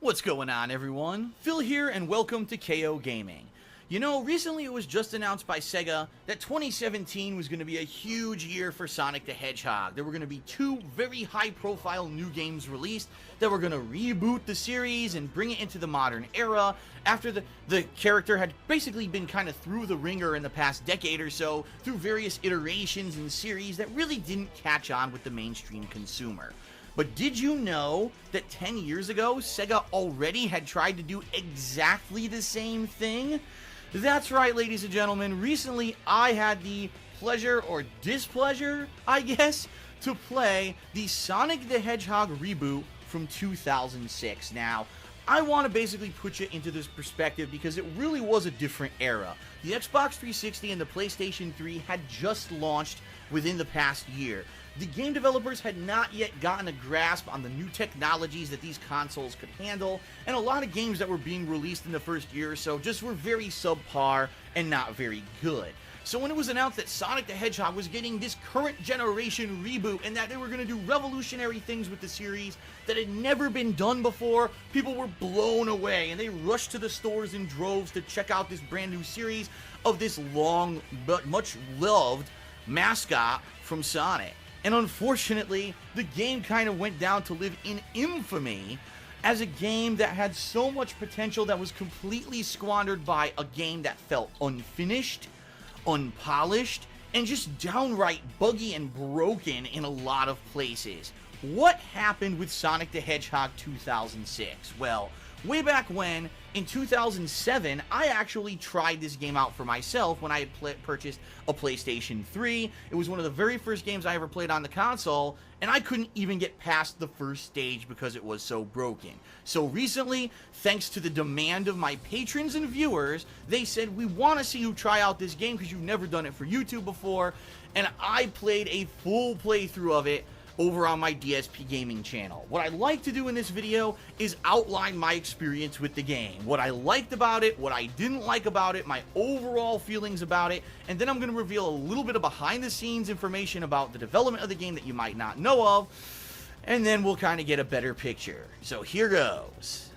What's going on, everyone? Phil here, and welcome to KO Gaming. You know, recently it was just announced by Sega that 2017 was going to be a huge year for Sonic the Hedgehog. There were going to be two very high-profile new games released that were going to reboot the series and bring it into the modern era after the character had basically been kind of through the ringer in the past decade or so through various iterations and series that really didn't catch on with the mainstream consumer. But did you know that 10 years ago, Sega already had tried to do exactly the same thing? That's right, ladies and gentlemen. Recently, I had the pleasure, or displeasure, I guess, to play the Sonic the Hedgehog reboot from 2006. Now, I want to basically put you into this perspective because it really was a different era. The Xbox 360 and the PlayStation 3 had just launched within the past year. The game developers had not yet gotten a grasp on the new technologies that these consoles could handle, and a lot of games that were being released in the first year or so just were very subpar and not very good. So when it was announced that Sonic the Hedgehog was getting this current generation reboot and that they were going to do revolutionary things with the series that had never been done before, people were blown away and they rushed to the stores in droves to check out this brand new series of this long but much loved mascot from Sonic. And unfortunately, the game kind of went down to live in infamy as a game that had so much potential that was completely squandered by a game that felt unfinished, unpolished, and just downright buggy and broken in a lot of places. What happened with Sonic the Hedgehog 2006? Well, way back when, in 2007, I actually tried this game out for myself when I had purchased a PlayStation 3. It was one of the very first games I ever played on the console, and I couldn't even get past the first stage because it was so broken. So recently, thanks to the demand of my patrons and viewers, they said, we want to see you try out this game because you've never done it for YouTube before, and I played a full playthrough of it over on my DSP Gaming channel. What I like to do in this video is outline my experience with the game, what I liked about it, what I didn't like about it, my overall feelings about it, and then I'm going to reveal a little bit of behind the scenes information about the development of the game that you might not know of, and then we'll kind of get a better picture. So here goes.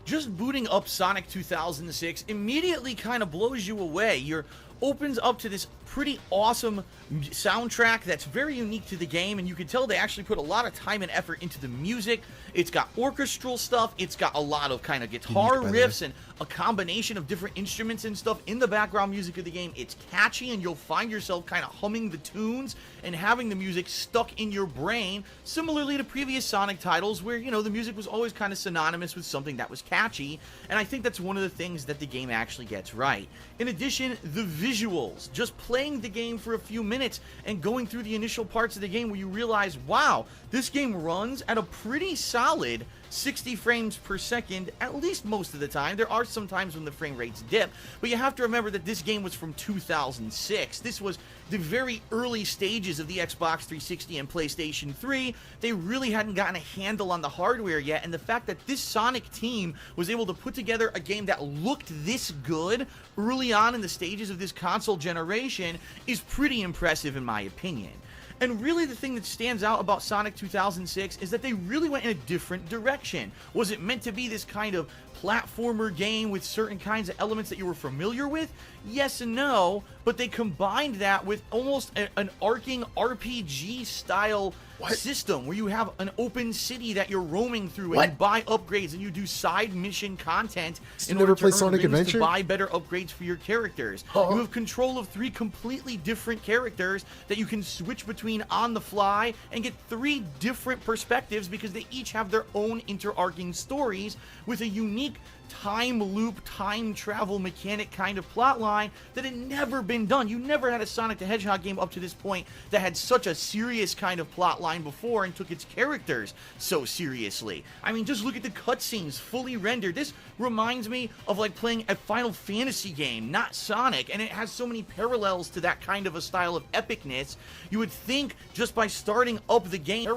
Just booting up Sonic 2006 immediately kind of blows you away. You're opens up to this pretty awesome soundtrack that's very unique to the game, and you can tell they actually put a lot of time and effort into the music. It's got orchestral stuff, it's got a lot of kind of guitar riffs and a combination of different instruments and stuff in the background music of the game. It's catchy, and you'll find yourself kind of humming the tunes and having the music stuck in your brain, similarly to previous Sonic titles where, you know, the music was always kind of synonymous with something that was catchy, and I think that's one of the things that the game actually gets right. In addition, the visuals, just playing the game for a few minutes and going through the initial parts of the game where you realize, wow, this game runs at a pretty solid 60 frames per second, at least most of the time. There are some times when the frame rates dip, but you have to remember that this game was from 2006. This was the very early stages of the Xbox 360 and PlayStation 3. They really hadn't gotten a handle on the hardware yet, and the fact that this Sonic team was able to put together a game that looked this good early on in the stages of this console generation is pretty impressive in my opinion. And really the thing that stands out about Sonic 2006 is that they really went in a different direction. Was it meant to be this kind of platformer game with certain kinds of elements that you were familiar with? Yes and no, but they combined that with almost an arcing RPG style system where you have an open city that you're roaming through and you buy upgrades and you do side mission content in order to earn Sonic rings Adventure? to buy better upgrades for your characters. You have control of 3 completely different characters that you can switch between on the fly and get 3 different perspectives because they each have their own interarching stories with a unique time loop, time travel mechanic kind of plot line that had never been done. You never had a Sonic the Hedgehog game up to this point that had such a serious kind of plot line before and took its characters so seriously. I mean, just look at the cutscenes fully rendered. This reminds me of like playing a Final Fantasy game, not Sonic, and it has so many parallels to that kind of a style of epicness. You would think just by starting up the game,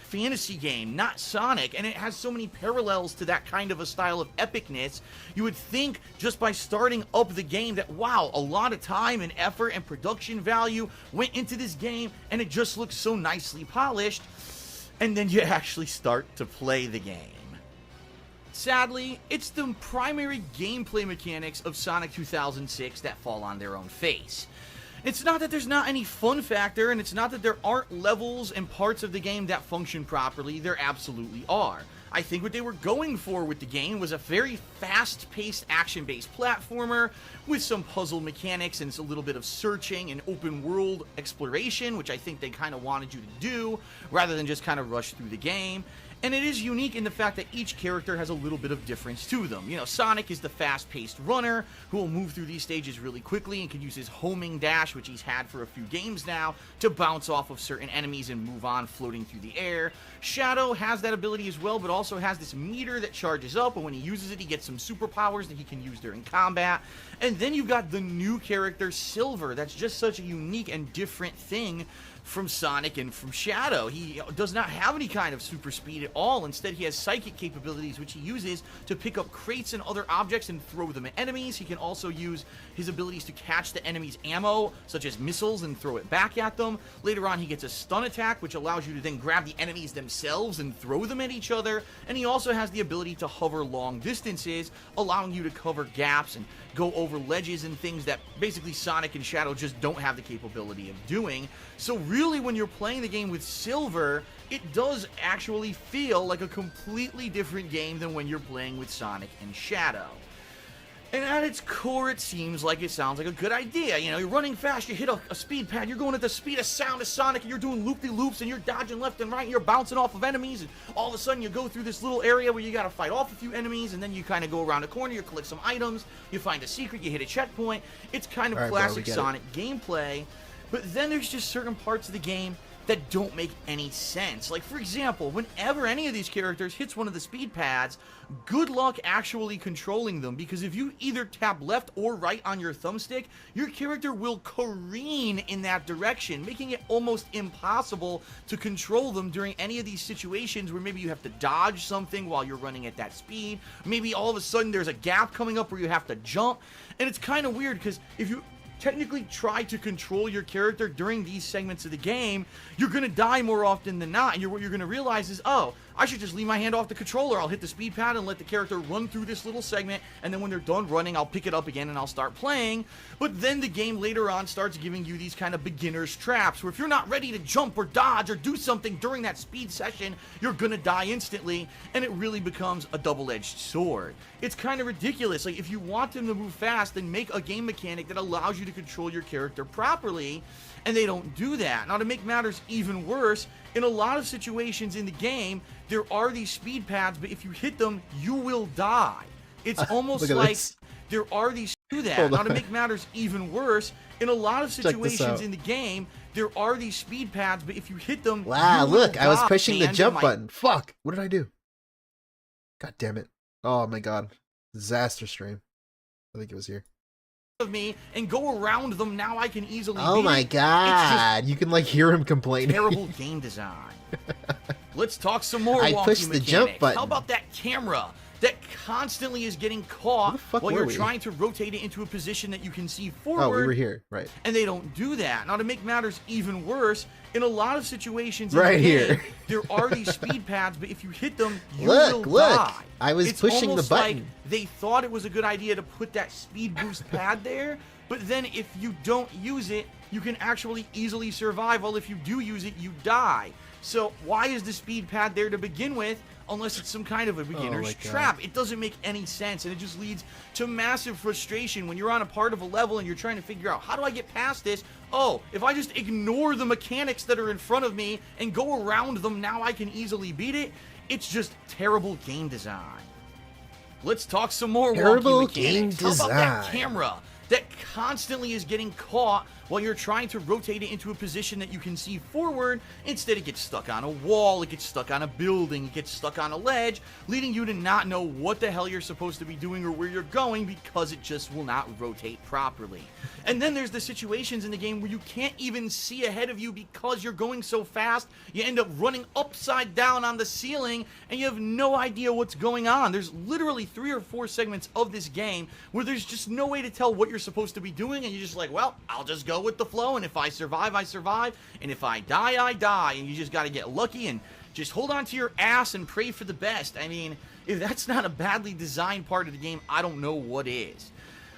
fantasy game, not Sonic, and it has so many parallels to that kind of a style of epicness, you would think just by starting up the game that, wow, a lot of time and effort and production value went into this game and it just looks so nicely polished. and then you actually start to play the game. Sadly, it's the primary gameplay mechanics of Sonic 2006 that fall on their own face. It's not that there's not any fun factor, and it's not that there aren't levels and parts of the game that function properly. There absolutely are. I think what they were going for with the game was a very fast-paced, action-based platformer with some puzzle mechanics and a little bit of searching and open-world exploration, which I think they kind of wanted you to do, rather than just kind of rush through the game. And it is unique in the fact that each character has a little bit of difference to them. You know, Sonic is the fast-paced runner who will move through these stages really quickly and can use his homing dash, which he's had for a few games now, to bounce off of certain enemies and move on floating through the air. Shadow has that ability as well, but also has this meter that charges up, and when he uses it, he gets some superpowers that he can use during combat. And then you've got the new character, Silver. That's just such a unique and different thing from Sonic and from Shadow. He does not have any kind of super speed at all. Instead, he has psychic capabilities, which he uses to pick up crates and other objects and throw them at enemies. He can also use his abilities to catch the enemy's ammo, such as missiles, and throw it back at them. Later on, he gets a stun attack, which allows you to then grab the enemies themselves and throw them at each other. And he also has the ability to hover long distances, allowing you to cover gaps and go over ledges and things that basically Sonic and Shadow just don't have the capability of doing. So really, when you're playing the game with Silver, it does actually feel like a completely different game than when you're playing with Sonic and Shadow. And at its core, it seems like it sounds like a good idea. You know, you're running fast, you hit a speed pad, you're going at the speed of sound of Sonic, and you're doing loop-de-loops, and you're dodging left and right, and you're bouncing off of enemies, and all of a sudden you go through this little area where you gotta fight off a few enemies, and then you kind of go around a corner, you collect some items, you find a secret, you hit a checkpoint. It's kind of classic Sonic gameplay, but then there's just certain parts of the game that don't make any sense. Like, for example, whenever any of these characters hits one of the speed pads, good luck actually controlling them, because if you either tap left or right on your thumbstick, your character will careen in that direction, making it almost impossible to control them during any of these situations where maybe you have to dodge something while you're running at that speed. Maybe all of a sudden there's a gap coming up where you have to jump, and it's kind of weird, because if you technically try to control your character during these segments of the game, you're going to die more often than not, and what you're going to realize is, oh, I should just leave my hand off the controller. I'll hit the speed pad and let the character run through this little segment, and then when they're done running, I'll pick it up again and I'll start playing. But then the game later on starts giving you these kind of beginner's traps, where if you're not ready to jump or dodge or do something during that speed session, you're gonna die instantly, and it really becomes a double-edged sword. It's kind of ridiculous. Like, if you want them to move fast, then make a game mechanic that allows you to control your character properly, and they don't do that. Now, to make matters even worse, in a lot of situations in the game, there are these speed pads, but if you hit them, you will die. It's almost like there are these do that. Now, to make matters even worse, in a lot of situations in the game, there are these speed pads, but if you hit them, wow, you will look, die. I was pushing the jump button. Fuck, what did I do? God damn it. Oh my god. Disaster stream. I think it was here. Of me and go around them. Now I can easily oh my god, you can like hear him complaining. Terrible game design. Let's talk some more I wonky pushed the mechanics. jump button. How about that camera that constantly is getting caught while you're trying to rotate it into a position that you can see forward? Oh, we were here, right. And they don't do that. Now, to make matters even worse, in a lot of situations right in the game, here, there are these speed pads, but if you hit them, you will die. I was pushing the button. Like they thought it was a good idea to put that speed boost pad there, but then if you don't use it, you can actually easily survive. Well, if you do use it, you die. So why is the speed pad there to begin with, unless it's some kind of a beginner's trap? It doesn't make any sense, and it just leads to massive frustration when you're on a part of a level and you're trying to figure out, how do I get past this? Oh, if I just ignore the mechanics that are in front of me and go around them, now I can easily beat it. It's just terrible game design. Let's talk some more terrible wonky game mechanics. design. How about that camera that constantly is getting caught while you're trying to rotate it into a position that you can see forward? Instead, it gets stuck on a wall, it gets stuck on a building, it gets stuck on a ledge, leading you to not know what the hell you're supposed to be doing or where you're going, because it just will not rotate properly. And then there's the situations in the game where you can't even see ahead of you because you're going so fast, you end up running upside down on the ceiling, and you have no idea what's going on. There's literally 3 or 4 segments of this game where there's just no way to tell what you're supposed to be doing, and you're just like, well, I'll just go with the flow, and if I survive, I survive, and if I die, I die, and you just got to get lucky and just hold on to your ass and pray for the best. I mean, if that's not a badly designed part of the game, I don't know what is.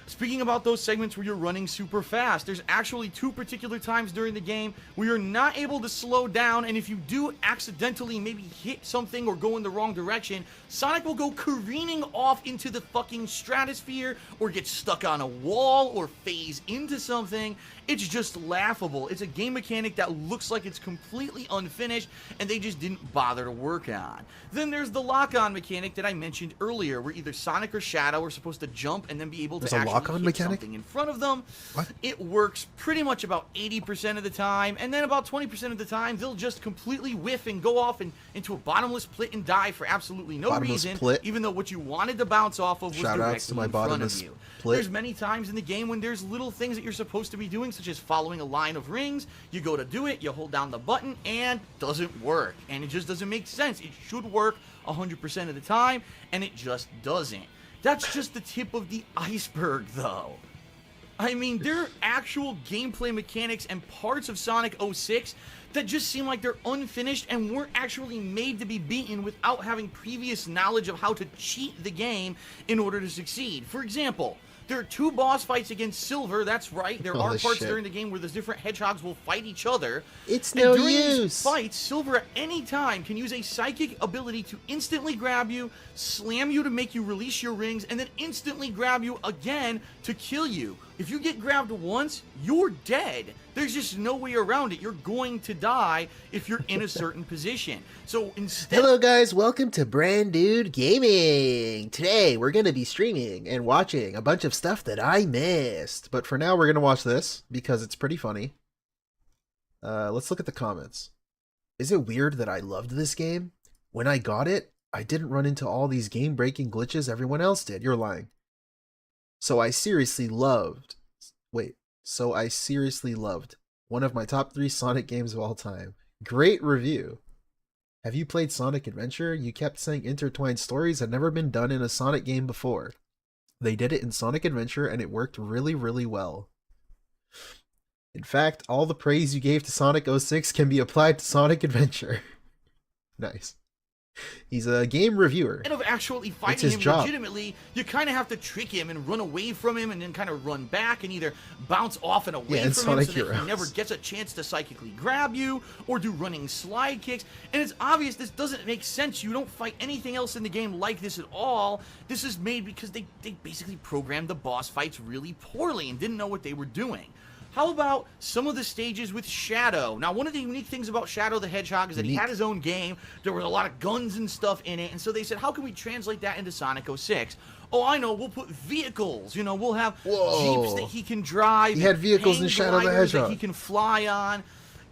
Speaking about those segments where you're running super fast, there's actually 2 particular times during the game where you're not able to slow down, and if you do accidentally maybe hit something or go in the wrong direction, Sonic will go careening off into the fucking stratosphere or get stuck on a wall or phase into something. It's just laughable. It's a game mechanic that looks like it's completely unfinished and they just didn't bother to work on. Then there's the lock-on mechanic that I mentioned earlier, where either Sonic or Shadow are supposed to jump and then be able to actually hit something in front of them. What? It works pretty much about 80% of the time, and then about 20% of the time they'll just completely whiff and go off into a bottomless pit and die for absolutely no reason, even though what you wanted to bounce off of was directly in front of you. There's many times in the game when there's little things that you're supposed to be doing, such as following a line of rings. You go to do it, you hold down the button, and it doesn't work. And it just doesn't make sense. It should work 100% of the time, and it just doesn't. That's just the tip of the iceberg, though. I mean, there are actual gameplay mechanics and parts of Sonic 06 that just seem like they're unfinished and weren't actually made to be beaten without having previous knowledge of how to cheat the game in order to succeed. For example, there are 2 boss fights against Silver, that's right. There are parts during the game where the different hedgehogs will fight each other. It's no during use. These fights, Silver at any time can use a psychic ability to instantly grab you, slam you to make you release your rings, and then instantly grab you again to kill you. If you get grabbed once, you're dead. There's just no way around it. You're going to die if you're in a certain position. So instead... Hello guys, welcome to Brand Dude Gaming. Today we're going to be streaming and watching a bunch of stuff that I missed. But for now we're going to watch this because it's pretty funny. Let's look at the comments. Is it weird that I loved this game? When I got it, I didn't run into all these game-breaking glitches everyone else did. You're lying. So I seriously loved one of my top 3 Sonic games of all time. Great review. Have you played Sonic Adventure? You kept saying intertwined stories had never been done in a Sonic game before. They did it in Sonic Adventure and it worked really, really well. In fact, all the praise you gave to Sonic 06 can be applied to Sonic Adventure. Nice. He's a game reviewer. Instead of actually fighting him legitimately, you kind of have to trick him and run away from him and then kind of run back and either bounce off and away from him so that he never gets a chance to psychically grab you or do running slide kicks. And it's obvious this doesn't make sense. You don't fight anything else in the game like this at all. This is made because they basically programmed the boss fights really poorly and didn't know what they were doing. How about some of the stages with Shadow? Now, one of the unique things about Shadow the Hedgehog is that he had his own game. There was a lot of guns and stuff in it, and so they said, how can we translate that into Sonic 06? Oh, I know, we'll put vehicles. You know, we'll have Jeeps that he can drive. He had vehicles in Shadow the Hedgehog that he can fly on.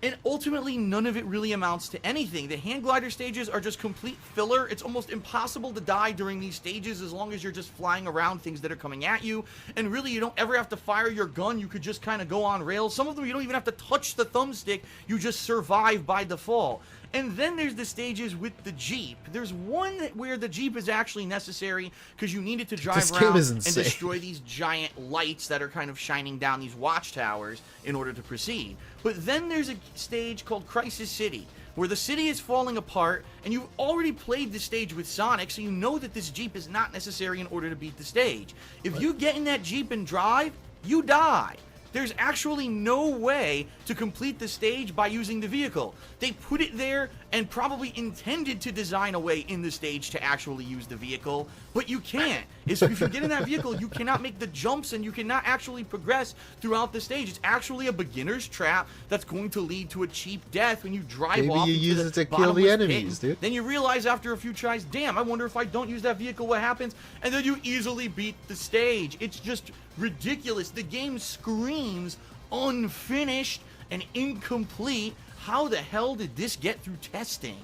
And ultimately, none of it really amounts to anything. The hand glider stages are just complete filler. It's almost impossible to die during these stages as long as you're just flying around things that are coming at you. And really, you don't ever have to fire your gun. You could just kind of go on rails. Some of them, you don't even have to touch the thumbstick. You just survive by default. And then there's the stages with the Jeep. There's one where the Jeep is actually necessary because you need it to drive around and destroy these giant lights that are kind of shining down these watchtowers in order to proceed. But then there's a stage called Crisis City, where the city is falling apart, and you've already played the stage with Sonic, so you know that this Jeep is not necessary in order to beat the stage. If you get in that Jeep and drive, you die. There's actually no way to complete the stage by using the vehicle. They put it there and probably intended to design a way in the stage to actually use the vehicle, but you can't. If you get in that vehicle, you cannot make the jumps and you cannot actually progress throughout the stage. It's actually a beginner's trap that's going to lead to a cheap death when you drive off. Maybe you use it to kill the enemies, dude. Then you realize after a few tries, damn, I wonder if I don't use that vehicle, what happens? And then you easily beat the stage. It's just ridiculous. The game screams unfinished and incomplete. How the hell did this get through testing?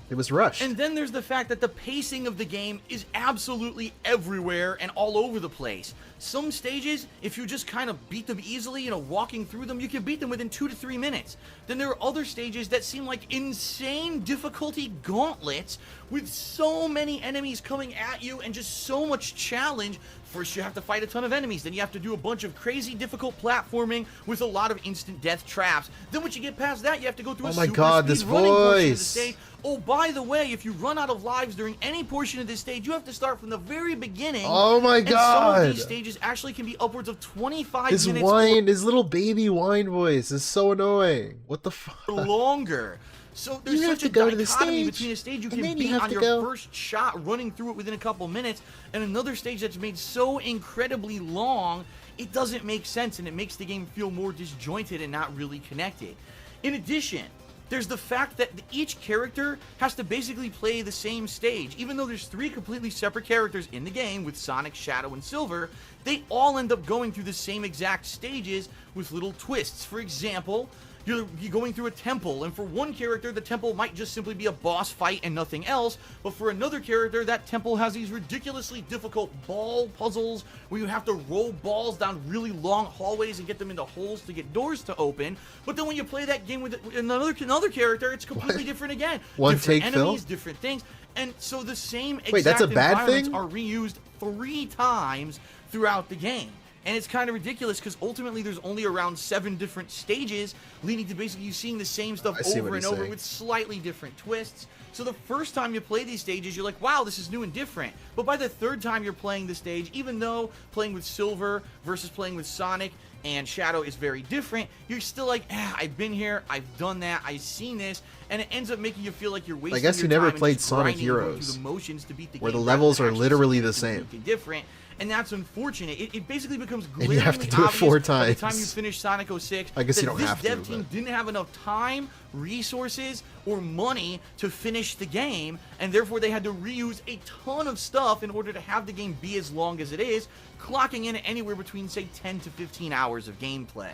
It was rushed. And then there's the fact that the pacing of the game is absolutely everywhere and all over the place. Some stages, if you just kind of beat them easily, you know, walking through them, you can beat them within 2 to 3 minutes. Then there are other stages that seem like insane difficulty gauntlets with so many enemies coming at you and just so much challenge. First you have to fight a ton of enemies, then you have to do a bunch of crazy difficult platforming with a lot of instant death traps. Then once you get past that, you have to go through a super speed running portion of the stage. Oh, by the way, if you run out of lives during any portion of this stage, you have to start from the very beginning. Oh my god! And some of these stages actually can be upwards of 25 minutes. His little baby whine voice is so annoying. What the fuck? Longer. So there's such a dichotomy between a stage you can beat on your first shot running through it within a couple minutes and another stage that's made so incredibly long it doesn't make sense, and it makes the game feel more disjointed and not really connected. In addition, there's the fact that each character has to basically play the same stage. Even though there's 3 completely separate characters in the game with Sonic, Shadow, and Silver, they all end up going through the same exact stages with little twists. For example, you're going through a temple, and for one character, the temple might just simply be a boss fight and nothing else, but for another character, that temple has these ridiculously difficult ball puzzles where you have to roll balls down really long hallways and get them into holes to get doors to open. But then when you play that game with another character, it's completely different again. One different take, enemies, Phil? different things, and so the same exact Wait, that's a bad environments thing? are reused 3 times throughout the game. And it's kind of ridiculous because ultimately there's only around 7 different stages, leading to basically you seeing the same stuff over and over with slightly different twists. So the first time you play these stages, you're like, wow, this is new and different. But by the 3rd time you're playing the stage, even though playing with Silver versus playing with Sonic and Shadow is very different, you're still like, I've been here, I've done that, I've seen this, and it ends up making you feel like you're wasting your time. I guess you never played Sonic Heroes, where the levels are literally the same. Different. And that's unfortunate. It basically becomes glaringly and you have to do it 4 times. By the time you finish Sonic 06, I guess you don't have to. This dev team didn't have enough time, resources, or money to finish the game, and therefore they had to reuse a ton of stuff in order to have the game be as long as it is, clocking in anywhere between, say, 10 to 15 hours of gameplay.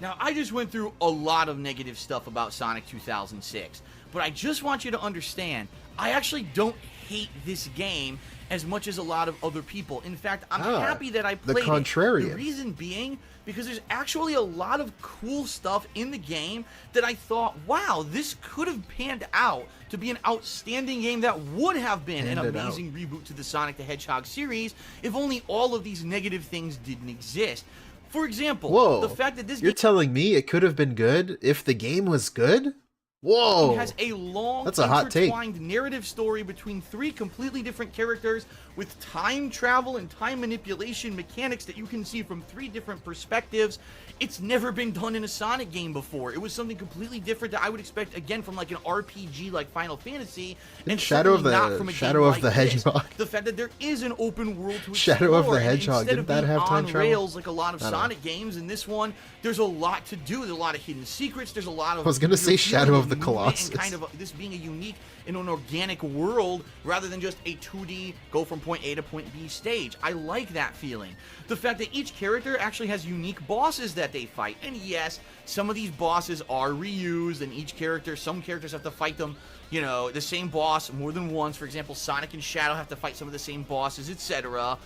Now, I just went through a lot of negative stuff about Sonic 2006, but I just want you to understand, I actually don't hate this game as much as a lot of other people. In fact, I'm happy that I played the contrarian. The reason being, because there's actually a lot of cool stuff in the game that I thought, wow, this could have panned out to be an outstanding game that would have been an amazing reboot to the Sonic the Hedgehog series if only all of these negative things didn't exist. For example, the fact that this You're telling me it could have been good if the game was good? Whoa! It has a long, that's a hot take. Intertwined narrative story between 3 completely different characters with time travel and time manipulation mechanics that you can see from 3 different perspectives. It's never been done in a Sonic game before. It was something completely different that I would expect, again, from like an RPG like Final Fantasy. And Shadow of the Hedgehog. The fact that there is an open world to explore. Shadow of the Hedgehog, didn't that have time travel? Rails like a lot of Sonic games. In this one, there's a lot to do. There's a lot of hidden secrets. There's a lot of... I was going to say Shadow of the Colossus. And kind of this being a unique in an organic world rather than just a 2D go from point A to point B stage. I like that feeling. The fact that each character actually has unique bosses that they fight. And yes, some of these bosses are reused, and some characters have to fight them, you know, the same boss more than once. For example, Sonic and Shadow have to fight some of the same bosses, etc.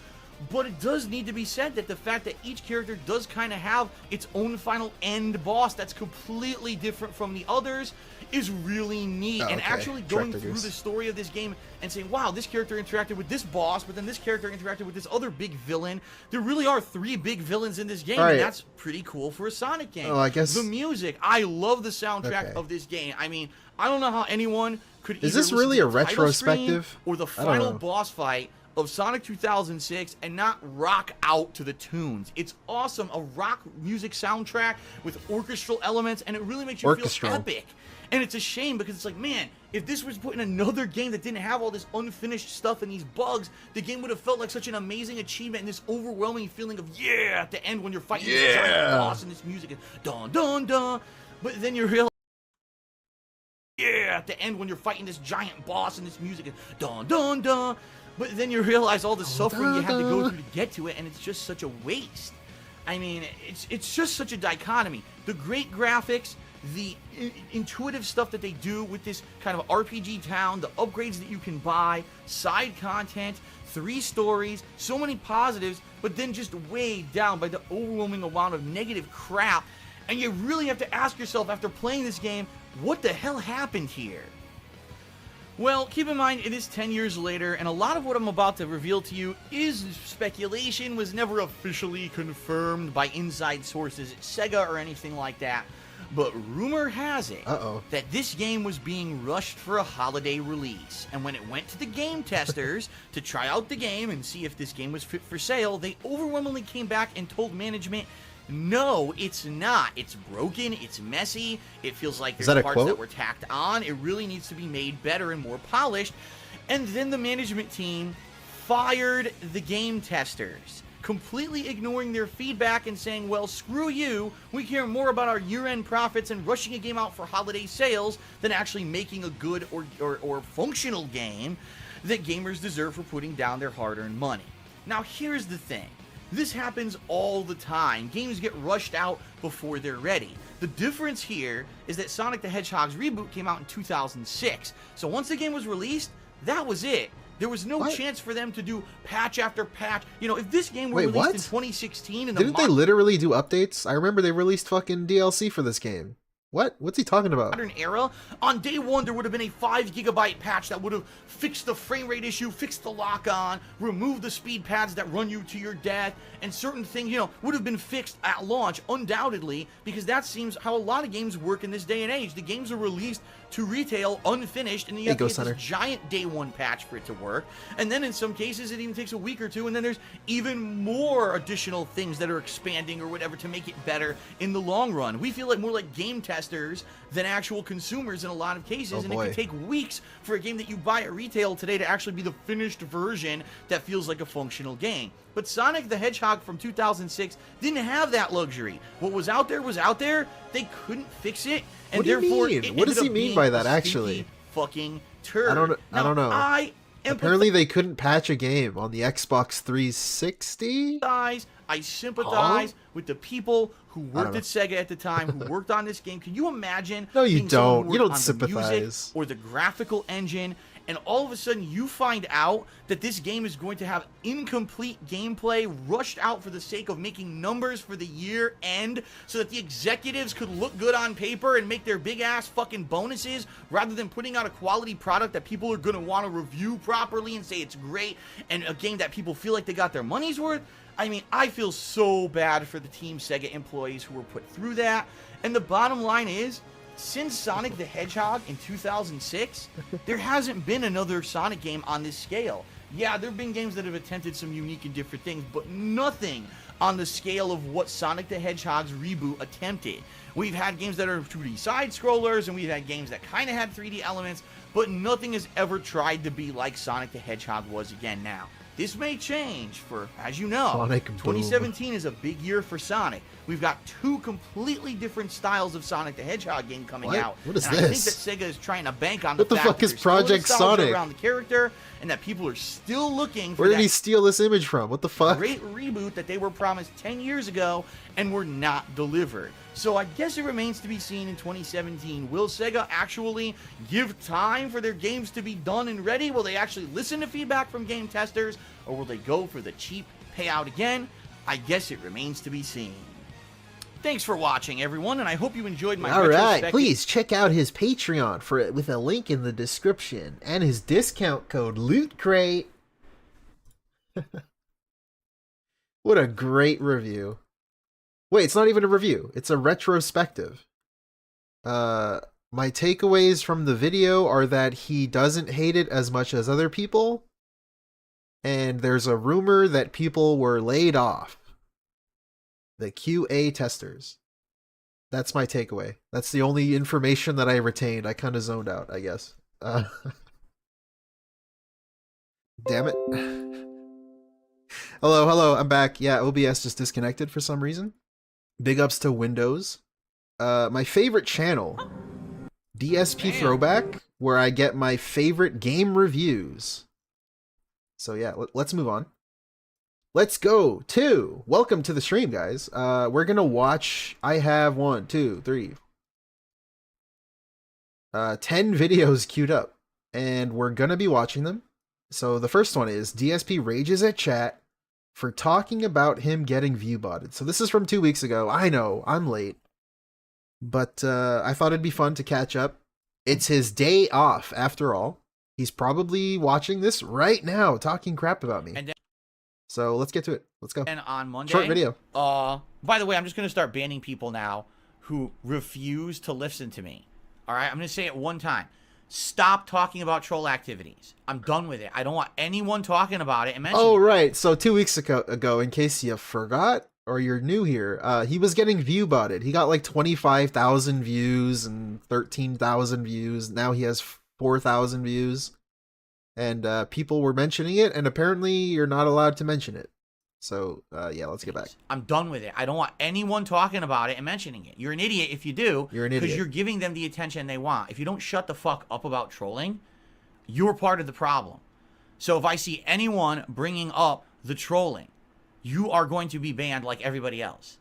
But it does need to be said that the fact that each character does kind of have its own final end boss that's completely different from the others is really neat. And actually going through the story of this game and saying, wow, this character interacted with this boss, but then this character interacted with this other big villain. There really are 3 big villains in this game, and that's pretty cool for a Sonic game. Oh, I guess... The music, I love the soundtrack of this game. I mean, I don't know how anyone could Is this really a retrospective? Or the final boss fight of Sonic 2006 and not rock out to the tunes. It's awesome. A rock music soundtrack with orchestral elements, and it really makes you feel epic. And it's a shame because it's like, man, if this was put in another game that didn't have all this unfinished stuff and these bugs, the game would have felt like such an amazing achievement and this overwhelming feeling of, yeah, at the end when you're fighting this giant boss and this music is dun dun dun. But then you realize, yeah, at the end when you're fighting this giant boss and this music is dun dun dun. But then you realize all the suffering you have to go through to get to it, and it's just such a waste. I mean, it's just such a dichotomy. The great graphics, the intuitive stuff that they do with this kind of RPG town, the upgrades that you can buy, side content, 3 stories, so many positives, but then just weighed down by the overwhelming amount of negative crap. And you really have to ask yourself after playing this game, what the hell happened here? Well, keep in mind, it is 10 years later, and a lot of what I'm about to reveal to you is speculation, was never officially confirmed by inside sources at Sega or anything like that. But rumor has it that this game was being rushed for a holiday release. And when it went to the game testers to try out the game and see if this game was fit for sale, they overwhelmingly came back and told management, no, it's not. It's broken. It's messy. It feels like there's parts that were tacked on. It really needs to be made better and more polished. And then the management team fired the game testers, completely ignoring their feedback and saying, well, screw you. We care more about our year-end profits and rushing a game out for holiday sales than actually making a good or functional game that gamers deserve for putting down their hard-earned money. Now, here's the thing. This happens all the time. Games get rushed out before they're ready. The difference here is that Sonic the Hedgehog's reboot came out in 2006. So once the game was released, that was it. There was no chance for them to do patch after patch. You know, if this game were released in 2016 and didn't they literally do updates? I remember they released fucking DLC for this game. What? What's he talking about? Modern era, on day one, there would have been a 5 GB patch that would have fixed the frame rate issue, fixed the lock-on, removed the speed pads that run you to your death, and certain things, you know, would have been fixed at launch, undoubtedly, because that seems how a lot of games work in this day and age. The games are released to retail unfinished, and you have to get this giant day one patch for it to work. And then in some cases, it even takes a week or two, and then there's even more additional things that are expanding or whatever to make it better in the long run. We feel like more like game testers than actual consumers in a lot of cases, and it could take weeks for a game that you buy at retail today to actually be the finished version that feels like a functional game. But Sonic the Hedgehog from 2006 didn't have that luxury. What was out there was out there. They couldn't fix it, and what do you therefore, mean? What does he mean by that? Actually, fucking turd. I don't know. Apparently, they couldn't patch a game on the Xbox 360. I sympathize with the people who worked at Sega at the time, who worked on this game. Can you imagine? No, you don't. You don't sympathize. Or the graphical engine, and all of a sudden you find out that this game is going to have incomplete gameplay rushed out for the sake of making numbers for the year end so that the executives could look good on paper and make their big ass fucking bonuses rather than putting out a quality product that people are going to want to review properly and say it's great, and a game that people feel like they got their money's worth. I mean, I feel so bad for the Team Sega employees who were put through that. And the bottom line is, since Sonic the Hedgehog in 2006, there hasn't been another Sonic game on this scale. Yeah, there have been games that have attempted some unique and different things, but nothing on the scale of what Sonic the Hedgehog's reboot attempted. We've had games that are 2D side-scrollers, and we've had games that kind of had 3D elements, but nothing has ever tried to be like Sonic the Hedgehog was again now. This may change for, as you know, Sonic 2017 is a big year for Sonic. We've got 2 completely different styles of Sonic the Hedgehog game coming out. What is and this? I think that Sega is trying to bank on the fact fuck that is there's still Project nostalgia Sonic? around the character, and that people are still looking for Where did he steal this image from? What the fuck? great reboot that they were promised 10 years ago and were not delivered. So I guess it remains to be seen in 2017. Will Sega actually give time for their games to be done and ready? Will they actually listen to feedback from game testers? Or will they go for the cheap payout again? I guess it remains to be seen. Thanks for watching, everyone, and I hope you enjoyed my retrospective. Alright, please check out his Patreon with a link in the description, and his discount code LOOTCRATE. What a great review. Wait, it's not even a review. It's a retrospective. My takeaways from the video are that he doesn't hate it as much as other people, and there's a rumor that people were laid off. The QA testers. That's my takeaway. That's the only information that I retained. I kind of zoned out, I guess. Damn it. Hello, I'm back. Yeah, OBS just disconnected for some reason. Big ups to Windows. My favorite channel, DSP Throwback, where I get my favorite game reviews. So yeah, let's move on. Let's go to, welcome to the stream, guys. We're gonna watch, I have 10 videos queued up, and we're gonna be watching them. So the first one is DSP rages at chat for talking about him getting view-botted. So this is from 2 weeks ago. I know, I'm late. But I thought it'd be fun to catch up. It's his day off, after all. He's probably watching this right now, talking crap about me. And then, so let's get to it. Let's go. and on Monday, Short video. By the way, I'm just gonna start banning people now who refuse to listen to me. All right, I'm gonna say it one time. Stop talking about troll activities. I'm done with it. I don't want anyone talking about it and mentioning Oh, it. right. So 2 weeks ago, in case you forgot or you're new here, he was getting view botted. He got like 25,000 views and 13,000 views. Now he has 4,000 views. And people were mentioning it, and apparently you're not allowed to mention it. So, yeah, let's get back. I'm done with it. I don't want anyone talking about it and mentioning it. You're an idiot if you do. You're an idiot. Because you're giving them the attention they want. If you don't shut the fuck up about trolling, you're part of the problem. So if I see anyone bringing up the trolling, you are going to be banned like everybody else.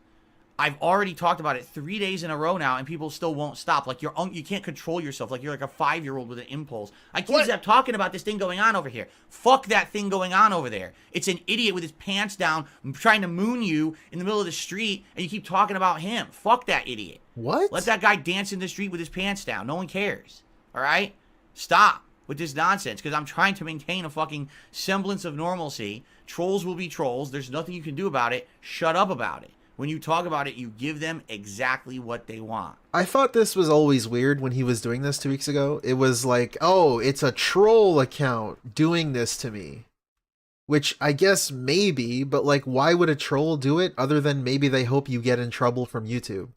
I've already talked about it 3 days in a row now, and people still won't stop. Like you can't control yourself. Like you're like a 5-year-old with an impulse. I can't stop talking about this thing going on over here. Fuck that thing going on over there. It's an idiot with his pants down, trying to moon you in the middle of the street, and you keep talking about him. Fuck that idiot. What? Let that guy dance in the street with his pants down. No one cares. All right? Stop with this nonsense, because I'm trying to maintain a fucking semblance of normalcy. Trolls will be trolls. There's nothing you can do about it. Shut up about it. When you talk about it, you give them exactly what they want. I thought this was always weird when he was doing this 2 weeks ago. It was like, oh, it's a troll account doing this to me. Which I guess maybe, but like, why would a troll do it other than maybe they hope you get in trouble from YouTube?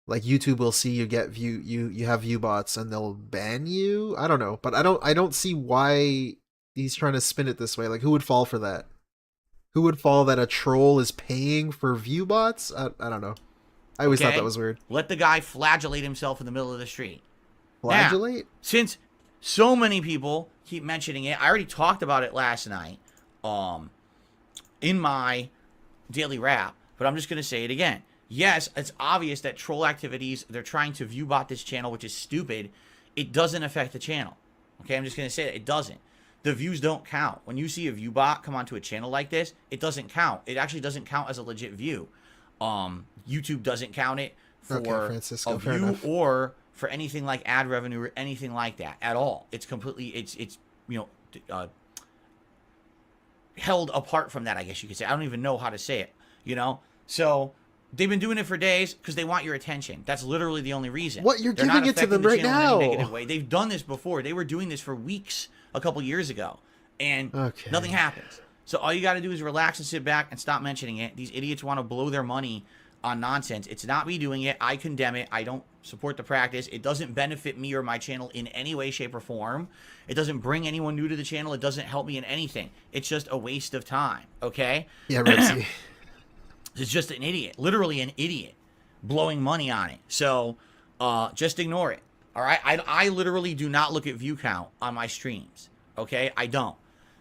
Like YouTube will see you get you have view bots and they'll ban you? I don't know, but I don't see why he's trying to spin it this way. Like, who would fall for that? Who would fall that a troll is paying for view bots? I don't know. I always thought that was weird. Let the guy flagellate himself in the middle of the street. Flagellate? Now, since so many people keep mentioning it, I already talked about it last night in my daily wrap, but I'm just going to say it again. Yes, it's obvious that troll activities, they're trying to view bot this channel, which is stupid. It doesn't affect the channel. Okay, I'm just going to say that it doesn't. The views don't count. When you see a view bot come onto a channel like this, it doesn't count. It actually doesn't count as a legit view. YouTube doesn't count it for a view or for anything like ad revenue or anything like that at all. It's completely, it's you know, held apart from that, I guess you could say. I don't even know how to say it, you know? So they've been doing it for days because they want your attention. That's literally the only reason. What? You're giving it to them right now. In any negative way. They've done this before. They were doing this for weeks a couple years ago, and nothing happens. So all you got to do is relax and sit back and stop mentioning it. These idiots want to blow their money on nonsense. It's not me doing it. I condemn it. I don't support the practice. It doesn't benefit me or my channel in any way, shape, or form. It doesn't bring anyone new to the channel. It doesn't help me in anything. It's just a waste of time, okay? Yeah, Ripsy. It's just an idiot, literally an idiot, blowing money on it. So just ignore it. All right, I literally do not look at view count on my streams. Okay, I don't.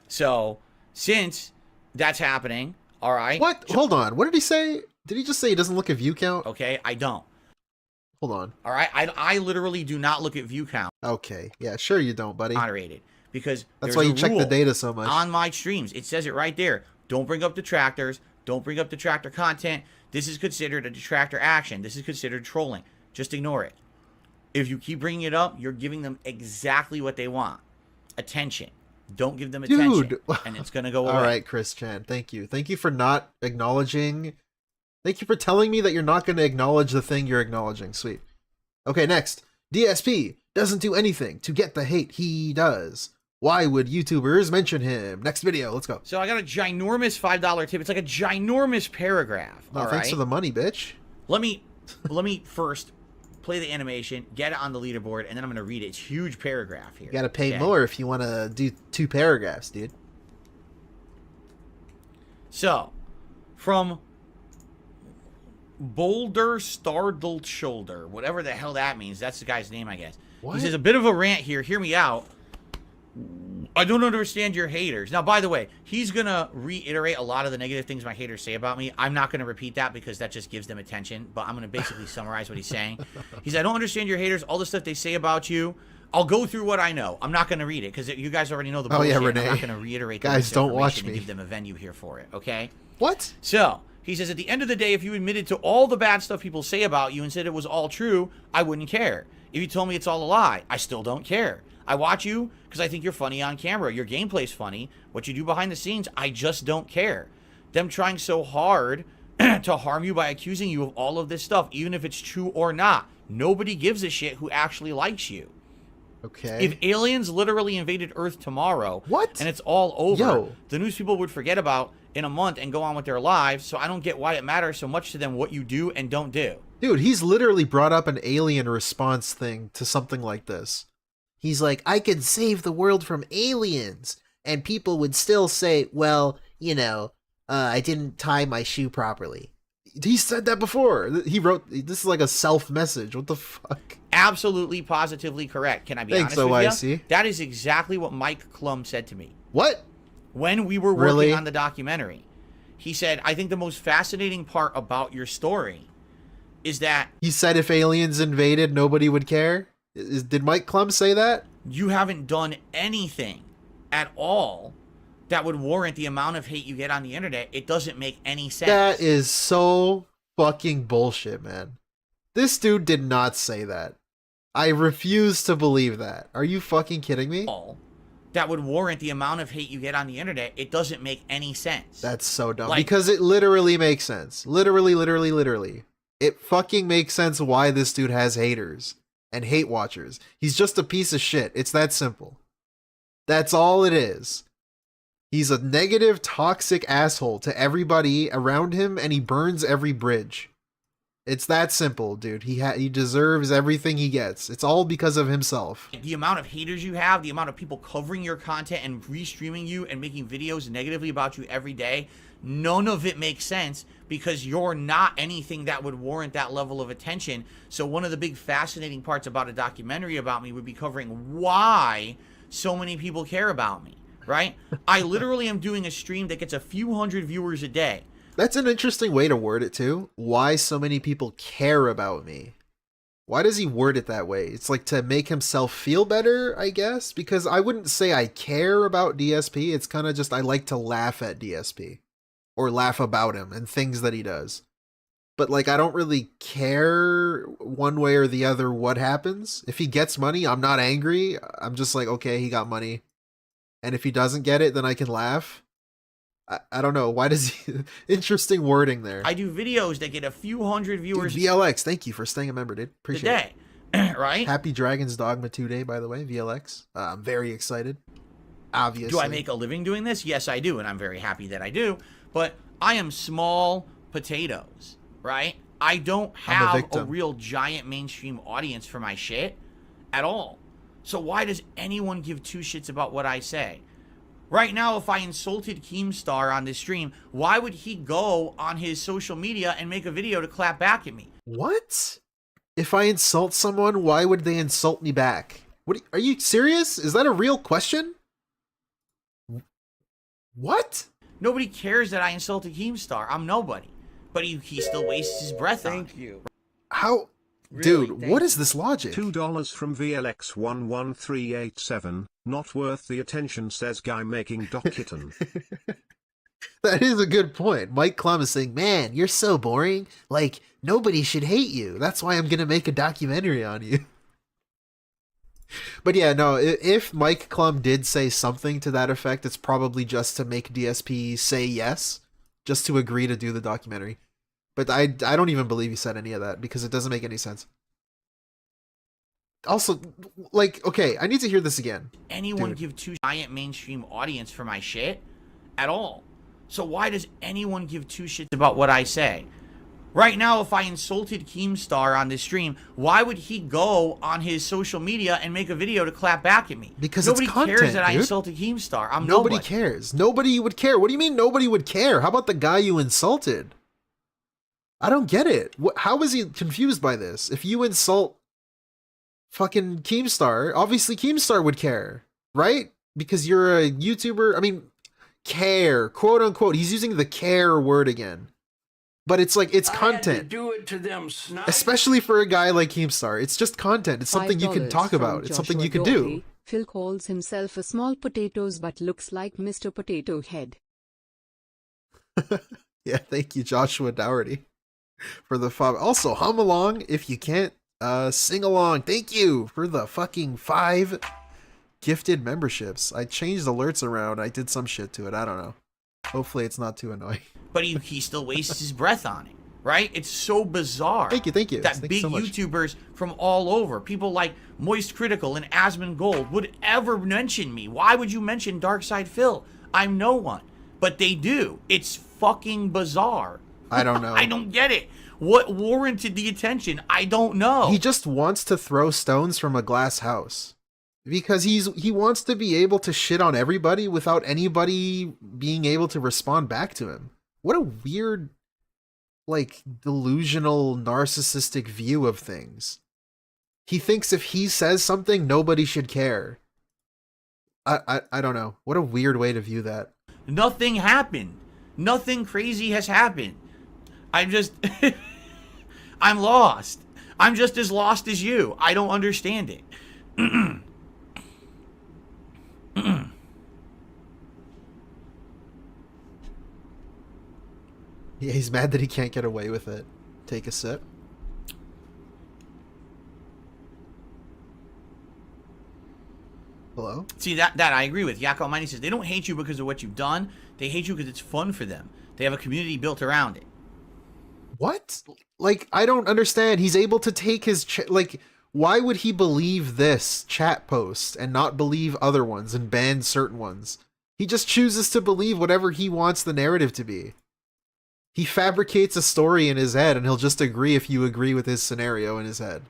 So since that's happening, all right. What? Hold on. What did he say? Did he just say he doesn't look at view count? Okay, I don't. Hold on. All right, I literally do not look at view count. Okay, yeah, sure you don't, buddy. Moderated, because that's why you check the data so much on my streams. It says it right there. Don't bring up detractors. Don't bring up detractor content. This is considered a detractor action. This is considered trolling. Just ignore it. If you keep bringing it up, you're giving them exactly what they want. Attention. Don't give them attention. Dude. And it's going to go away. All right, Chris Chan. Thank you. Thank you for not acknowledging. Thank you for telling me that you're not going to acknowledge the thing you're acknowledging. Sweet. Okay, next. DSP doesn't do anything to get the hate he does. Why would YouTubers mention him? Next video. Let's go. So I got a ginormous $5 tip. It's like a ginormous paragraph. No, thanks for the money, bitch. Let me first play the animation, get it on the leaderboard, and then I'm going to read it. It's a huge paragraph here. You got to pay more if you want to do 2 paragraphs, dude. So, from Baldur Startled Shoulder, whatever the hell that means. That's the guy's name, I guess. What? He says, a bit of a rant here. Hear me out. I don't understand your haters. Now, by the way, he's going to reiterate a lot of the negative things my haters say about me. I'm not going to repeat that because that just gives them attention, but I'm going to basically summarize what he's saying. He said, I don't understand your haters, all the stuff they say about you. I'll go through what I know. I'm not going to read it because you guys already know the bullshit. Oh, yeah, Renee. I'm not going to reiterate guys, don't watch me. And give them a venue here for it, okay? What? So, he says, at the end of the day, if you admitted to all the bad stuff people say about you and said it was all true, I wouldn't care. If you told me it's all a lie, I still don't care. I watch you because I think you're funny on camera. Your gameplay's funny. What you do behind the scenes, I just don't care. Them trying so hard to harm you by accusing you of all of this stuff, even if it's true or not. Nobody gives a shit who actually likes you. Okay. If aliens literally invaded Earth tomorrow, what? And it's all over, Yo. the news people would forget about in a month and go on with their lives. So I don't get why it matters so much to them what you do and don't do. Dude, he's literally brought up an alien response thing to something like this. He's like, I could save the world from aliens. And people would still say, well, you know, I didn't tie my shoe properly. He said that before. He wrote, this is like a self-message. What the fuck? Absolutely, positively correct. Can I be Thanks, honest with OIC. you? That is exactly what Mike Klum said to me. What? When we were working Really? on the documentary. He said, I think the most fascinating part about your story is that He said if aliens invaded, nobody would care? Did Mike Klum say that? you haven't done anything at all that would warrant the amount of hate you get on the internet. It doesn't make any sense. That is so fucking bullshit, man. This dude did not say that. I refuse to believe that. Are you fucking kidding me? That would warrant the amount of hate you get on the internet. It doesn't make any sense. That's so dumb. Like- because it literally makes sense. Literally. It fucking makes sense why this dude has haters and hate watchers. He's just a piece of shit. It's that simple. That's all it is. He's a negative, toxic asshole to everybody around him, and he burns every bridge. It's that simple, dude. He deserves everything he gets. It's all because of himself. The amount of haters you have, the amount of people covering your content and restreaming you and making videos negatively about you every day, none of it makes sense because you're not anything that would warrant that level of attention. So one of the big fascinating parts about a documentary about me would be covering why so many people care about me, right? I literally am doing a stream that gets a few hundred viewers a day. That's an interesting way to word it too. Why so many people care about me. Why does he word it that way? It's like to make himself feel better, I guess? Because I wouldn't say I care about DSP. It's kind of just I like to laugh at DSP. Or laugh about him and things that he does. But like I don't really care one way or the other what happens. If he gets money, I'm not angry. I'm just like, okay, he got money. And if he doesn't get it, then I can laugh. I don't know. Why does he... Interesting wording there. I do videos that get a few hundred viewers Dude, VLX, thank you for staying a member, dude. a Appreciate day, right? it. Happy Dragon's Dogma 2 Day, by the way, VLX. I'm very excited. Obviously. Do I make a living doing this? Yes, I do, and I'm very happy that I do. But I am small potatoes, right? I don't have a real giant mainstream audience for my shit at all. So why does anyone give two shits about what I say? Right now, if I insulted Keemstar on this stream, why would he go on his social media and make a video to clap back at me? What? If I insult someone, why would they insult me back? What? Are you serious? Is that a real question? What? Nobody cares that I insulted Keemstar. I'm nobody. But he still wastes his breath on Thank me. you. How? Really, Dude, thank what you. is this logic? $2 from VLX11387. Not worth the attention, says guy making Doc Kitten. That is a good point. Mike Klum is saying, man, you're so boring. Like, nobody should hate you. That's why I'm going to make a documentary on you. But yeah, no, if Mike Klum did say something to that effect, it's probably just to make DSP say yes, just to agree to do the documentary. But I don't even believe he said any of that because it doesn't make any sense. Also, like, okay, I need to hear this again. Anyone Dude. give two giant mainstream audience for my shit at all? So why does anyone give two shits about what I say? Right now, if I insulted Keemstar on this stream, why would he go on his social media and make a video to clap back at me? Because nobody it's content, cares that I dude. insulted Keemstar. I'm Nobody nobody. cares. Nobody would care. What do you mean nobody would care? How about the guy you insulted? I don't get it. How is he confused by this? If you insult fucking Keemstar, obviously Keemstar would care, right? Because you're a YouTuber. I mean, care, quote unquote. He's using the care word again. But it's like, it's I had to content. do it to them, snide. Especially for a guy like Keemstar. It's just content. It's something you can talk about. It's something you can do. Phil calls himself a small potatoes but looks like Mr. Potato Head. Yeah, thank you, Joshua Dougherty, for the fob. Also, hum along if you can't sing along. Thank you for the fucking 5 gifted memberships. I changed alerts around. I did some shit to it. I don't know. Hopefully it's not too annoying. But he still wastes his breath on it, right? It's so bizarre. Thank you. That Thank big you so much. YouTubers from all over, people like Moist Critical and Asmon Gold, would ever mention me. Why would you mention Darkside Phil? I'm no one. But they do. It's fucking bizarre. I don't know. I don't get it. What warranted the attention? I don't know. He just wants to throw stones from a glass house. Because he wants to be able to shit on everybody without anybody being able to respond back to him. What a weird, like, delusional, narcissistic view of things. He thinks if he says something, nobody should care. I don't know. What a weird way to view that. Nothing happened. Nothing crazy has happened. I'm just... I'm lost. I'm just as lost as you. I don't understand it. Yeah, he's mad that he can't get away with it. Take a sip. Hello? See, that I agree with. Yak Almighty says they don't hate you because of what you've done. They hate you because it's fun for them. They have a community built around it. What? Like, I don't understand. He's able to take his... like, why would he believe this chat post and not believe other ones and ban certain ones? He just chooses to believe whatever he wants the narrative to be. He fabricates a story in his head and he'll just agree if you agree with his scenario in his head.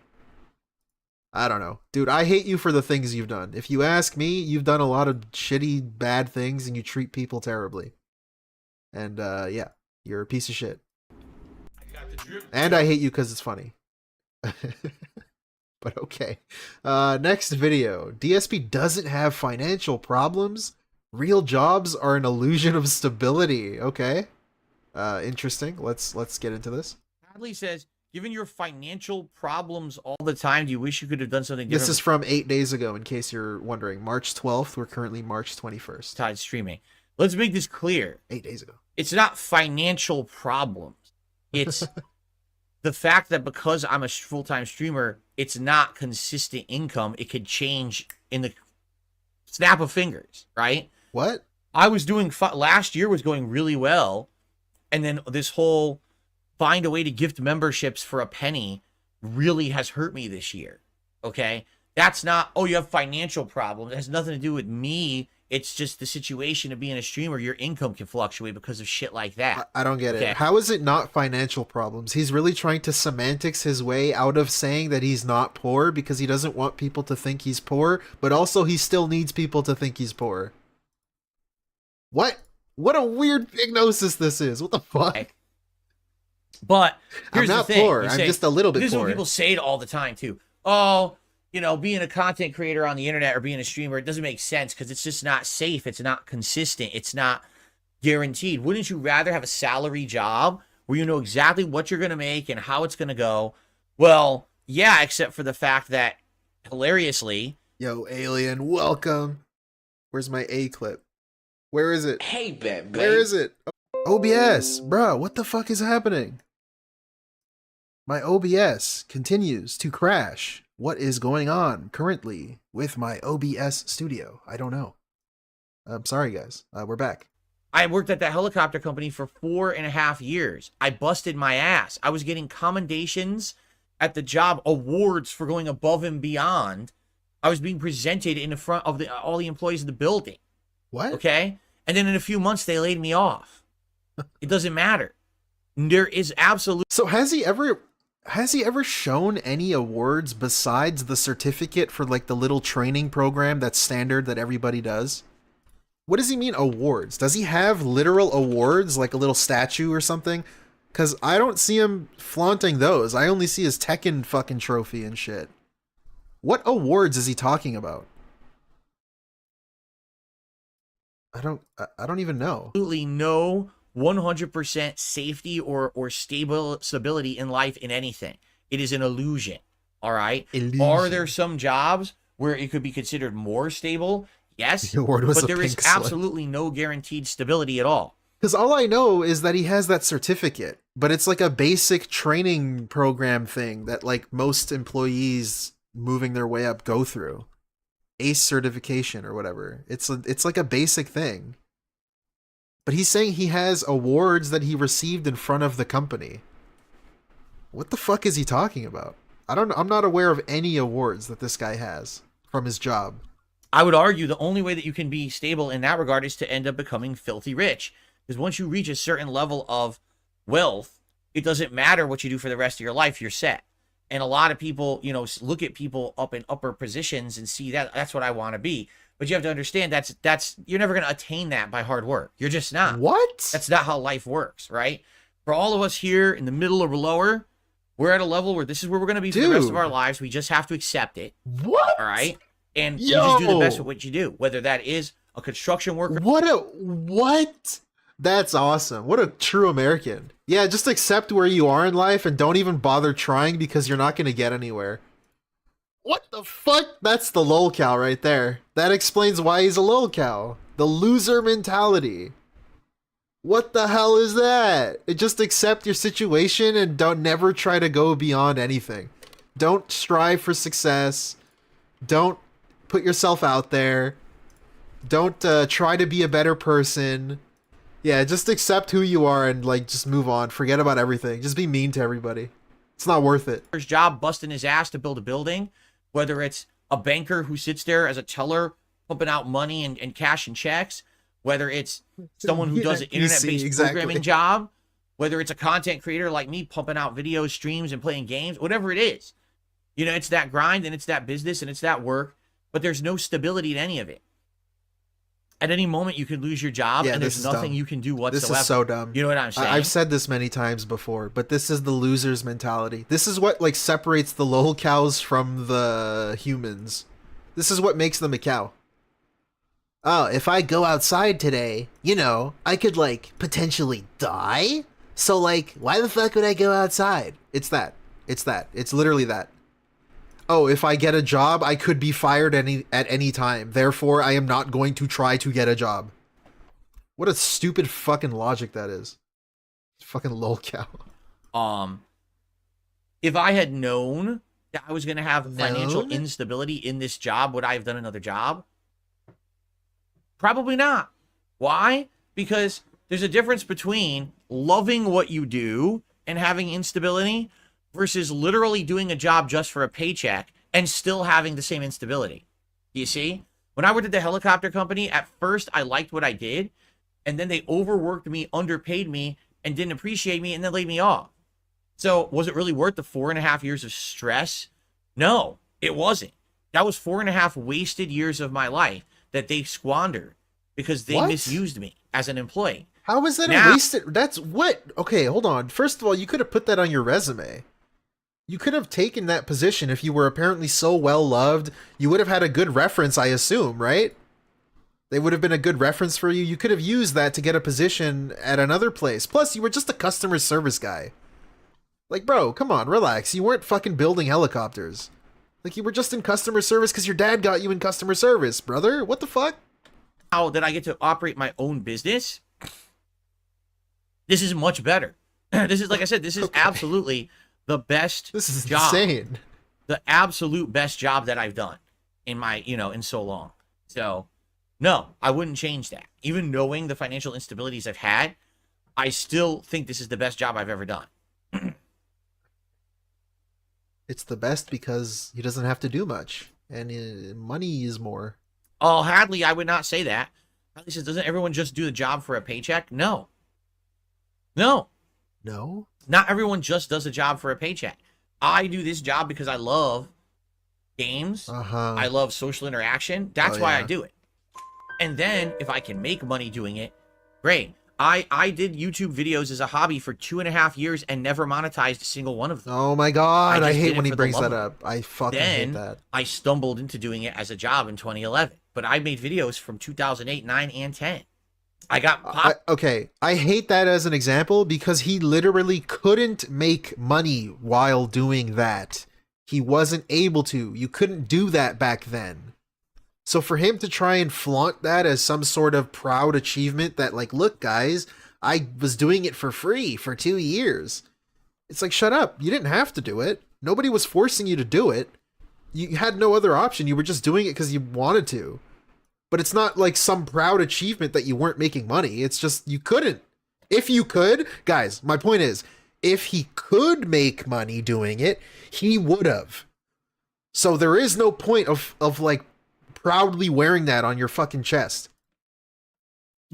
I don't know. Dude, I hate you for the things you've done. If you ask me, you've done a lot of shitty, bad things and you treat people terribly. And, yeah, you're a piece of shit. And I hate you because it's funny. But okay. Next video. DSP doesn't have financial problems. Real jobs are an illusion of stability. Okay. Interesting. Let's get into this. Hadley says, given your financial problems all the time, do you wish you could have done something different? This is from 8 days ago, in case you're wondering. March 12th. We're currently March 21st. Tied streaming. Let's make this clear. 8 days ago. It's not financial problems. It's the fact that because I'm a full-time streamer, it's not consistent income. It could change in the snap of fingers, right? What? I was doing last year was going really well, and then this whole find a way to gift memberships for a penny really has hurt me this year. Okay, that's not, oh, you have financial problems. It has nothing to do with me. It's just the situation of being a streamer. Your income can fluctuate because of shit like that. I don't get it. How is it not financial problems? He's really trying to semantics his way out of saying that he's not poor because he doesn't want people to think he's poor, but also he still needs people to think he's poor. What? What a weird prognosis this is. What the fuck? Okay. But here's I'm not the thing. poor. I'm just a little bit poor. This is what poor. people say it all the time too. Oh, you know, being a content creator on the internet or being a streamer, it doesn't make sense because it's just not safe. It's not consistent. It's not guaranteed. Wouldn't you rather have a salary job where you know exactly what you're going to make and how it's going to go? Well, yeah, except for the fact that, hilariously... Yo, alien, welcome. Where's my A clip? Where is it? Hey, baby. Where is it? OBS. Bruh, what the fuck is happening? My OBS continues to crash. What is going on currently with my OBS studio? I don't know. I'm sorry, guys. We're back. I worked at that helicopter company for 4.5 years. I busted my ass. I was getting commendations at the job, awards for going above and beyond. I was being presented in the front of all the employees of the building. What? Okay? And then in a few months, they laid me off. It doesn't matter. There is absolute... So has he ever shown any awards besides the certificate for like the little training program that's standard that everybody does? What does he mean awards? Does he have literal awards, like a little statue or something? Because I don't see him flaunting those. I only see his Tekken fucking trophy and shit. What awards is he talking about? I don't even know. Absolutely no 100% safety or stability in life in anything. It is an illusion. All right. Illusion. Are there some jobs where it could be considered more stable? Yes. The award was but a there is pink slip. absolutely no guaranteed stability at all. Because all I know is that he has that certificate, but it's like a basic training program thing that like most employees moving their way up go through. ACE certification or whatever. It's like a basic thing. But he's saying he has awards that he received in front of the company. What the fuck is he talking about? I'm not aware of any awards that this guy has from his job. I would argue the only way that you can be stable in that regard is to end up becoming filthy rich. Because once you reach a certain level of wealth, it doesn't matter what you do for the rest of your life, you're set. And a lot of people, you know, look at people up in upper positions and see that that's what I want to be. But you have to understand that's you're never going to attain that by hard work. You're just not. What? That's not how life works, right? For all of us here in the middle or lower, we're at a level where this is where we're going to be for the rest of our lives. We just have to accept it. What? All right? And you just do the best with what you do, whether that is a construction worker. What? That's awesome. What a true American. Yeah, just accept where you are in life and don't even bother trying because you're not going to get anywhere. What the fuck? That's the lolcow right there. That explains why he's a lolcow. The loser mentality. What the hell is that? Just accept your situation and don't never try to go beyond anything. Don't strive for success. Don't put yourself out there. Don't try to be a better person. Yeah, just accept who you are and like just move on. Forget about everything. Just be mean to everybody. It's not worth it. His job busting his ass to build a building, whether it's a banker who sits there as a teller pumping out money and cash and checks, whether it's someone who does an internet-based programming job, whether it's a content creator like me pumping out videos, streams, and playing games, whatever it is. You know, it's that grind and it's that business and it's that work, but there's no stability in any of it. At any moment, you could lose your job, and there's nothing you can do whatsoever. This is so dumb. You know what I'm saying? I've said this many times before, but this is the loser's mentality. This is what like separates the lol cows from the humans. This is what makes them a cow. Oh, if I go outside today, you know, I could like potentially die. So like, why the fuck would I go outside? It's that. It's literally that. Oh, if I get a job, I could be fired at any time. Therefore, I am not going to try to get a job. What a stupid fucking logic that is. Fucking lolcow. If I had known that I was going to have financial instability in this job, would I have done another job? Probably not. Why? Because there's a difference between loving what you do and having instability versus literally doing a job just for a paycheck and still having the same instability. You see? When I worked at the helicopter company, at first I liked what I did, and then they overworked me, underpaid me, and didn't appreciate me, and then laid me off. So was it really worth the 4.5 years of stress? No, it wasn't. That was 4.5 wasted years of my life that they squandered because they misused me as an employee. How was that a wasted? That's what? Okay, hold on. First of all, you could have put that on your resume. You could have taken that position if you were apparently so well loved. You would have had a good reference, I assume, right? They would have been a good reference for you. You could have used that to get a position at another place. Plus, you were just a customer service guy. Like, bro, come on, relax. You weren't fucking building helicopters. Like, you were just in customer service because your dad got you in customer service, brother. What the fuck? Now that I get to operate my own business, this is much better. This is, like I said, this is absolutely the best This is job. insane. The absolute best job that I've done in my, in so long. So, no, I wouldn't change that. Even knowing the financial instabilities I've had, I still think this is the best job I've ever done. It's the best because he doesn't have to do much. And money is more. Oh, Hadley, I would not say that. Hadley says, doesn't everyone just do the job for a paycheck? No. No. No? Not everyone just does a job for a paycheck. I do this job because I love games. I love social interaction. That's why I do it. And then if I can make money doing it, great. I did YouTube videos as a hobby for 2.5 years and never monetized a single one of them. Oh my god, I hate when he brings that up. I fucking hate that. I stumbled into doing it as a job in 2011. But I made videos from 2008, 9, and 10. I got okay, I hate that as an example because he literally couldn't make money while doing that. He wasn't able to. You couldn't do that back then. So for him to try and flaunt that as some sort of proud achievement that like, look guys, I was doing it for free for 2 years. It's like, shut up. You didn't have to do it. Nobody was forcing you to do it. You had no other option. You were just doing it because you wanted to. But it's not like some proud achievement that you weren't making money. It's just you couldn't. If you could, guys, my point is, if he could make money doing it, he would have. So there is no point of like proudly wearing that on your fucking chest.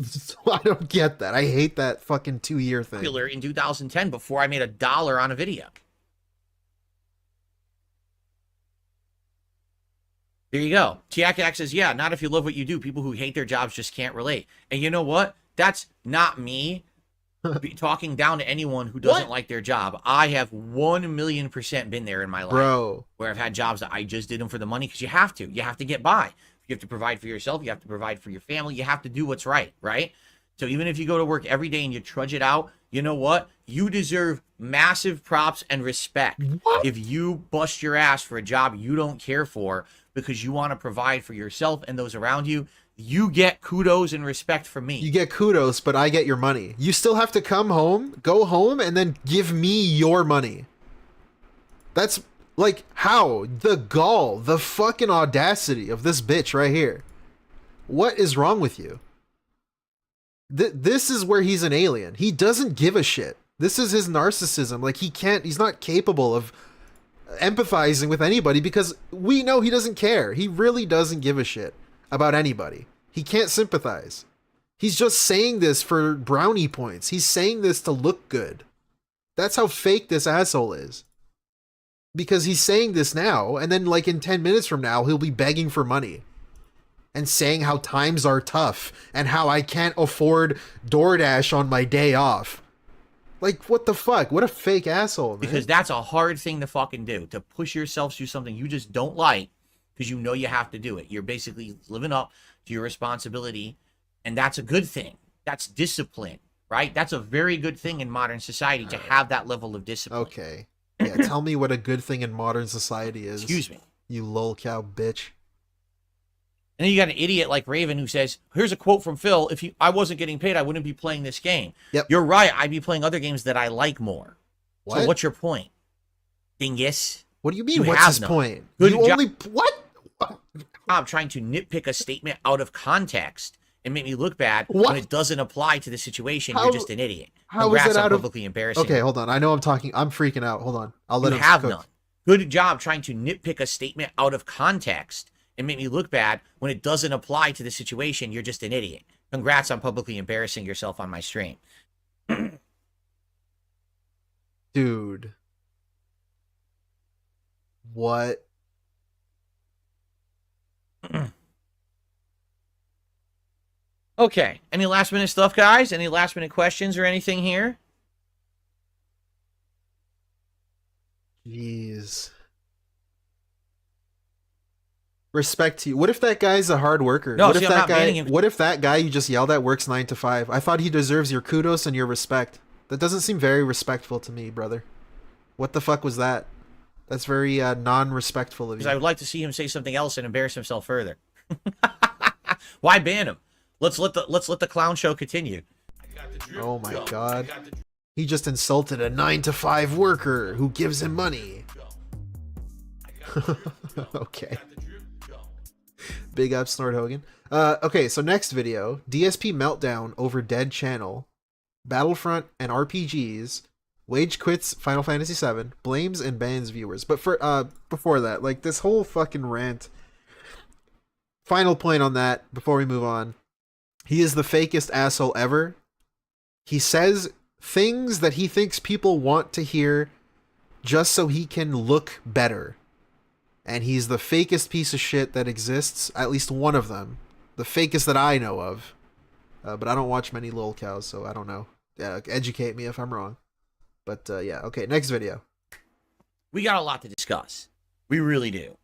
So I don't get that. I hate that fucking 2-year thing. Popular in 2010 before I made $1 on a video. There you go. Tiak says, yeah, not if you love what you do. People who hate their jobs just can't relate. And you know what? That's not me talking down to anyone who doesn't like their job. I have 1,000,000% been there in my life. Bro. Where I've had jobs that I just did them for the money because you have to. You have to get by. You have to provide for yourself. You have to provide for your family. You have to do what's right, right? So even if you go to work every day and you trudge it out, you know what? You deserve massive props and respect. What? If you bust your ass for a job you don't care for because you want to provide for yourself and those around you, you get kudos and respect from me. You get kudos, but I get your money. You still have to come home, go home, and then give me your money. That's like how? The gall, the fucking audacity of this bitch right here. What is wrong with you? This is where he's an alien. He doesn't give a shit. This is his narcissism. Like he's not capable of empathizing with anybody because we know he doesn't care. He really doesn't give a shit about anybody. He can't sympathize. He's just saying this for brownie points. He's saying this to look good. That's how fake this asshole is. Because he's saying this now, and then like in 10 minutes from now, he'll be begging for money. And saying how times are tough, and how I can't afford DoorDash on my day off. Like, what the fuck? What a fake asshole, man. Because that's a hard thing to fucking do. To push yourself through something you just don't like, because you know you have to do it. You're basically living up to your responsibility, and that's a good thing. That's discipline, right? That's a very good thing in modern society to have that level of discipline. Okay. Yeah, tell me what a good thing in modern society is. Excuse me. You lolcow bitch. And then you got an idiot like Raven who says, here's a quote from Phil, if I wasn't getting paid, I wouldn't be playing this game. Yep. You're right, I'd be playing other games that I like more. What? So what's your point? Dingus. What do you mean, You what's have his none. point? Good You job. only... What? I'm trying to nitpick a statement out of context and make me look bad What? when it doesn't apply to the situation. How- You're just an idiot. how is Congrats it on out of- publicly embarrassing. Okay, hold on. I know I'm freaking out. Hold on. I'll let You him have cook. none. Good job trying to nitpick a statement out of context and make me look bad when it doesn't apply to the situation. You're just an idiot. Congrats on publicly embarrassing yourself on my stream. Dude. What? Okay. Any last minute stuff, guys? Any last minute questions or anything here? Jeez. Respect to you. What if that guy's a hard worker? No, what see, if I'm that not guy? banning him. What if that guy you just yelled at works 9 to 5? I thought he deserves your kudos and your respect. That doesn't seem very respectful to me, brother. What the fuck was that? That's very non-respectful of Because you. I would like to see him say something else and embarrass himself further. Why ban him? Let's let the clown show continue. Oh my god. He just insulted a 9 to 5 worker who gives him money. Okay. Big up Snort Hogan. Okay, so next video, DSP Meltdown over Dead Channel, Battlefront and RPGs, Wage quits Final Fantasy VII, blames and bans viewers. But for before that, like this whole fucking rant. Final point on that before we move on. He is the fakest asshole ever. He says things that he thinks people want to hear just so he can look better. And he's the fakest piece of shit that exists, at least one of them. The fakest that I know of. But I don't watch many lol cows, so I don't know. Educate me if I'm wrong. But yeah, okay, next video. We got a lot to discuss. We really do.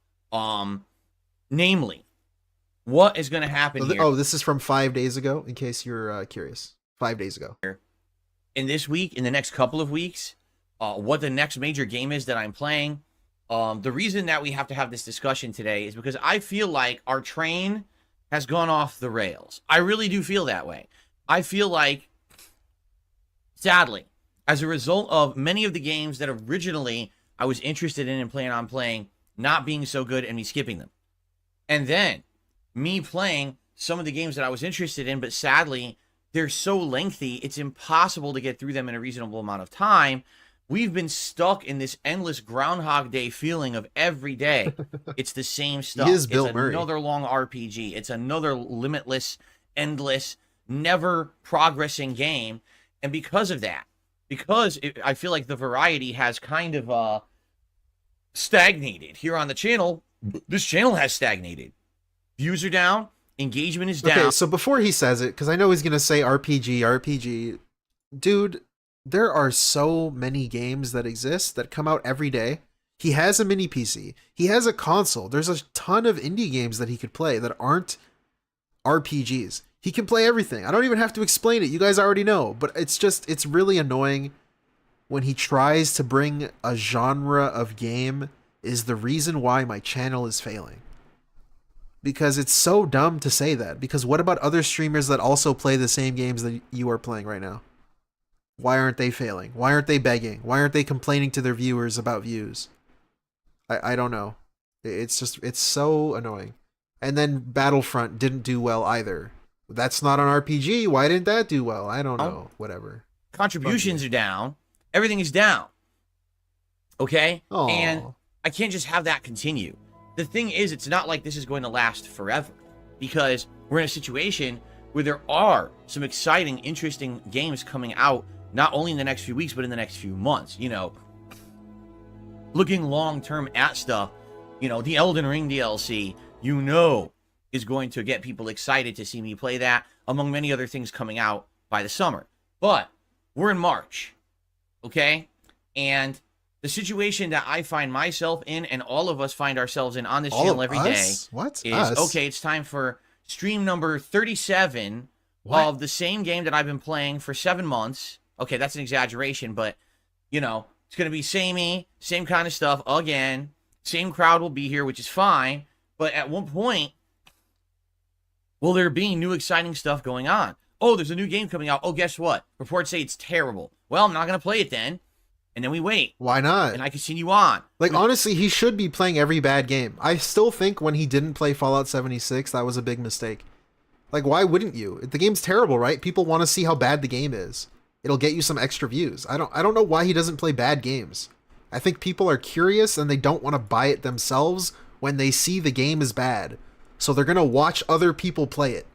Namely, what is going to happen here Oh, this is from 5 days ago, in case you're curious. 5 days ago. in this week, in the next couple of weeks, what the next major game is that I'm playing. The reason that we have to have this discussion today is because I feel like our train has gone off the rails. I really do feel that way. I feel like, sadly, as a result of many of the games that originally I was interested in and plan on playing not being so good and me skipping them. And then me playing some of the games that I was interested in, but sadly, they're so lengthy, it's impossible to get through them in a reasonable amount of time. We've been stuck in this endless Groundhog Day feeling of every day. It's the same stuff. He is Bill it's Murray. Another long RPG. It's another limitless, endless, never progressing game. And because of that, I feel like the variety has kind of stagnated here on the channel. This channel has stagnated. Views are down. Engagement is down. Okay, so before he says it, because I know he's going to say RPG, dude, there are so many games that exist that come out every day. He has a mini PC. He has a console. There's a ton of indie games that he could play that aren't RPGs. He can play everything. I don't even have to explain it. You guys already know. But it's really annoying when he tries to bring a genre of game is the reason why my channel is failing. Because it's so dumb to say that. Because what about other streamers that also play the same games that you are playing right now? Why aren't they failing? Why aren't they begging? Why aren't they complaining to their viewers about views? I don't know. It's so annoying. And then Battlefront didn't do well either. That's not an RPG. Why didn't that do well? I don't know. Whatever. Contributions are down. Everything is down. Okay? Aww. And I can't just have that continue. The thing is, it's not like this is going to last forever, because we're in a situation where there are some exciting, interesting games coming out, not only in the next few weeks, but in the next few months. You know, looking long-term at stuff, you know, the Elden Ring DLC, you know, is going to get people excited to see me play that, among many other things coming out by the summer. But we're in March, okay? And the situation that I find myself in, and all of us find ourselves in on this channel every day, What? is, Us? okay, it's time for stream number 37 of the same game that I've been playing for 7 months. Okay, that's an exaggeration, but, you know, it's going to be samey, same kind of stuff again. Same crowd will be here, which is fine. But at one point, will there be new exciting stuff going on? Oh, there's a new game coming out. Oh, guess what? Reports say it's terrible. Well, I'm not going to play it then. And then we wait. Why not? And I continue on. Like, honestly, he should be playing every bad game. I still think when he didn't play Fallout 76, that was a big mistake. Like, why wouldn't you? The game's terrible, right? People want to see how bad the game is. It'll get you some extra views. I don't know why he doesn't play bad games. I think people are curious and they don't want to buy it themselves when they see the game is bad. So they're going to watch other people play it.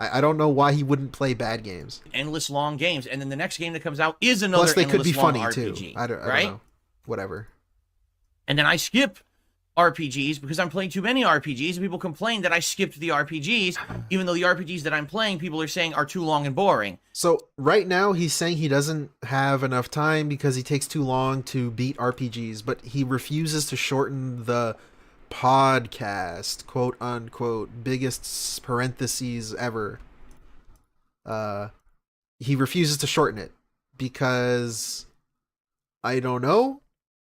I don't know why he wouldn't play bad games. Endless long games. And then the next game that comes out is another Plus, they endless could be long funny, RPG, too. I don't right? know. Whatever. And then I skip RPGs because I'm playing too many RPGs, and people complain that I skipped the RPGs, even though the RPGs that I'm playing, people are saying are too long and boring. So right now he's saying he doesn't have enough time because he takes too long to beat RPGs, but he refuses to shorten the podcast, quote unquote, biggest parentheses ever. He refuses to shorten it because I don't know,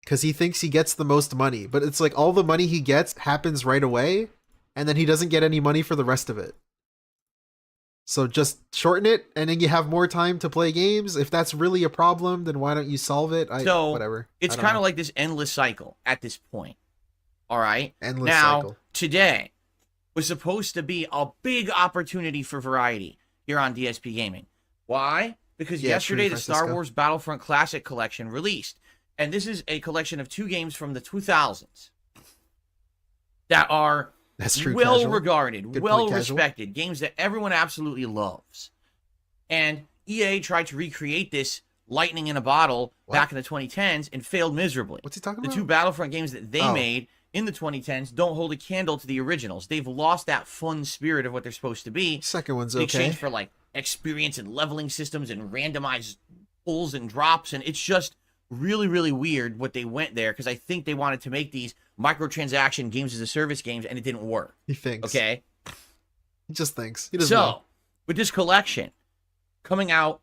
because he thinks he gets the most money, but it's like all the money he gets happens right away, and then he doesn't get any money for the rest of it. So just shorten it, and then you have more time to play games. If that's really a problem, then why don't you solve it? Whatever. It's kind of like this endless cycle at this point. All right? Endless cycle. Today was supposed to be a big opportunity for variety here on DSP Gaming. Why? Because yesterday the Star Wars Battlefront Classic Collection released. And this is a collection of 2 games from the 2000s that are well-regarded, well-respected, games that everyone absolutely loves. And EA tried to recreate this lightning in a bottle back in the 2010s and failed miserably. What's he talking about? The 2 Battlefront games that they made in the 2010s don't hold a candle to the originals. They've lost that fun spirit of what they're supposed to be. Second one's in okay. exchange for, like, experience and leveling systems and randomized pulls and drops, and it's just really, really weird what they went there, because I think they wanted to make these microtransaction games as a service games, and it didn't work. He thinks. Okay? He just thinks. He doesn't know. With this collection coming out,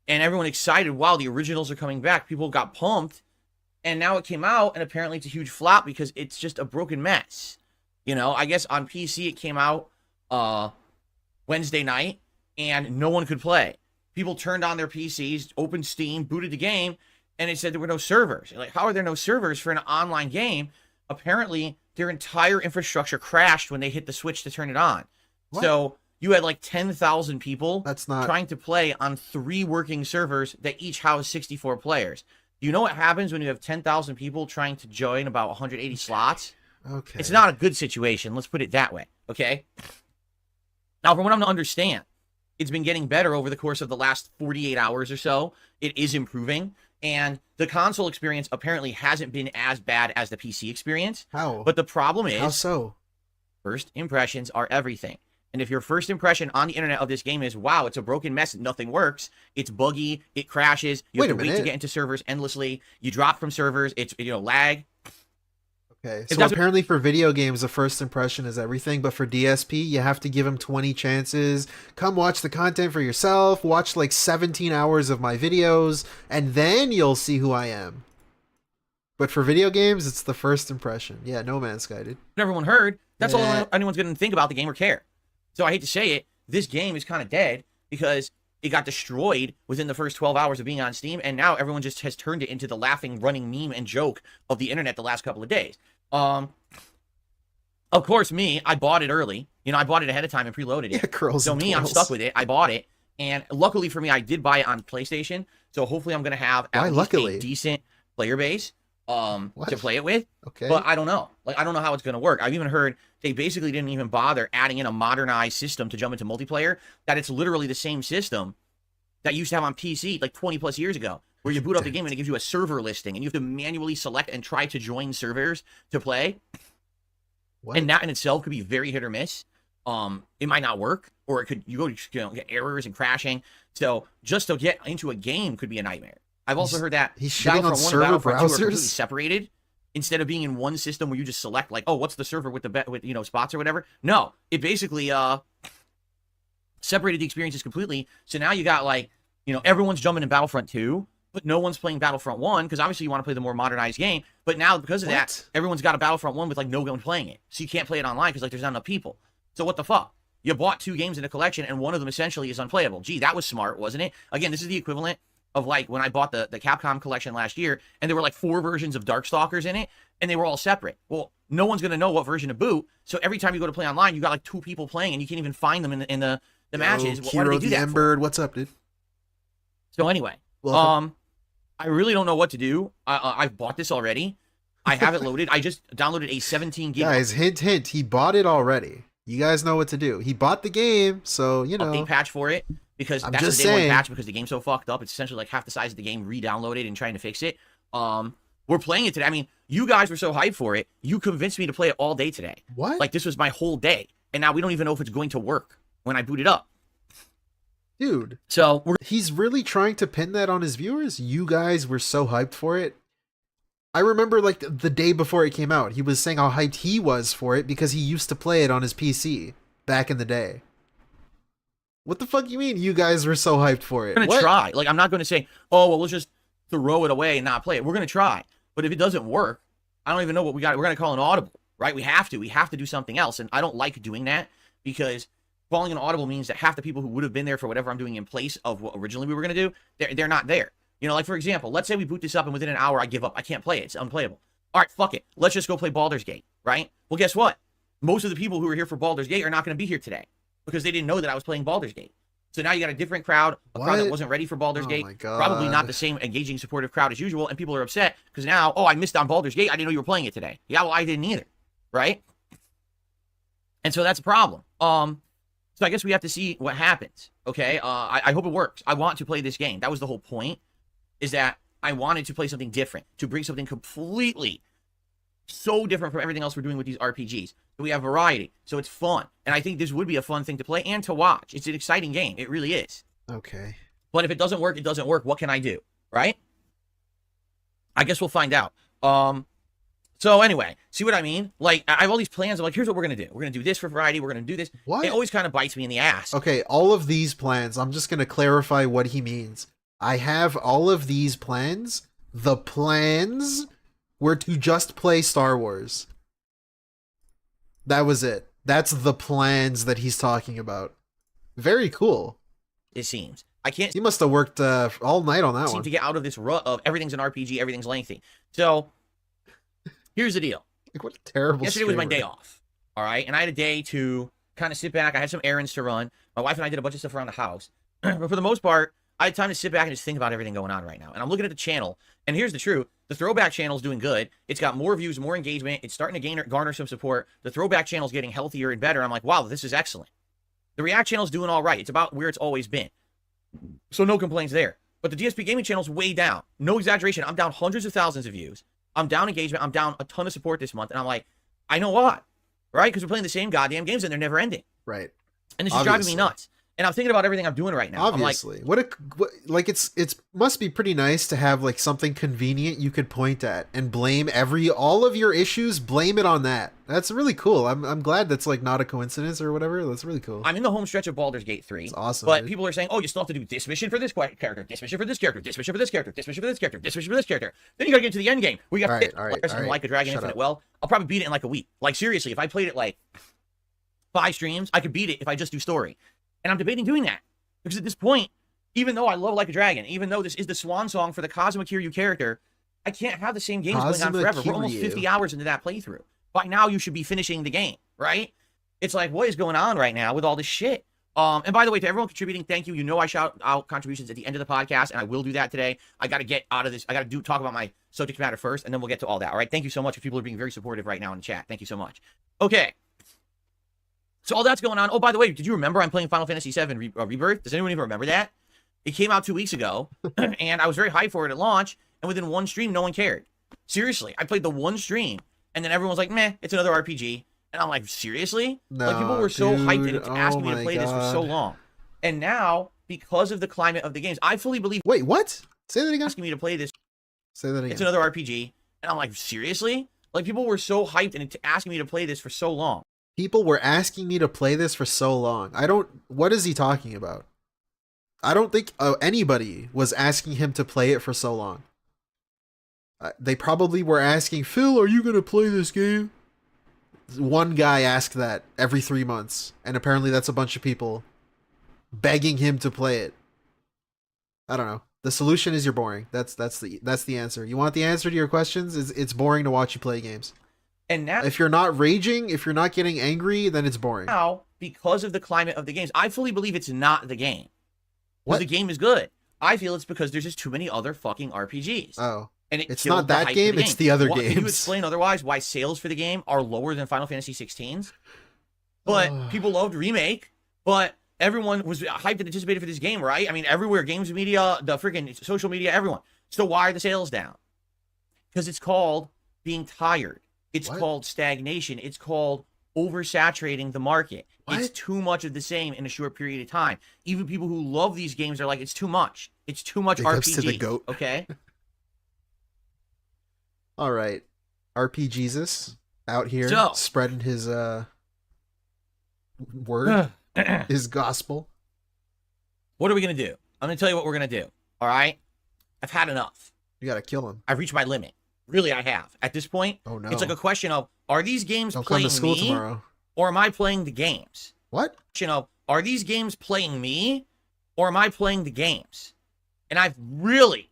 and everyone excited, wow, the originals are coming back, people got pumped, and now it came out, and apparently it's a huge flop because it's just a broken mess. You know, I guess on PC it came out Wednesday night, and no one could play. People turned on their PCs, opened Steam, booted the game, and it said there were no servers. Like, how are there no servers for an online game apparently their entire infrastructure crashed when they hit the switch to turn it on. What? So you had like 10,000 people That's not trying to play on 3 working servers that each house 64 players. Do you know what happens when you have 10,000 people trying to join about 180 slots? okay. It's not a good situation. Let's put it that way. Okay. Now, from what I'm to understand, it's been getting better over the course of the last 48 hours or so. It is improving. And the console experience apparently hasn't been as bad as the PC experience. How? But the problem How is, so? first impressions are everything. And if your first impression on the internet of this game is, wow, it's a broken mess, nothing works, it's buggy, it crashes, you Wait have a to wait to minute. get into servers endlessly, you drop from servers, it's, lag. Okay, If so that's- apparently for video games, the first impression is everything, but for DSP, you have to give him 20 chances. Come watch the content for yourself, watch like 17 hours of my videos, and then you'll see who I am. But for video games, it's the first impression. Yeah, No Man's Sky, dude. Everyone heard, that's Yeah. all anyone's going to think about the game or care. So I hate to say it, this game is kind of dead because it got destroyed within the first 12 hours of being on Steam, and now everyone just has turned it into the laughing, running meme and joke of the internet the last couple of days. Of course, I bought it early. I bought it ahead of time and preloaded it. Yeah, curls So and I'm twirls. stuck with it. I bought it, and luckily for me, I did buy it on PlayStation. So hopefully, I'm gonna have Why at least luckily? a decent player base What? to play it with. Okay. But I don't know. Like, I don't know how it's gonna work. I've even heard they basically didn't even bother adding in a modernized system to jump into multiplayer. That it's literally the same system that you used to have on PC like 20 plus years ago, where you boot up the game and it gives you a server listing, and you have to manually select and try to join servers to play. What? And that in itself could be very hit or miss. It might not work, or it could get errors and crashing. So just to get into a game could be a nightmare. I've also heard that he's shitting on Battlefront 1 and server Battlefront 2 are completely browsers? separated instead of being in one system where you just select like, oh, what's the server with the spots or whatever. No, it basically separated the experiences completely. So now you got like, everyone's jumping in Battlefront 2, but no one's playing Battlefront 1 because obviously you want to play the more modernized game. But now because of that, What? everyone's got a Battlefront 1 with like no one playing it. So you can't play it online because like there's not enough people. So what the fuck? You bought 2 games in a collection and one of them essentially is unplayable. Gee, that was smart, wasn't it? Again, this is the equivalent of like when I bought the Capcom collection last year and there were like 4 versions of Darkstalkers in it and they were all separate. Well, no one's going to know what version to boot. So every time you go to play online, you got like 2 people playing and you can't even find them in the matches. Why do Hero they do the that for? Embered, what's up, dude? So anyway, Welcome. I really don't know what to do. I've bought this already. I have it loaded. I just downloaded a 17 gig Guys, hint, hint, he bought it already. You guys know what to do. He bought the game, so, update patch for it because I'm that's just the day 1 saying. patch because the game's so fucked up. It's essentially like half the size of the game re-downloaded and trying to fix it. We're playing it today. I mean, you guys were so hyped for it. You convinced me to play it all day today. What? Like this was my whole day, and now we don't even know if it's going to work when I boot it up. Dude, So he's really trying to pin that on his viewers? You guys were so hyped for it. I remember like the day before it came out, he was saying how hyped he was for it because he used to play it on his PC back in the day. What the fuck you mean you guys were so hyped for it? we're gonna What? try. Like I'm not going to say, oh well, let's just throw it away and not play it. We're gonna try, but if it doesn't work, I don't even know what we got. We're gonna call an audible, right? We have to do something else, and I don't like doing that because calling an audible means that half the people who would have been there for whatever I'm doing in place of what originally we were gonna do, they're not there. Like for example, let's say we boot this up and within an hour I give up. I can't play it. It's unplayable. All right, fuck it. Let's just go play Baldur's Gate, right? Well, guess what? Most of the people who are here for Baldur's Gate are not going to be here today because they didn't know that I was playing Baldur's Gate. So now you got a different crowd, a crowd that What? wasn't ready for Baldur's Oh Gate. my God. Probably not the same engaging, supportive crowd as usual, and people are upset because now, oh, I missed on Baldur's Gate. I didn't know you were playing it today. Yeah, well, I didn't either, right? And so that's a problem. So I guess we have to see what happens. Okay, I hope it works. I want to play this game. That was the whole point. Is that I wanted to play something different, to bring something completely so different from everything else we're doing with these RPGs. So we have variety, so it's fun, and I think this would be a fun thing to play and to watch. It's an exciting game. It really is. Okay. But if it doesn't work, it doesn't work. What can I do? Right? I guess we'll find out. So anyway, see what I mean? Like, I have all these plans. I'm like, here's what we're going to do. We're going to do this for variety. We're going to do this. What? It always kind of bites me in the ass. Okay, all of these plans, I'm just going to clarify what he means. I have all of these plans. The plans were to just play Star Wars. That was it. That's the plans that he's talking about. Very cool. It seems. I can't He must have worked all night on that seem one. to get out of this rut of everything's an RPG, everything's lengthy. So here's the deal. Like, what a terrible Yesterday was my streamer. day off. All right. And I had a day to kind of sit back. I had some errands to run. My wife and I did a bunch of stuff around the house. But for the most part, I had time to sit back and just think about everything going on right now. And I'm looking at the channel. And here's the truth. The throwback channel is doing good. It's got more views, more engagement. It's starting to garner some support. The throwback channel is getting healthier and better. I'm like, wow, this is excellent. The React channel is doing all right. It's about where it's always been. So no complaints there. But the DSP gaming channel is way down. No exaggeration. I'm down hundreds of thousands of views. I'm down engagement. I'm down a ton of support this month. And I'm like, I know why. Right? Because we're playing the same goddamn games and they're never ending. Right. And this is driving me nuts. And I'm thinking about everything I'm doing right now. Obviously. I'm like, like it's must be pretty nice to have like something convenient you could point at and blame all of your issues, blame it on that. That's really cool. I'm glad that's like not a coincidence or whatever. That's really cool. I'm in the home stretch of Baldur's Gate 3. It's awesome. But dude. people are saying, oh, you still have to do this mission for this character, this mission for this character, this mission for this character, this mission for this character, this mission for this character. Then you gotta get to the end game where you got all right. and Like a Dragon Shut Infinite. up. Well, I'll probably beat it in like a week. Like seriously, if I played it like 5 streams, I could beat it if I just do story. And I'm debating doing that. Because at this point, even though I love Like a Dragon, even though this is the swan song for the Kazuma Kiryu character, I can't have the same games going on forever. We're almost 50 hours into that playthrough. By now, you should be finishing the game, right? It's like, what is going on right now with all this shit? And by the way, to everyone contributing, thank you. You know I shout out contributions at the end of the podcast, and I will do that today. I got to get out of this. I got to talk about my subject matter first, and then we'll get to all that, all right? Thank you so much. If people are being very supportive right now in the chat. Thank you so much. Okay. So all that's going on. Oh, by the way, did you remember I'm playing Final Fantasy VII Rebirth? Does anyone even remember that? It came out 2 weeks ago, and I was very hyped for it at launch, and within one stream, no one cared. Seriously, I played the one stream, and then everyone's like, meh, it's another RPG. And I'm like, seriously? No, like, people were so hyped and asked me to play this for so God. long. And now, because of the climate of the games, I fully believe Wait, what? Say that again. asking me to play this, Say that again. it's another RPG. And I'm like, seriously? Like, people were so hyped and asking me to play this for so long. People were asking me to play this for so long. What is he talking about? I don't think anybody was asking him to play it for so long. They probably were asking, Phil, are you going to play this game? One guy asked that every 3 months. And apparently that's a bunch of people begging him to play it. I don't know. The solution is you're boring. That's the answer. You want the answer to your questions? It's boring to watch you play games. And now, If you're not raging, if you're not getting angry, then it's boring. because of the climate of the games, I fully believe it's not the game. What? The game is good. I feel it's because there's just too many other fucking RPGs. Oh. And it It's killed not the that hype game, for the it's the other Can you games. explain otherwise why sales for the game are lower than Final Fantasy 16's? But people loved Remake, but everyone was hyped and anticipated for this game, right? I mean, everywhere, games media, the freaking social media, everyone. So why are the sales down? Because it's called being tired. It's What? called stagnation. It's called oversaturating the market. What? It's too much of the same in a short period of time. Even people who love these games are like, it's too much. It's too much Big ups RPG. to the goat. Okay? All right. RP Jesus out here So- spreading his word, his gospel. What are we going to do? I'm going to tell you what we're going to do. All right? I've had enough. You got to kill him. I've reached my limit. Really, I have. At this point, Oh no. it's like a question of, are these games Don't come playing to school me tomorrow. or am I playing the games? What? Question of, are these games playing me or am I playing the games? And I've really,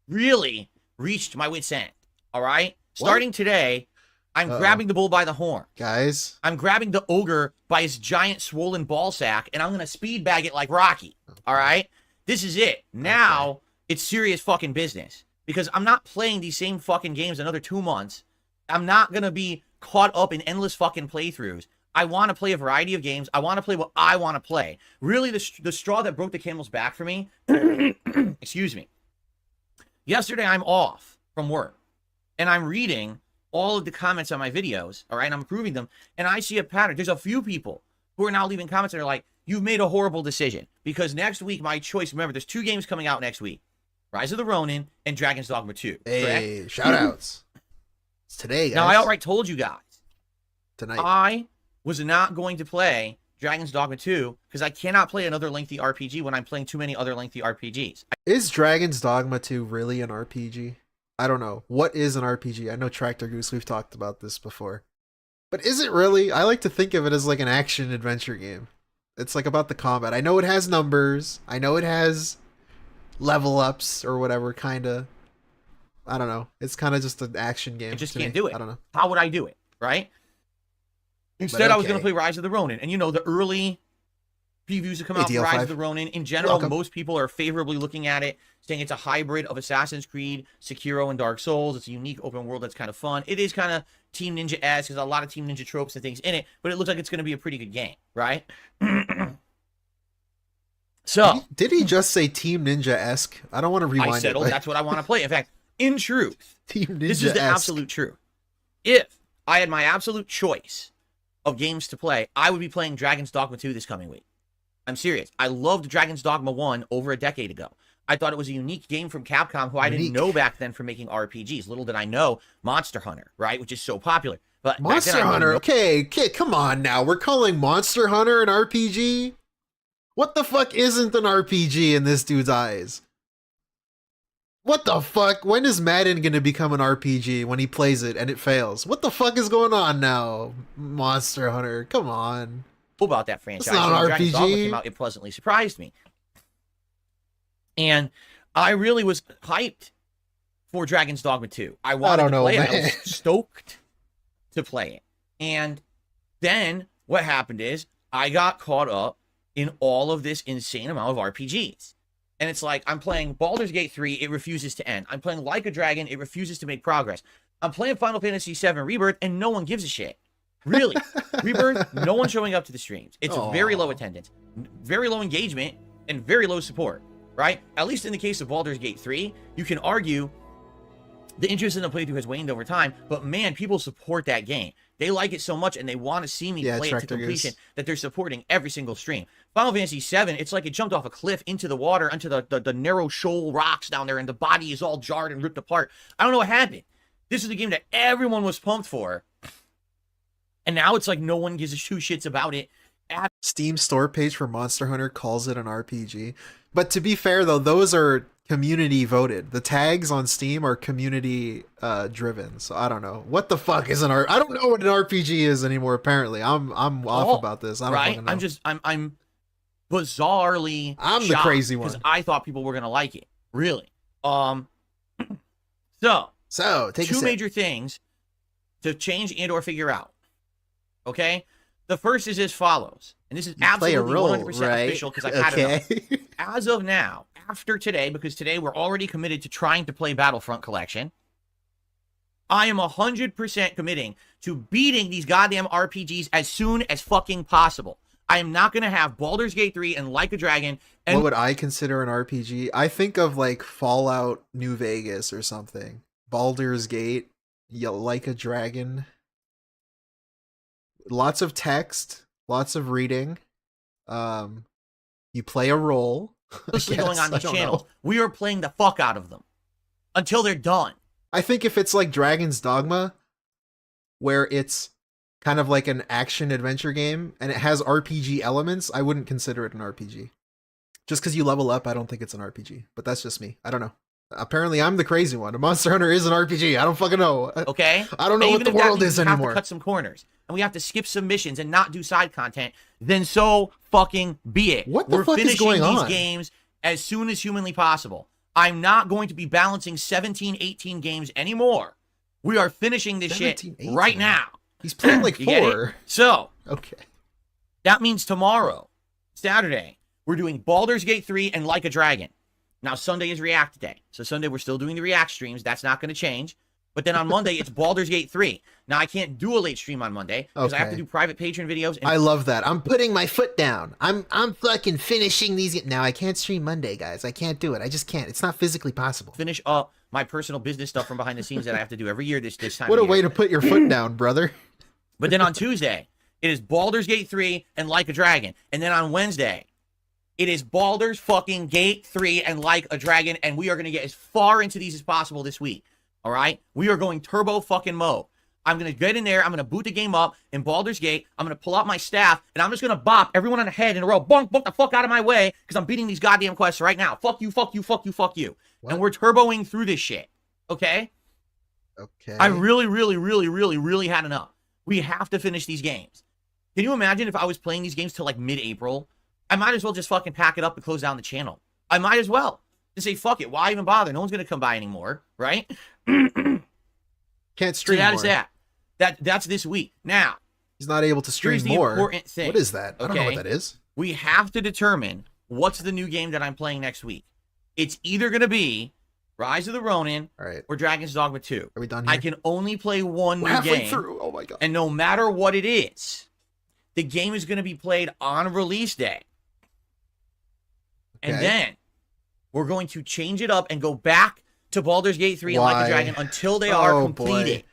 really reached my wit's end. All right? Starting today, I'm Uh-oh. grabbing the bull by the horn. Guys, I'm grabbing the ogre by his giant swollen ball sack, and I'm going to speed bag it like Rocky. All right? This is it. Now, it's serious fucking business. Because I'm not playing these same fucking games another 2 months. I'm not going to be caught up in endless fucking playthroughs. I want to play a variety of games. I want to play what I want to play. Really, the straw that broke the camel's back for me, excuse me. Yesterday, I'm off from work. And I'm reading all of the comments on my videos, all right, and I'm approving them, and I see a pattern. There's a few people who are now leaving comments that are like, you've made a horrible decision, because next week, my choice, remember, there's 2 games coming out next week, Rise of the Ronin and Dragon's Dogma 2, correct? hey, shout outs. It's today, guys. Now, I outright told you guys, Tonight. I was not going to play Dragon's Dogma 2, because I cannot play another lengthy RPG when I'm playing too many other lengthy RPGs. Is Dragon's Dogma 2 really an RPG? I don't know. What is an RPG? I know Tractor Goose, we've talked about this before. But is it really? I like to think of it as like an action adventure game. It's like about the combat. I know it has numbers. I know it has level ups or whatever, kind of. I don't know. It's kind of just an action game. I just to can't me. do it. I don't know. How would I do it? right? Instead, I was going to okay. play Rise of the Ronin. And, you know, the early previews that come Hey, out for Rise of the Ronin, in general, welcome. most people are favorably looking at it, saying it's a hybrid of Assassin's Creed, Sekiro, and Dark Souls. It's a unique open world that's kind of fun. It is kind of Team Ninja-esque. There's a lot of Team Ninja tropes and things in it, but it looks like it's going to be a pretty good game, right? So, Did he just say Team Ninja-esque? I don't want to rewind I settled. it. That's what I want to play. In fact, in truth, Team Ninja-esque. this is the absolute truth. If I had my absolute choice of games to play, I would be playing Dragon's Dogma 2 this coming week. I'm serious. I loved Dragon's Dogma 1 over a decade ago. I thought it was a unique game from Capcom, who I didn't know back then for making RPGs. Little did I know Monster Hunter, right, which is so popular. But Monster Hunter, okay, come on now. We're calling Monster Hunter an RPG? What the fuck isn't an RPG in this dude's eyes? What the fuck? When is Madden gonna become an RPG when he plays it and it fails? What the fuck is going on now, Monster Hunter? Come on. About that franchise. It's not an When Dragon's Dogma RPG. came out, it pleasantly surprised me. And I really was hyped for Dragon's Dogma 2. I wanted to play it. I was stoked to play it. And then what happened is I got caught up in all of this insane amount of RPGs. And it's like, I'm playing Baldur's Gate 3, it refuses to end. I'm playing Like a Dragon, it refuses to make progress. I'm playing Final Fantasy VII Rebirth, and no one gives a shit. Really. Rebirth, no one's showing up to the streams. It's very low attendance, very low engagement, and very low support, right? At least in the case of Baldur's Gate 3, you can argue the interest in the playthrough has waned over time, but man, people support that game. They like it so much, and they want to see me play it to completion that they're supporting every single stream. Final Fantasy VII, it's like it jumped off a cliff into the water, into the narrow shoal rocks down there, and the body is all jarred and ripped apart. I don't know what happened. This is the game that everyone was pumped for, and now it's like no one gives a two shits about it. Steam store page for Monster Hunter calls it an RPG. But to be fair, though, those are community voted. The tags on Steam are community driven. So I don't know. What the fuck is an RPG? I don't know what an RPG is anymore, apparently. I'm off about this. I don't fucking know. I'm bizarrely I'm the crazy one. because I thought people were gonna like it. Really. So take two major things to change and or figure out. Okay? The first is as follows. And this is absolutely 100% official because I've had enough. As of now, after today, because today we're already committed to trying to play Battlefront Collection, I am 100% committing to beating these goddamn RPGs as soon as fucking possible. I am not going to have Baldur's Gate 3 and Like a Dragon. And what would I consider an RPG? I think of like Fallout New Vegas or something. Baldur's Gate, Like a Dragon. Lots of text, lots of reading. You play a role. Going on these channels. We are playing the fuck out of them until they're done. I think if it's like Dragon's Dogma, where it's kind of like an action adventure game and it has RPG elements, I wouldn't consider it an RPG. Just because you level up, I don't think it's an RPG. But that's just me. I don't know. Apparently, I'm the crazy one. A Monster Hunter is an RPG. I don't fucking know. Okay? I don't know what the world is anymore. We have to cut some corners, and we have to skip some missions and not do side content. Then so fucking be it. What the fuck is going on? We're finishing these games as soon as humanly possible. I'm not going to be balancing 17, 18 games anymore. We are finishing this 17, shit right now. He's playing like 4. So, okay. That means tomorrow, Saturday, we're doing Baldur's Gate 3 and Like a Dragon. Now, Sunday is React Day. So Sunday, we're still doing the React streams. That's not going to change. But then on Monday, it's Baldur's Gate 3. Now, I can't do a late stream on Monday because I have to do private patron videos. And I love that. I'm putting my foot down. I'm fucking finishing these. Now, I can't stream Monday, guys. I can't do it. I just can't. It's not physically possible. Finish up my personal business stuff from behind the scenes that I have to do every year this time What of a way to put your foot down, brother. But then on Tuesday, it is Baldur's Gate 3 and Like a Dragon. And then on Wednesday, it is Baldur's fucking Gate 3 and Like a Dragon, and we are going to get as far into these as possible this week. All right? We are going turbo fucking mode. I'm going to get in there. I'm going to boot the game up in Baldur's Gate. I'm going to pull out my staff, and I'm just going to bop everyone on the head in a row. Bonk the fuck out of my way, because I'm beating these goddamn quests right now. Fuck you, fuck you, fuck you, fuck you. What? And we're turboing through this shit. Okay? Okay. I really had enough. We have to finish these games. Can you imagine if I was playing these games till like mid-April? I might as well just fucking pack it up and close down the channel. I might as well. Just say, fuck it. Why even bother? No one's going to come by anymore, right? Can't stream so that more. is that. That's this week. Now, He's not able to stream here's the more. important thing. What is that? I don't know what that is. We have to determine what's the new game that I'm playing next week. It's either going to be Rise of the Ronin or Dragon's Dogma 2. Are we done here? I can only play one We're new halfway game. through. Oh my god. And no matter what it is, the game is going to be played on release day. And then we're going to change it up and go back to Baldur's Gate 3 and Like a Dragon until they are completed.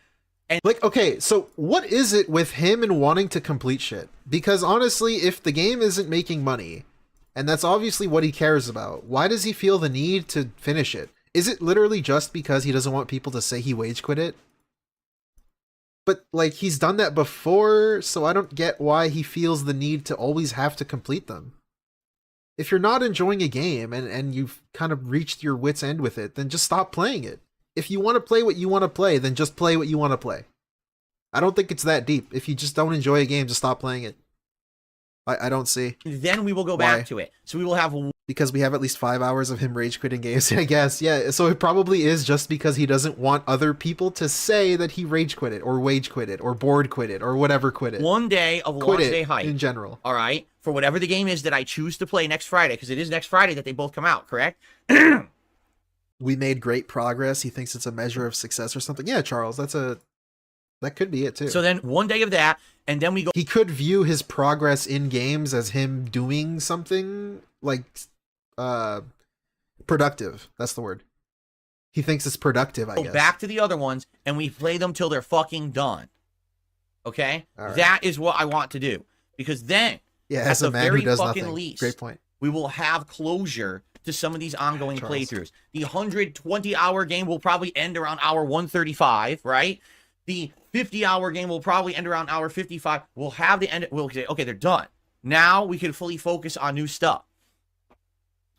And like, okay, so what is it with him and wanting to complete shit? Because honestly, if the game isn't making money, and that's obviously what he cares about, why does he feel the need to finish it? Is it literally just because he doesn't want people to say he wage quit it? But, like, he's done that before, so I don't get why he feels the need to always have to complete them. If you're not enjoying a game and you've kind of reached your wit's end with it, then just stop playing it. If you want to play what you want to play, then just play what you want to play. I don't think it's that deep. If you just don't enjoy a game, just stop playing it. I don't see. Then we will go back to it. So we will have... Because we have at least 5 hours of him rage quitting games, I guess. Yeah, so it probably is just because he doesn't want other people to say that he rage quit it, or wage quit it, or board quit it, or whatever quit it. One day of launch day hype. In general. All right? For whatever the game is that I choose to play next Friday, because it is next Friday that they both come out, correct? We made great progress. He thinks it's a measure of success or something. Yeah, Charles, that could be it too. So then one day of that, and then we go... He could view his progress in games as him doing something, like, productive. That's the word. He thinks it's productive, I guess. Go back to the other ones, and we play them till they're fucking done. Okay? Right. That is what I want to do. Because then, yeah, at as the a man very who does fucking nothing. least, Great point. we will have closure to some of these ongoing Charles. playthroughs. The 120-hour game will probably end around hour 135, right? The 50-hour game will probably end around hour 55. We'll have the end. We'll say, okay, they're done. Now we can fully focus on new stuff,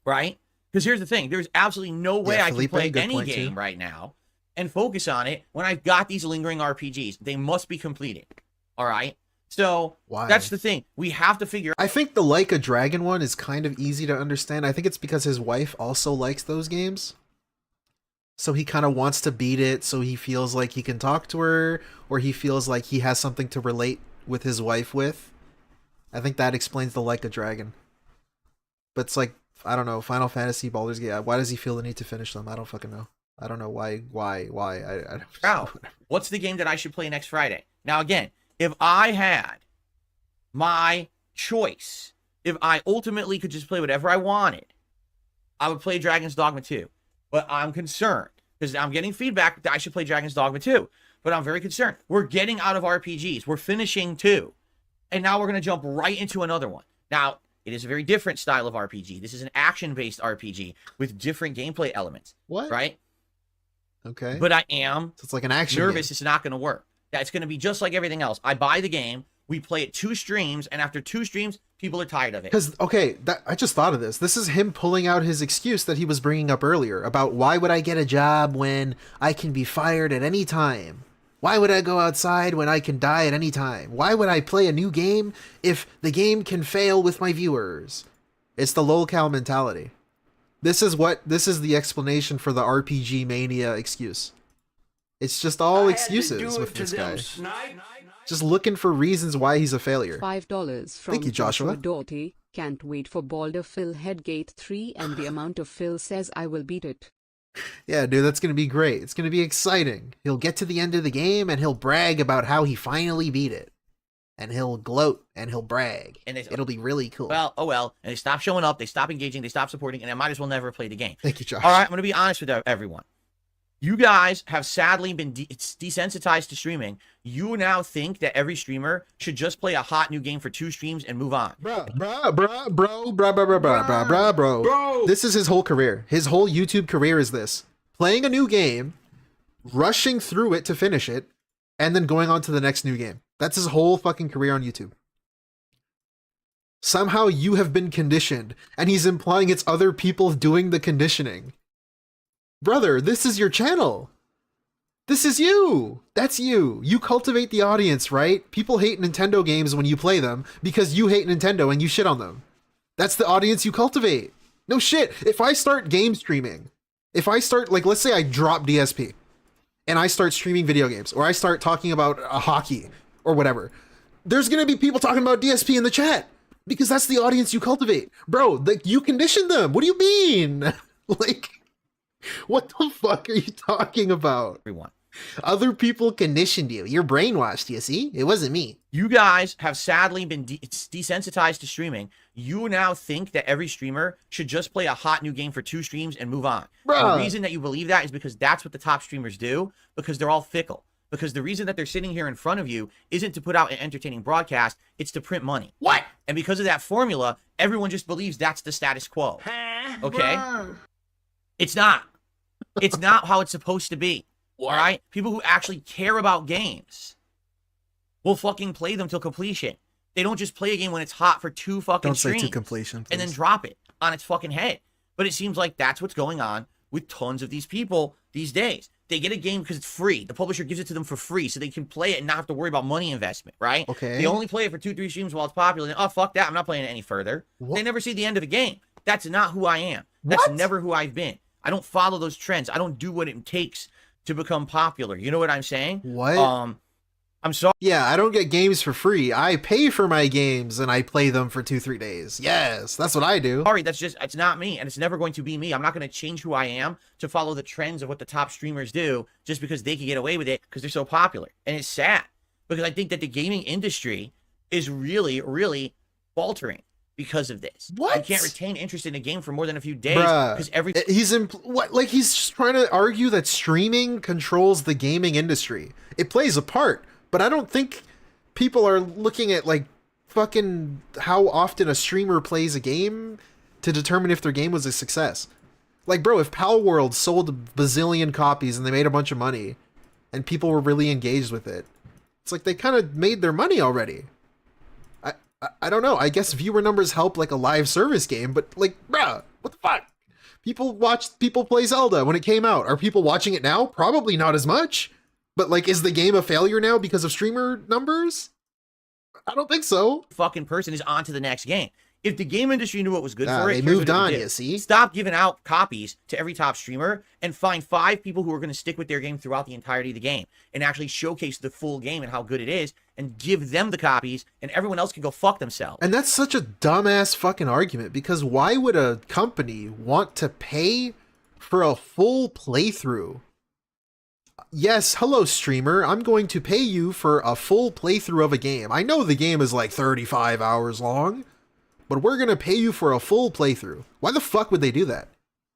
right? Because here's the thing: there's absolutely no way I can play any game right now and focus on it when I've got these lingering RPGs. They must be completed. All right. So that's the thing. We have to figure. I think the Like a Dragon one is kind of easy to understand. I think it's because his wife also likes those games. So he kind of wants to beat it so he feels like he can talk to her, or he feels like he has something to relate with his wife with. I think that explains the Like a Dragon. But it's like, I don't know, Final Fantasy, Baldur's Gate, why does he feel the need to finish them? I don't fucking know. I don't know why, I don't know. What's the game that I should play next Friday? Now, again, if I had my choice, if I ultimately could just play whatever I wanted, I would play Dragon's Dogma 2. But I'm concerned because I'm getting feedback that I should play Dragon's Dogma 2. But I'm very concerned. We're getting out of RPGs. We're finishing 2. And now we're going to jump right into another one. Now, it is a very different style of RPG. This is an action-based RPG with different gameplay elements. What? Right? Okay. But I am so it's like an action nervous game. It's not going to work. Yeah, it's going to be just like everything else. I buy the game. We play it 2 streams. And after 2 streams, people are tired of it. Because, okay, I just thought of this. This is him pulling out his excuse that he was bringing up earlier about why would I get a job when I can be fired at any time? Why would I go outside when I can die at any time? Why would I play a new game if the game can fail with my viewers? It's the lolcow mentality. This is the explanation for the RPG mania excuse. It's just all excuses with this guy. Just looking for reasons why he's a failure. $5 from Thank you, Joshua. Doughty. Can't wait for Baldur Phil Headgate 3 and the amount of Phil says I will beat it. Yeah, dude, that's going to be great. It's going to be exciting. He'll get to the end of the game and he'll brag about how he finally beat it. And he'll gloat and he'll brag. And it'll be really cool. Well, oh well. And they stop showing up, they stop engaging, they stop supporting, and I might as well never play the game. Thank you, Josh. All right, I'm going to be honest with everyone. You guys have sadly been desensitized to streaming. You now think that every streamer should just play a hot new game for 2 streams and move on. Bro. This is his whole career. His whole YouTube career is this. Playing a new game, rushing through it to finish it, and then going on to the next new game. That's his whole fucking career on YouTube. Somehow you have been conditioned, and he's implying it's other people doing the conditioning. Brother, this is your channel. This is you. That's you. You cultivate the audience, right? People hate Nintendo games when you play them because you hate Nintendo and you shit on them. That's the audience you cultivate. No shit. If I start game streaming, if I start, like, let's say I drop DSP and I start streaming video games, or I start talking about hockey or whatever, there's gonna be people talking about DSP in the chat because that's the audience you cultivate, bro. Like, you condition them. What do you mean? Like, what the fuck are you talking about? Everyone. Other people conditioned you. You're brainwashed, you see? It wasn't me. You guys have sadly been desensitized to streaming. You now think that every streamer should just play a hot new game for 2 streams and move on. Bruh. The reason that you believe that is because that's what the top streamers do, because they're all fickle. Because the reason that they're sitting here in front of you isn't to put out an entertaining broadcast, it's to print money. What? And because of that formula, everyone just believes that's the status quo. Okay? It's not. It's not how it's supposed to be. All right? People who actually care about games will fucking play them till completion. They don't just play a game when it's hot for 2 fucking streams. Don't say to completion, please. And then drop it on its fucking head. But it seems like that's what's going on with tons of these people these days. They get a game because it's free. The publisher gives it to them for free so they can play it and not have to worry about money investment, right? Okay. They only play it for 2-3 streams while it's popular. And, oh, fuck that. I'm not playing it any further. What? They never see the end of the game. That's not who I am. That's never who I've been. I don't follow those trends. I don't do what it takes to become popular. You know what I'm saying? What? I'm sorry. Yeah, I don't get games for free. I pay for my games and I play them for 2-3 days. Yes, that's what I do. Sorry, it's not me, and it's never going to be me. I'm not going to change who I am to follow the trends of what the top streamers do just because they can get away with it because they're so popular. And it's sad because I think that the gaming industry is really, really faltering because of this. What? You can't retain interest in a game for more than a few days Bruh, because he's just trying to argue that streaming controls the gaming industry. It plays a part, but I don't think people are looking at like fucking how often a streamer plays a game to determine if their game was a success. Like, bro, if Pal World sold a bazillion copies and they made a bunch of money and people were really engaged with it, it's like they kind of made their money already. I don't know. I guess viewer numbers help like a live service game, but like, bruh, what the fuck? People play Zelda when it came out. Are people watching it now? Probably not as much. But like, is the game a failure now because of streamer numbers? I don't think so. Fucking person is on to the next game. If the game industry knew what was good for it, they here's moved what it would on, do. you see? Stop giving out copies to every top streamer and find 5 people who are going to stick with their game throughout the entirety of the game and actually showcase the full game and how good it is and give them the copies and everyone else can go fuck themselves. And that's such a dumbass fucking argument, because why would a company want to pay for a full playthrough? Yes, hello streamer, I'm going to pay you for a full playthrough of a game. I know the game is like 35 hours long, but we're going to pay you for a full playthrough. Why the fuck would they do that?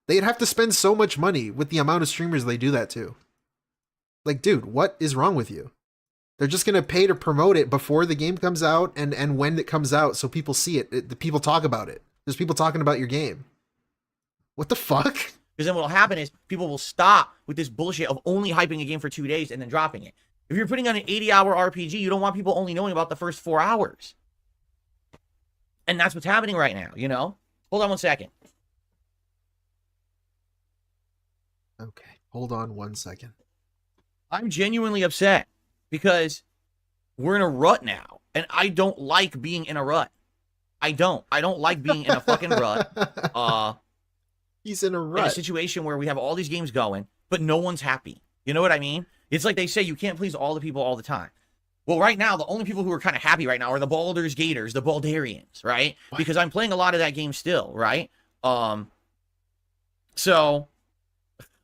They'd have to spend so much money with the amount of streamers they do that to. Like, dude, what is wrong with you? They're just going to pay to promote it before the game comes out and when it comes out so people see it. The people talk about it. There's people talking about your game. What the fuck? Because then what will happen is people will stop with this bullshit of only hyping a game for 2 days and then dropping it. If you're putting on an 80-hour RPG, you don't want people only knowing about the first 4 hours. And that's what's happening right now, you know? Hold on 1 second. Okay, hold on 1 second. I'm genuinely upset because we're in a rut now. And I don't like being in a rut. I don't like being in a fucking rut. He's in a rut. In a situation where we have all these games going, but no one's happy. You know what I mean? It's like they say you can't please all the people all the time. Well, right now, the only people who are kind of happy right now are the Baldur's Gators, the Baldarians, right? What? Because I'm playing a lot of that game still, right? So,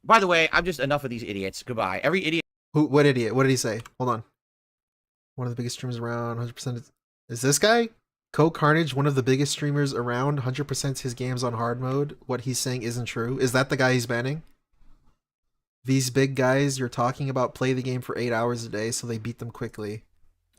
by the way, I'm just enough of these idiots. Goodbye. Every idiot. What idiot? What did he say? Hold on. One of the biggest streamers around, 100%. Is this guy? Carnage, one of the biggest streamers around, 100% his games on hard mode. What he's saying isn't true. Is that the guy he's banning? These big guys you're talking about play the game for 8 hours a day, so they beat them quickly.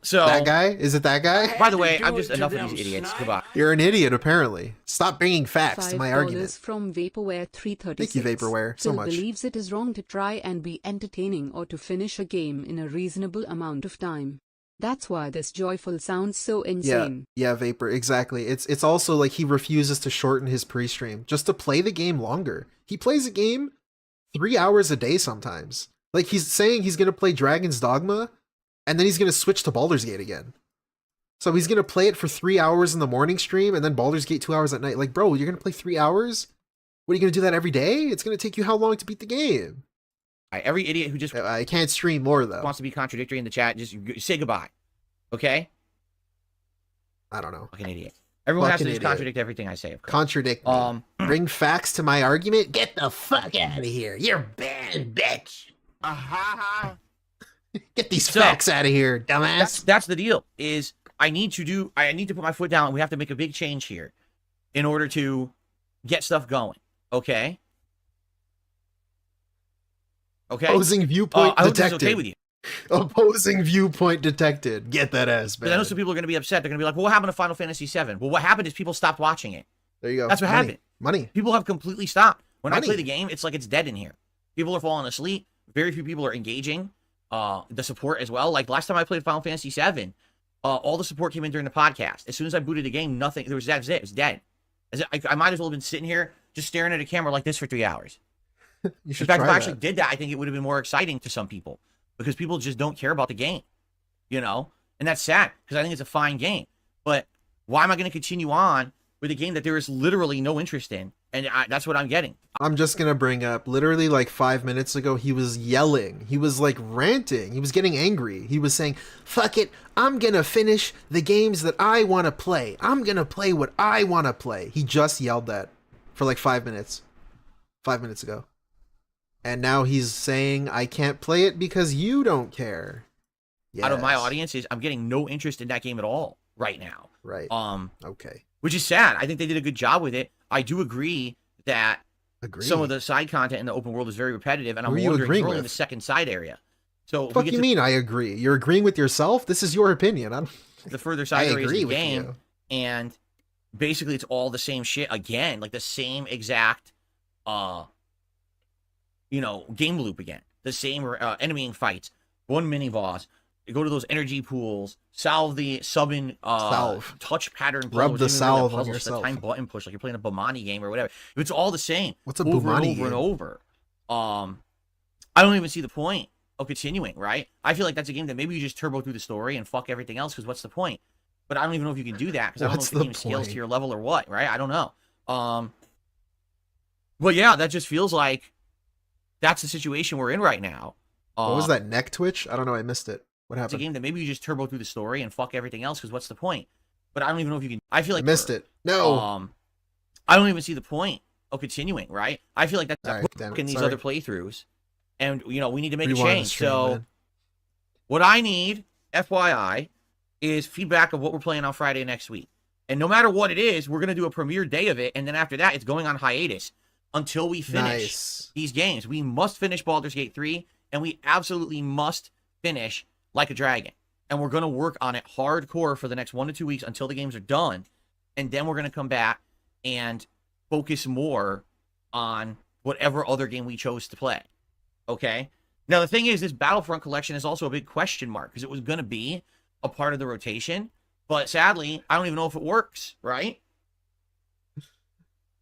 So that guy? Is it that guy? By the way, I'm just enough of these idiots. Goodbye. You're an idiot, apparently. Stop bringing facts to my argument. From Vaporware 336. Thank you, Vaporware, so Phil much. Believes it is wrong to try and be entertaining or to finish a game in a reasonable amount of time. That's why this joyful sounds so insane. Yeah, Vapor, exactly. It's also like he refuses to shorten his pre-stream just to play the game longer. He plays a game 3 hours a day sometimes. Like, he's saying he's going to play Dragon's Dogma, and then he's going to switch to Baldur's Gate again. So he's going to play it for 3 hours in the morning stream, and then Baldur's Gate 2 hours at night. Like, bro, you're going to play 3 hours? What, are you going to do that every day? It's going to take you how long to beat the game? Every idiot who just I can't stream more though. wants to be contradictory in the chat, just say goodbye. Okay? I don't know. Fucking idiot. Everyone has to Fucking just idiot. contradict everything I say. Of course. Contradict me. Bring facts to my argument. Get the fuck out of here. You're bad, bitch. Get these facts out of here, dumbass. That's the deal. Is I need to put my foot down. We have to make a big change here in order to get stuff going. Okay? Okay? Opposing viewpoint I hope this is detected. okay with you. Opposing viewpoint detected. Get that ass back. But I know some people are going to be upset. They're going to be like, well, what happened to Final Fantasy VII? Well, what happened is people stopped watching it. There you go. That's what happened. Money. People have completely stopped. When I Money. play the game, it's like it's dead in here. People are falling asleep. Very few people are engaging. The support as well. Like last time I played Final Fantasy VII, all the support came in during the podcast. As soon as I booted the game, nothing. That was it. It was dead. I might as well have been sitting here just staring at a camera like this for 3 hours. You should In fact, if try I actually that. did that, I think it would have been more exciting to some people because people just don't care about the game, you know? And that's sad because I think it's a fine game. But why am I going to continue on with a game that there is literally no interest in? And that's what I'm getting. I'm just going to bring up literally like 5 minutes ago, he was yelling. He was like ranting. He was getting angry. He was saying, fuck it. I'm going to finish the games that I want to play. I'm going to play what I want to play. He just yelled that for like 5 minutes. 5 minutes ago. And now he's saying, I can't play it because you don't care. Out of my Yes. audience is I'm getting no interest in that game at all right now. Right. Okay. Which is sad. I think they did a good job with it. I do agree that Agree. some of the side content in the open world is very repetitive, and Who I'm are you wondering agreeing if we're only in with? the second side area. So if we Fuck get you to mean I agree? You're agreeing with yourself? This is your opinion. I'm the further I side areas of agree the with game, you. and basically it's all the same shit again, like the same exact game loop again. The same enemying fights, one mini boss. You go to those energy pools, solve the summon touch pattern puzzle, Rub which the isn't really a salve on puzzle, it's yourself. a time button push, like you're playing a Bomani game or whatever. It's all the same. What's a over Bomani and over and game? over. I don't even see the point of continuing, right? I feel like that's a game that maybe you just turbo through the story and fuck everything else, because what's the point? But I don't even know if you can do that, because I don't know What's if the the game scales point? to your level or what, right? I don't know. But yeah, that just feels like that's the situation we're in right now. What was that, neck twitch? I don't know. I missed it. What It's a happened? game that maybe you just turbo through the story and fuck everything else, because what's the point? But I don't even know if you can. I feel I like missed it. No. I don't even see the point of continuing, right? I feel like that's All a right, damn hook it, in these sorry. other playthroughs, and we need to make Rewind a the change. stream, So man. what I need, FYI, is feedback of what we're playing on Friday next week. And no matter what it is, we're gonna do a premiere day of it, and then after that, it's going on hiatus until we finish Nice. these games. We must finish Baldur's Gate 3, and we absolutely must finish Like a Dragon. And we're going to work on it hardcore for the next 1 to 2 weeks until the games are done. And then we're going to come back and focus more on whatever other game we chose to play. Okay? Now, the thing is, this Battlefront collection is also a big question mark, because it was going to be a part of the rotation. But sadly, I don't even know if it works, right?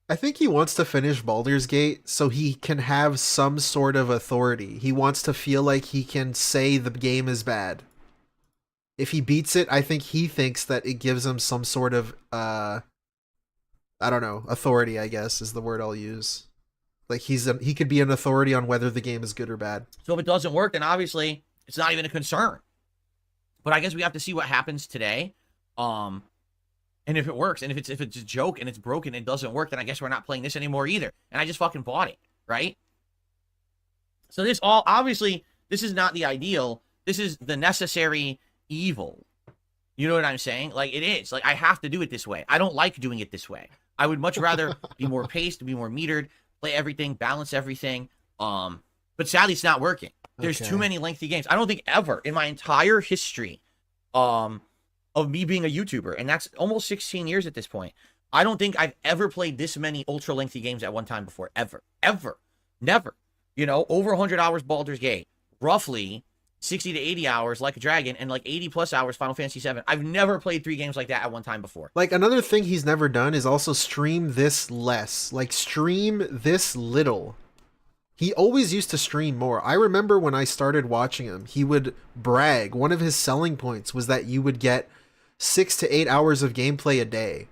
I think he wants to finish Baldur's Gate so he can have some sort of authority. He wants to feel like he can say the game is bad. If he beats it, I think he thinks that it gives him some sort of, I don't know, authority, I guess, is the word I'll use. Like, he could be an authority on whether the game is good or bad. So if it doesn't work, then obviously it's not even a concern. But I guess we have to see what happens today. And if it works, and if it's a joke and it's broken and it doesn't work, then I guess we're not playing this anymore either. And I just fucking bought it, right? So this is not the ideal. This is the necessary evil. You know what I'm saying? Like, it is. Like, I have to do it this way. I don't like doing it this way. I would much rather be more paced, be more metered, play everything, balance everything. But sadly, it's not working. There's Okay. too many lengthy games. I don't think ever in my entire history of me being a YouTuber, and that's almost 16 years at this point, I don't think I've ever played this many ultra lengthy games at one time before. Ever. Never. Over 100 hours Baldur's Gate, roughly 60 to 80 hours Like a Dragon, and like 80 plus hours Final Fantasy VII. I've never played 3 games like that at one time before. Like, another thing he's never done is also stream this less. Like, stream this little. He always used to stream more. I remember when I started watching him, he would brag. One of his selling points was that you would get 6 to 8 hours of gameplay a day.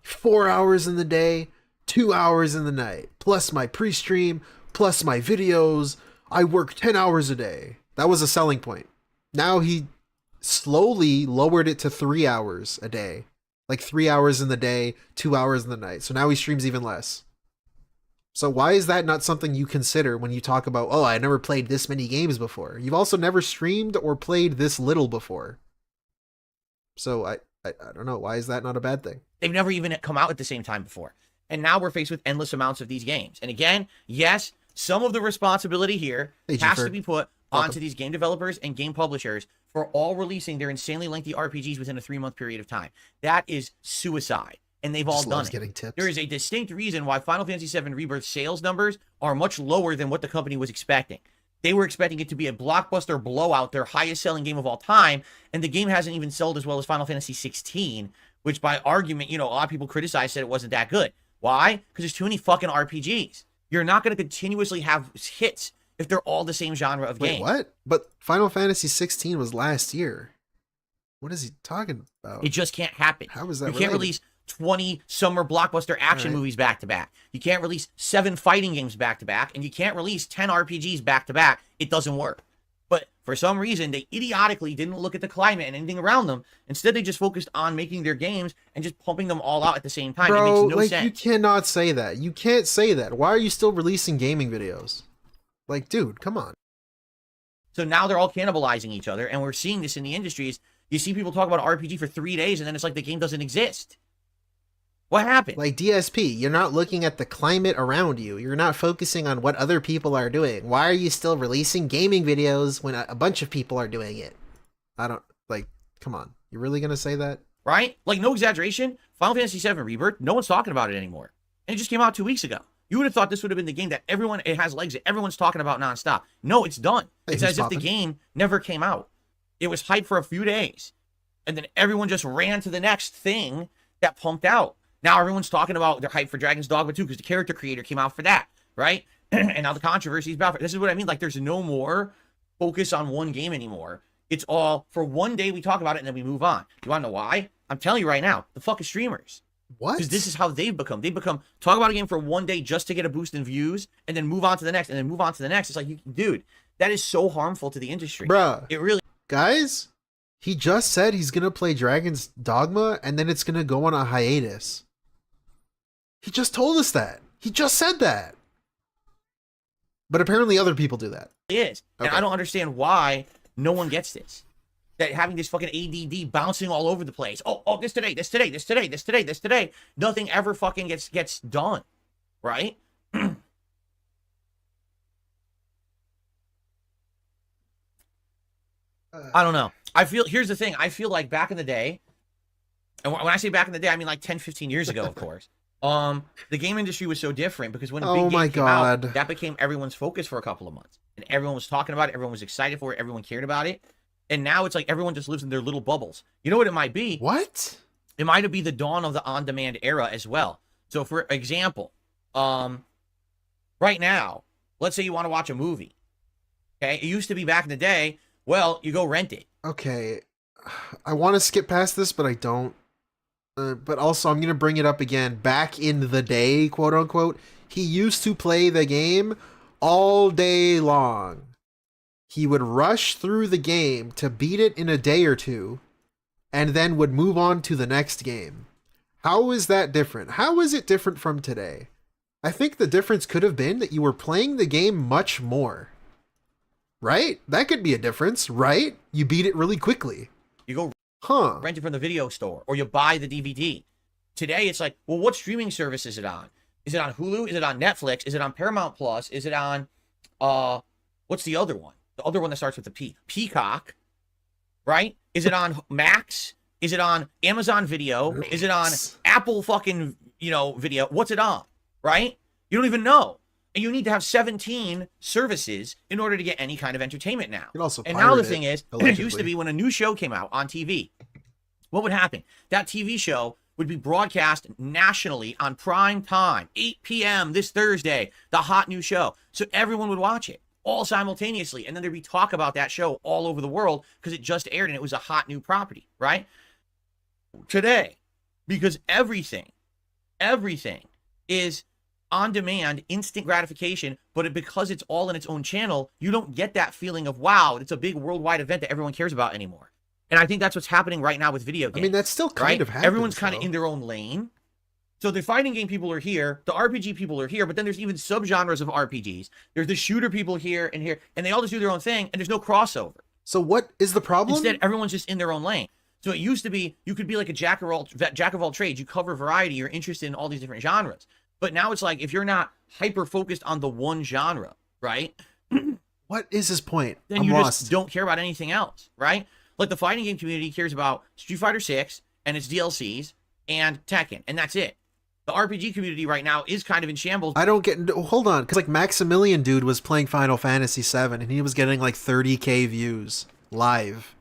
4 hours in the day, 2 hours in the night. Plus my pre-stream, plus my videos, I work 10 hours a day. That was a selling point. Now he slowly lowered it to 3 hours a day. Like 3 hours in the day, 2 hours in the night. So now he streams even less. So why is that not something you consider when you talk about, oh, I never played this many games before? You've also never streamed or played this little before. So I don't know. Why is that not a bad thing? They've never even come out at the same time before. And now we're faced with endless amounts of these games. And again, yes, some of the responsibility here has to be put onto these game developers and game publishers for all releasing their insanely lengthy RPGs within a 3-month period of time. That is suicide. And they've all done it. There is a distinct reason why Final Fantasy VII Rebirth sales numbers are much lower than what the company was expecting. They were expecting it to be a blockbuster blowout, their highest selling game of all time, and the game hasn't even sold as well as Final Fantasy 16, which by argument, a lot of people criticized, said it wasn't that good. Why? Because there's too many fucking RPGs. You're not going to continuously have hits if they're all the same genre of game. Wait, what? But Final Fantasy 16 was last year. What is he talking about? It just can't happen. How is that You can't release 20 summer blockbuster action movies back to back. You can't release 7 fighting games back to back, and you can't release 10 RPGs back to back. It doesn't work. But for some reason, they idiotically didn't look at the climate and anything around them. Instead, they just focused on making their games and just pumping them all out at the same time. Bro, it makes no sense. You cannot say that. You can't say that. Why are you still releasing gaming videos? Like, dude, come on. So now they're all cannibalizing each other, and we're seeing this in the industries. You see people talk about RPG for 3 days, and then it's like the game doesn't exist. What happened? Like DSP, you're not looking at the climate around you. You're not focusing on what other people are doing. Why are you still releasing gaming videos when a bunch of people are doing it? I don't, come on. You're really going to say that? Right? Like, no exaggeration. Final Fantasy VII Rebirth, no one's talking about it anymore. And it just came out 2 weeks ago. You would have thought this would have been the game that it has legs that everyone's talking about nonstop. No, it's done. It's as if the game never came out. It was hyped for a few days. And then everyone just ran to the next thing that pumped out. Now everyone's talking about their hype for Dragon's Dogma 2 because the character creator came out for that, right? And now the controversy is about it. This is what I mean. Like, there's no more focus on one game anymore. It's all for one day we talk about it and then we move on. You want to know why? I'm telling you right now, the fucking streamers. What? Because this is how they've become. They've become talk about a game for one day just to get a boost in views and then move on to the next and then move on to the next. It's like, dude, that is so harmful to the industry. Bruh. It really. Guys, he just said he's going to play Dragon's Dogma and then it's going to go on a hiatus. He just told us that. He just said that. But apparently other people do that. It is. Okay. And I don't understand why no one gets this. That having this fucking ADD bouncing all over the place. Oh, this today, this today, this today, this today, this today. Nothing ever fucking gets done. Right? I don't know. Here's the thing. I feel like back in the day, and when I say back in the day, I mean like 10, 15 years ago, of course. The game industry was so different because when a big game came out, that became everyone's focus for a couple of months. And everyone was talking about it, everyone was excited for it, everyone cared about it. And now it's like everyone just lives in their little bubbles. You know what it might be? What? It might be the dawn of the on-demand era as well. So for example, right now, let's say you want to watch a movie. Okay? It used to be back in the day, well, you go rent it. Okay. I want to skip past this, but I don't. But also, I'm going to bring it up again. Back in the day, quote unquote, he used to play the game all day long. He would rush through the game to beat it in a day or two, and then would move on to the next game. How is that different? How is it different from today? I think the difference could have been that you were playing the game much more. Right? That could be a difference, right? You beat it really quickly. You go rent it from the video store, or you buy the DVD. Today, it's like, well, what streaming service is it on? Is it on Hulu? Is it on Netflix? Is it on Paramount Plus? Is it on, what's the other one? The other one that starts with a P. Peacock, right? Is it on Max? Is it on Amazon Video? Is it on Apple fucking, video? What's it on, right? You don't even know. And you need to have 17 services in order to get any kind of entertainment now. And now the thing is, it used to be when a new show came out on TV, what would happen? That TV show would be broadcast nationally on prime time, 8 p.m. this Thursday, the hot new show. So everyone would watch it all simultaneously. And then there'd be talk about that show all over the world because it just aired and it was a hot new property, right? Today, because everything is on demand, instant gratification, but because it's all in its own channel, you don't get that feeling of, wow, it's a big worldwide event that everyone cares about anymore. And I think that's what's happening right now with video games. I mean, that's still kind of happening. Everyone's kind of in their own lane. So the fighting game people are here, the RPG people are here, but then there's even subgenres of RPGs. There's the shooter people here, and they all just do their own thing, and there's no crossover. So what is the problem? Instead, everyone's just in their own lane. So it used to be, you could be like a jack of all trades. You cover variety. You're interested in all these different genres. But now it's like, if you're not hyper-focused on the one genre, right? What is his point? Then I'm you lost. just don't care about anything else, right? Like the fighting game community cares about Street Fighter 6 and its DLCs and Tekken, and that's it. The RPG community right now is kind of in shambles. I don't get... Hold on, because like Maximilian dude was playing Final Fantasy VII, and he was getting like 30k views live.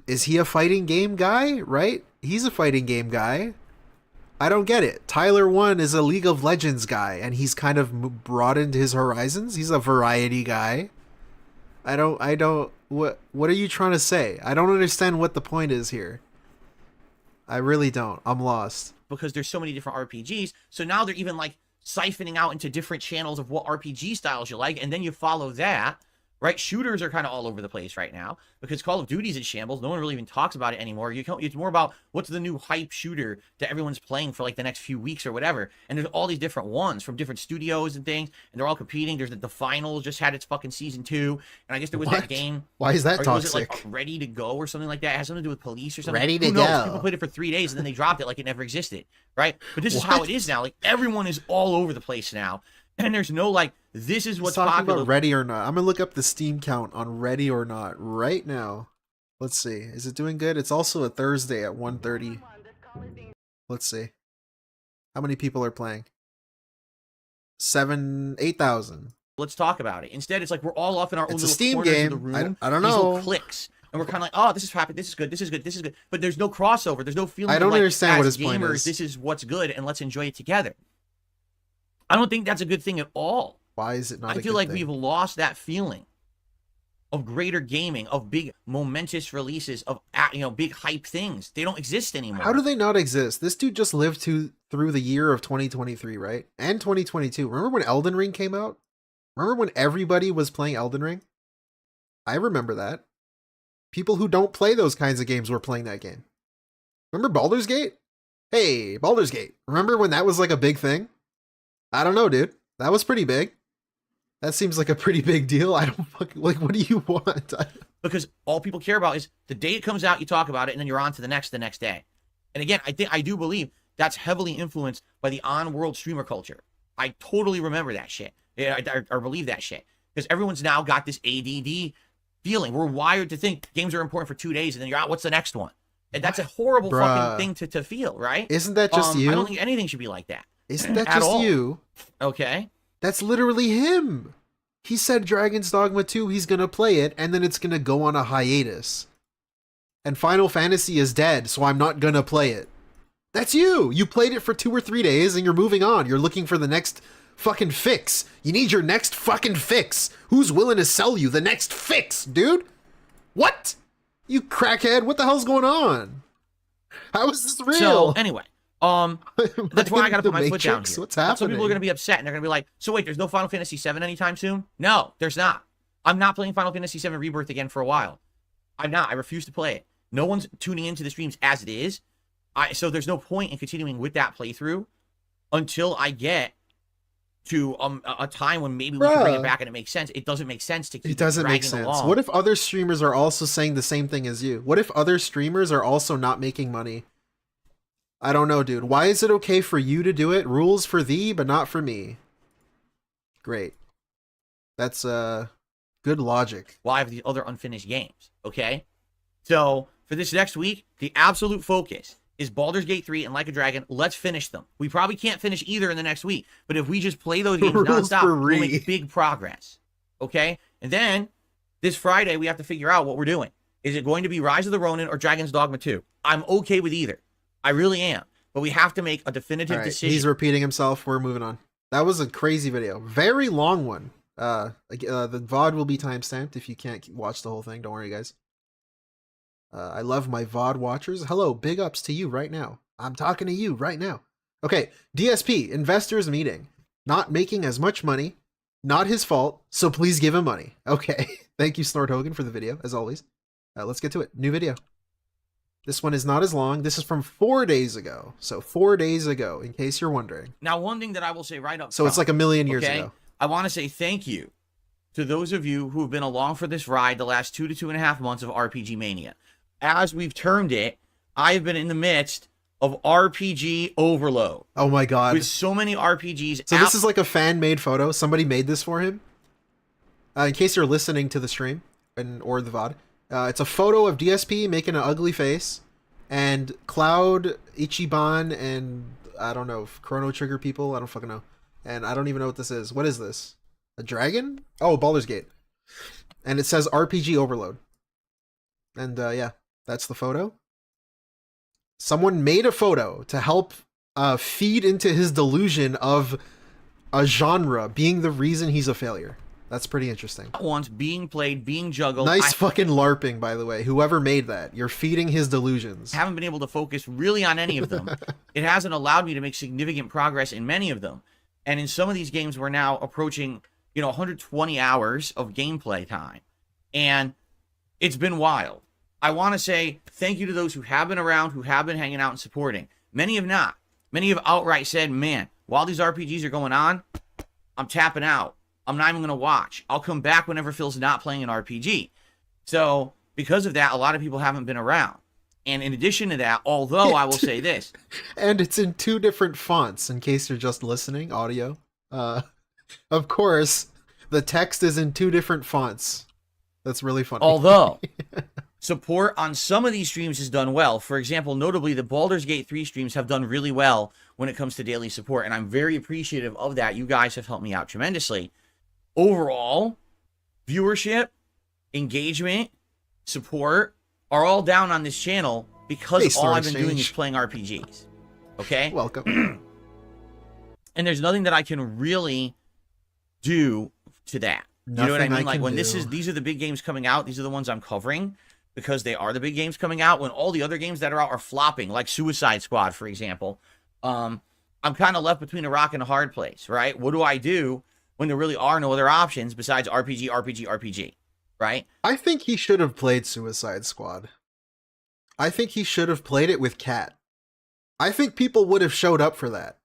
Is he a fighting game guy, right? He's a fighting game guy. I don't get it. Tyler 1 is a League of Legends guy, and he's kind of broadened his horizons. He's a variety guy. I don't... What are you trying to say? I don't understand what the point is here. I really don't. I'm lost. Because there's so many different RPGs. So now they're even like siphoning out into different channels of what RPG styles you like. And then you follow that, right? Shooters are kind of all over the place right now because Call of Duty's in shambles. No one really even talks about it anymore. It's more about what's the new hype shooter that everyone's playing for like the next few weeks or whatever. And there's all these different ones from different studios and things. And they're all competing. There's the finals just had its fucking season 2. And I guess there was that game. Why is that toxic? Was it like Ready to Go or something like that? It has something to do with police or something. Ready to Who knows? Go. People played it for 3 days and then they dropped it like it never existed, right? But this is how it is now. Like everyone is all over the place now. And there's no like, this is what's talking popular. about Ready or Not. I'm gonna look up the Steam count on Ready or Not right now. Let's see. Is it doing good? It's also a Thursday at 1:30. Let's see. How many people are playing? 8,000. Let's talk about it. Instead, it's like we're all off in our own It's a little Steam corners game. of the room. I don't These little know. clicks. And we're kind of like, oh, this is happy. This is good. This is good. This is good. But there's no crossover. There's no feeling. I don't of like, understand as what his gamers, point is. This is what's good, and let's enjoy it together. I don't think that's a good thing at all. Why is it not? I feel like we've lost that feeling of greater gaming, of big momentous releases, of big hype things. They don't exist anymore. How do they not exist? This dude just lived through the year of 2023, right? And 2022. Remember when Elden Ring came out? Remember when everybody was playing Elden Ring? I remember that. People who don't play those kinds of games were playing that game. Remember Baldur's Gate? Hey, Baldur's Gate. Remember when that was like a big thing? I don't know, dude. That was pretty big. That seems like a pretty big deal. I don't fucking like. What do you want? Because all people care about is the day it comes out, you talk about it, and then you're on to the next day. And again, I do believe that's heavily influenced by the on-world streamer culture. I totally remember that shit. Yeah, I believe that shit because everyone's now got this ADD feeling. We're wired to think games are important for 2 days, and then you're out. What's the next one? And that's a horrible fucking thing to feel, right? Isn't that just you? I don't think anything should be like that. Isn't that just you? Okay. That's literally him. He said Dragon's Dogma 2, he's going to play it, and then it's going to go on a hiatus. And Final Fantasy is dead, so I'm not going to play it. That's you. You played it for 2 or 3 days, and you're moving on. You're looking for the next fucking fix. You need your next fucking fix. Who's willing to sell you the next fix, dude? What? You crackhead, what the hell's going on? How is this real? So, anyway. That's why I gotta put my foot down here. What's happening? Some people are gonna be upset and they're gonna be like, so wait, there's no Final Fantasy VII anytime soon? No, there's not. I'm not playing Final Fantasy VII Rebirth again for a while. I'm not. I refuse to play it. No one's tuning into the streams as it is. So there's no point in continuing with that playthrough until I get to a time when maybe we can bring it back and it makes sense. It doesn't make sense to keep it doesn't make sense. Along. What if other streamers are also saying the same thing as you? What if other streamers are also not making money? I don't know, dude. Why is it okay for you to do it? Rules for thee, but not for me. Great. That's good logic. Well, I have the other unfinished games, okay? So, for this next week, the absolute focus is Baldur's Gate 3 and Like a Dragon. Let's finish them. We probably can't finish either in the next week, but if we just play those games nonstop, we'll make big progress, okay? And then, this Friday, we have to figure out what we're doing. Is it going to be Rise of the Ronin or Dragon's Dogma 2? I'm okay with either. I really am. But we have to make a definitive decision. He's repeating himself. We're moving on. That was a crazy video. Very long one. The VOD will be timestamped if you can't watch the whole thing. Don't worry, guys. I love my VOD watchers. Hello, big ups to you right now. I'm talking to you right now. Okay, DSP, investors meeting. Not making as much money. Not his fault, so please give him money. Okay, thank you, Snort Hogan, for the video, as always. Let's get to it. New video. This one is not as long. This is from 4 days ago. So 4 days ago, in case you're wondering. Now, one thing that I will say right up So front, it's like a million years ago. I want to say thank you to those of you who have been along for this ride the last 2 to 2.5 months of RPG Mania. As we've termed it, I have been in the midst of RPG overload. Oh my god. With so many RPGs. So this is like a fan-made photo. Somebody made this for him. In case you're listening to the stream or the VOD. It's a photo of DSP making an ugly face. And Cloud, Ichiban, and I don't know, Chrono Trigger people. I don't fucking know. And I don't even know what this is. What is this? A dragon? Oh, Baldur's Gate. And it says RPG Overload. And yeah, that's the photo. Someone made a photo to help feed into his delusion of a genre being the reason he's a failure. That's pretty interesting. Once being played, being juggled. Nice fucking LARPing, by the way. Whoever made that. You're feeding his delusions. I haven't been able to focus really on any of them. It hasn't allowed me to make significant progress in many of them. And in some of these games, we're now approaching, 120 hours of gameplay time. And it's been wild. I want to say thank you to those who have been around, who have been hanging out and supporting. Many have not. Many have outright said, man, while these RPGs are going on, I'm tapping out. I'm not even going to watch. I'll come back whenever Phil's not playing an RPG. So because of that, a lot of people haven't been around. And in addition to that, although I will say this. And it's in 2 different fonts, in case you're just listening, audio. Of course, the text is in 2 different fonts. That's really funny. Although, support on some of these streams has done well. For example, notably, the Baldur's Gate 3 streams have done really well when it comes to daily support. And I'm very appreciative of that. You guys have helped me out tremendously. Overall, viewership, engagement, support are all down on this channel because all I've been doing is playing RPGs. Okay? Welcome. And there's nothing that I can really do to that. You know what I mean? Like when these are the big games coming out, these are the ones I'm covering because they are the big games coming out. When all the other games that are out are flopping, like Suicide Squad, for example, I'm kind of left between a rock and a hard place, right? What do I do when there really are no other options besides RPG, right? I think he should have played Suicide Squad. I think he should have played it with Kat. I think people would have showed up for that.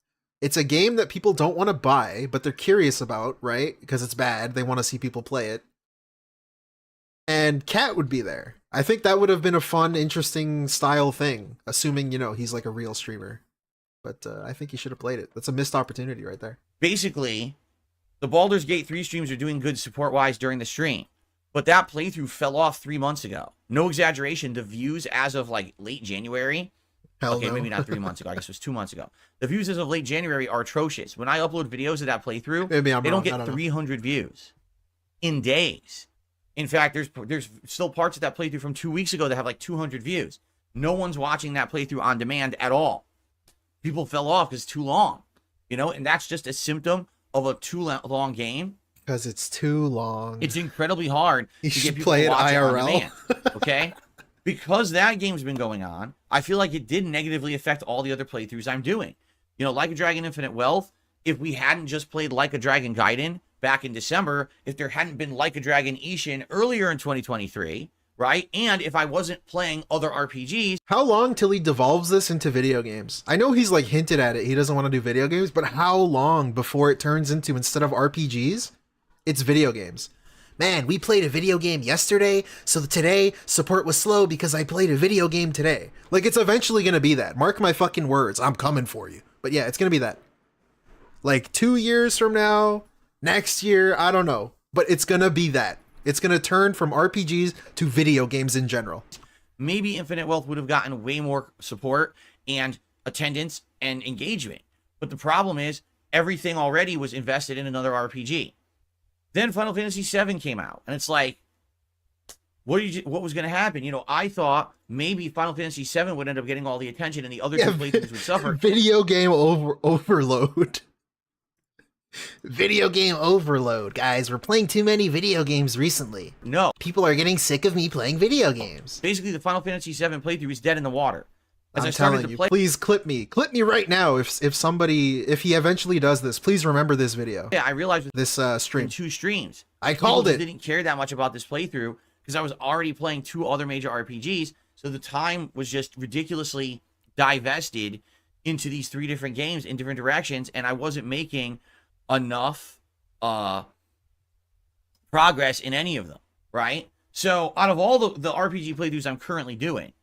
It's a game that people don't want to buy, but they're curious about, right? Because it's bad. They want to see people play it. And Kat would be there. I think that would have been a fun, interesting style thing, assuming, he's like a real streamer. But I think he should have played it. That's a missed opportunity right there. Basically, the Baldur's Gate 3 streams are doing good support-wise during the stream. But that playthrough fell off 3 months ago. No exaggeration. The views as of like late January. Maybe not 3 months ago. I guess it was 2 months ago. The views as of late January are atrocious. When I upload videos of that playthrough, they don't get 300 views in days. In fact, there's still parts of that playthrough from 2 weeks ago that have like 200 views. No one's watching that playthrough on demand at all. People fell off because it's too long. And that's just a symptom of a too long game. Because it's too long. It's incredibly hard to get people play to watch IRL. it on demand, okay? Because that game's been going on, I feel like it did negatively affect all the other playthroughs I'm doing. Like a Dragon Infinite Wealth, if we hadn't just played Like a Dragon Gaiden back in December, if there hadn't been Like a Dragon Ishin earlier in 2023, right? And if I wasn't playing other RPGs. How long till he devolves this into video games? I know he's like hinted at it. He doesn't want to do video games, but how long before it turns into, instead of RPGs, it's video games? Man, we played a video game yesterday, so today support was slow because I played a video game today. Like, it's eventually going to be that. Mark my fucking words. I'm coming for you. But yeah, it's going to be that. Like 2 years from now, next year, I don't know. But it's going to be that. It's going to turn from RPGs to video games in general. Maybe Infinite Wealth would have gotten way more support and attendance and engagement. But the problem is, everything already was invested in another RPG. Then Final Fantasy VII came out, and it's like, what was going to happen? I thought maybe Final Fantasy VII would end up getting all the attention, and the other two playthroughs would suffer. Video game overload. Video game overload, guys. We're playing too many video games recently. No. People are getting sick of me playing video games. Basically, the Final Fantasy VII playthrough is dead in the water. As I'm I started telling to you, play, please clip me right now. If he eventually does this, please remember this video, I realized this in stream. 2 streams, I people called just it. didn't care that much about this playthrough because I was already playing 2 other major RPGs, so the time was just ridiculously divested into these 3 different games in different directions, and I wasn't making enough progress in any of them, right? So out of all the RPG playthroughs I'm currently doing,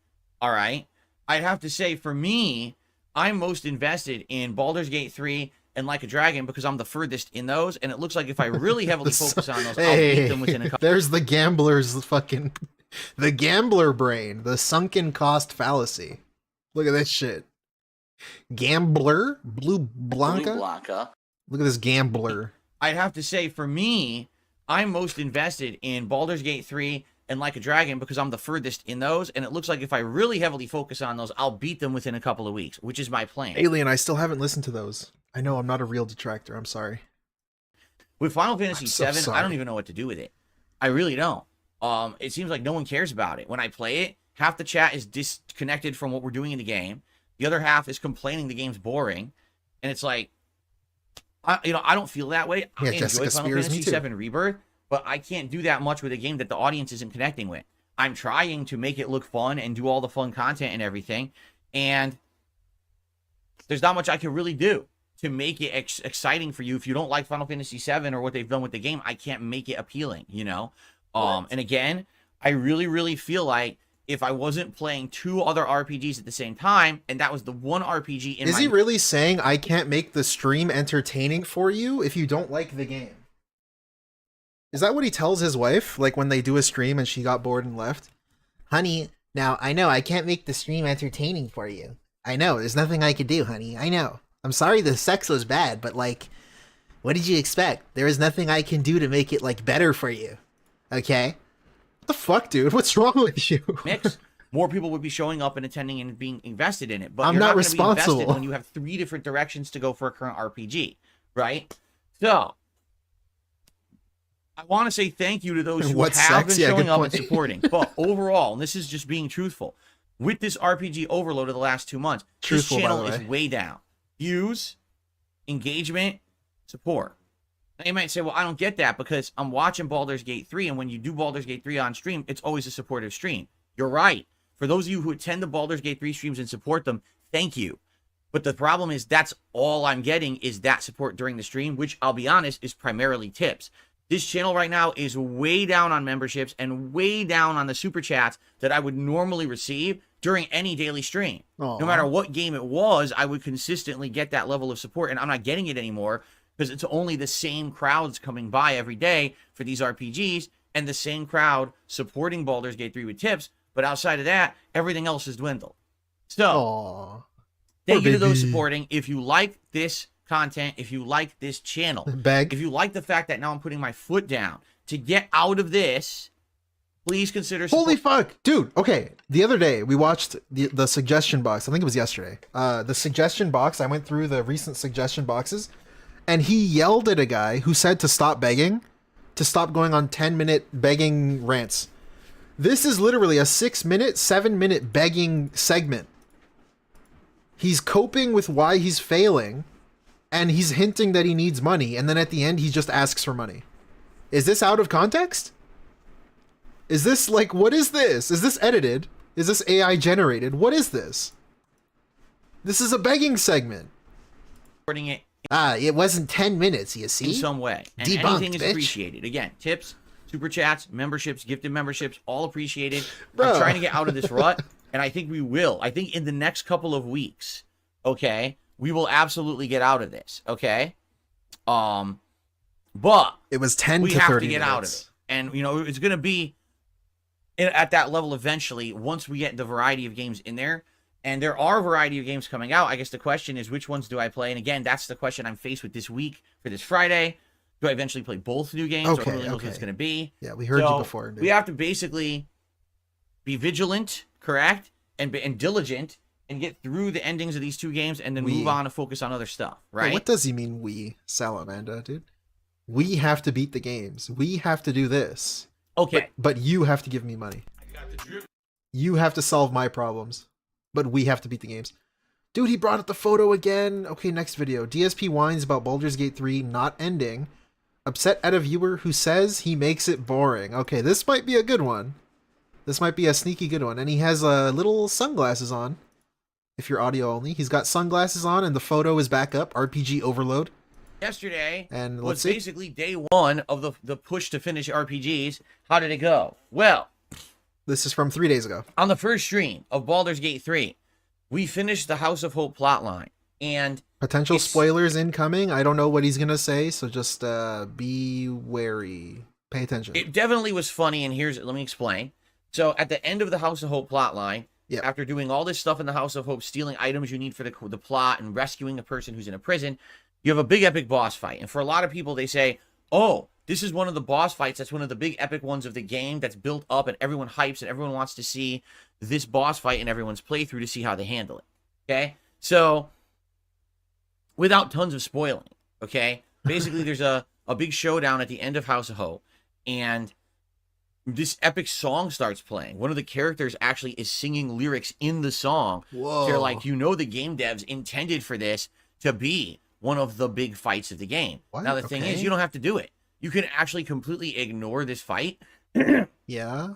all right, I'd have to say for me, I'm most invested in Baldur's Gate 3 and Like a Dragon because I'm the furthest in those, and it looks like if I really heavily focus on those, I'll beat them within a couple. There's the gambler's fucking, the gambler brain, the sunken cost fallacy. Look at this shit. Gambler, Blue Blanca. Look at this gambler. I'd have to say for me, I'm most invested in Baldur's Gate 3 and Like a Dragon because I'm the furthest in those, and it looks like if I really heavily focus on those, I'll beat them within a couple of weeks, which is my plan. Alien, I still haven't listened to those. I know I'm not a real detractor. I'm sorry. With Final Fantasy so VII, I don't even know what to do with it. I really don't. It seems like no one cares about it. When I play it, half the chat is disconnected from what we're doing in the game. The other half is complaining the game's boring, and it's like, I don't feel that way. Yeah, I Jessica enjoy Final Spears, Fantasy me too. VII Rebirth, but I can't do that much with a game that the audience isn't connecting with. I'm trying to make it look fun and do all the fun content and everything, and there's not much I can really do to make it exciting for you. If you don't like Final Fantasy VII or what they've done with the game, I can't make it appealing, you know? And again, I really, really feel like if I wasn't playing 2 other RPGs at the same time, and that was the one RPG in Is he really saying I can't make the stream entertaining for you if you don't like the game? Is that what he tells his wife, like when they do a stream and she got bored and left? Honey, now I know I can't make the stream entertaining for you. I know, there's nothing I could do, honey. I know. I'm sorry the sex was bad, but like, what did you expect? There is nothing I can do to make it like better for you. Okay? What the fuck, dude? What's wrong with you? mix, more people would be showing up and attending and being invested in it. But I'm you're not not going to be invested responsible. when you have 3 different directions to go for a current RPG, right? So, I want to say thank you to those who What have sex? been Yeah, showing good up point. and supporting. But overall, and this is just being truthful, with this RPG overload of the last 2 months, Truthful, this by channel the is way. way down. Views, engagement, support. Now you might say, well, I don't get that because I'm watching Baldur's Gate 3, and when you do Baldur's Gate 3 on stream, it's always a supportive stream. You're right. For those of you who attend the Baldur's Gate 3 streams and support them, thank you. But the problem is that's all I'm getting is that support during the stream, which I'll be honest is primarily tips. This channel right now is way down on memberships and way down on the super chats that I would normally receive during any daily stream. Aw. No matter what game it was, I would consistently get that level of support, and I'm not getting it anymore because it's only the same crowds coming by every day for these RPGs and the same crowd supporting Baldur's Gate 3 with tips, but outside of that, everything else has dwindled. So, Aw. thank Poor you to those baby. supporting. If you like this content, if you like this channel, Beg. if you like the fact that now I'm putting my foot down to get out of this, please consider Holy fuck, dude. Okay, the other day we watched the suggestion box. I think it was yesterday. The suggestion box. I went through the recent suggestion boxes, and he yelled at a guy who said to stop begging, to stop going on 10-minute begging rants. This is literally a 6-minute, 7-minute begging segment. He's coping with why he's failing, and he's hinting that he needs money, and then at the end he just asks for money. Is this out of context? Is this like, what is this? Is this edited? Is this AI generated? What is this? This is a begging segment. supporting it It wasn't 10 minutes, you in see? some way. And Debunked, anything is bitch. appreciated. Again, tips, super chats, memberships, gifted memberships, all appreciated. Bruh. I'm trying to get out of this rut, and I think we will. I think in the next couple of weeks, okay, we will absolutely get out of this, okay? But It was 10 we to have 30 to get minutes. out of it. And, you know, it's going to be at that level eventually once we get the variety of games in there. And there are a variety of games coming out. I guess the question is, which ones do I play? And again, that's the question I'm faced with this week for this Friday. Do I eventually play both new games? Okay, Or who really knows what okay. it's going to be? Yeah, we heard So, you before, dude. We have to basically be vigilant, correct? And diligent and get through the endings of these 2 games and then move on to focus on other stuff, Wait, right? what does he mean, we, Salamanda, dude? We have to beat the games. We have to do this. Okay. But you have to give me money. You have to solve my problems. but we have to beat the games. Dude, he brought up the photo again. Okay, next video. DSP whines about Baldur's Gate 3 not ending. Upset at a viewer who says he makes it boring. Okay, this might be a good one. This might be a sneaky good one. And he has little sunglasses on. If you're audio only. He's got sunglasses on and the photo is back up. RPG overload. Yesterday and was basically day one of the push to finish RPGs. How did it go? Well, this is from 3 days ago. On the first stream of Baldur's Gate 3, we finished the House of Hope plotline. And potential spoilers incoming. I don't know what he's going to say, so just be wary. Pay attention. It definitely was funny, and let me explain. So at the end of the House of Hope plotline, after doing all this stuff in the House of Hope, stealing items you need for the plot and rescuing a person who's in a prison, you have a big epic boss fight. And for a lot of people, they say, oh, this is one of the boss fights. That's one of the big epic ones of the game that's built up and everyone hypes and everyone wants to see this boss fight in everyone's playthrough to see how they handle it. Okay? So, without tons of spoiling, okay? Basically, there's a big showdown at the end of House of Hope, and this epic song starts playing. One of the characters actually is singing lyrics in the song. Whoa. They're like, the game devs intended for this to be one of the big fights of the game. What? Now, the thing is, you don't have to do it. You can actually completely ignore this fight. Yeah.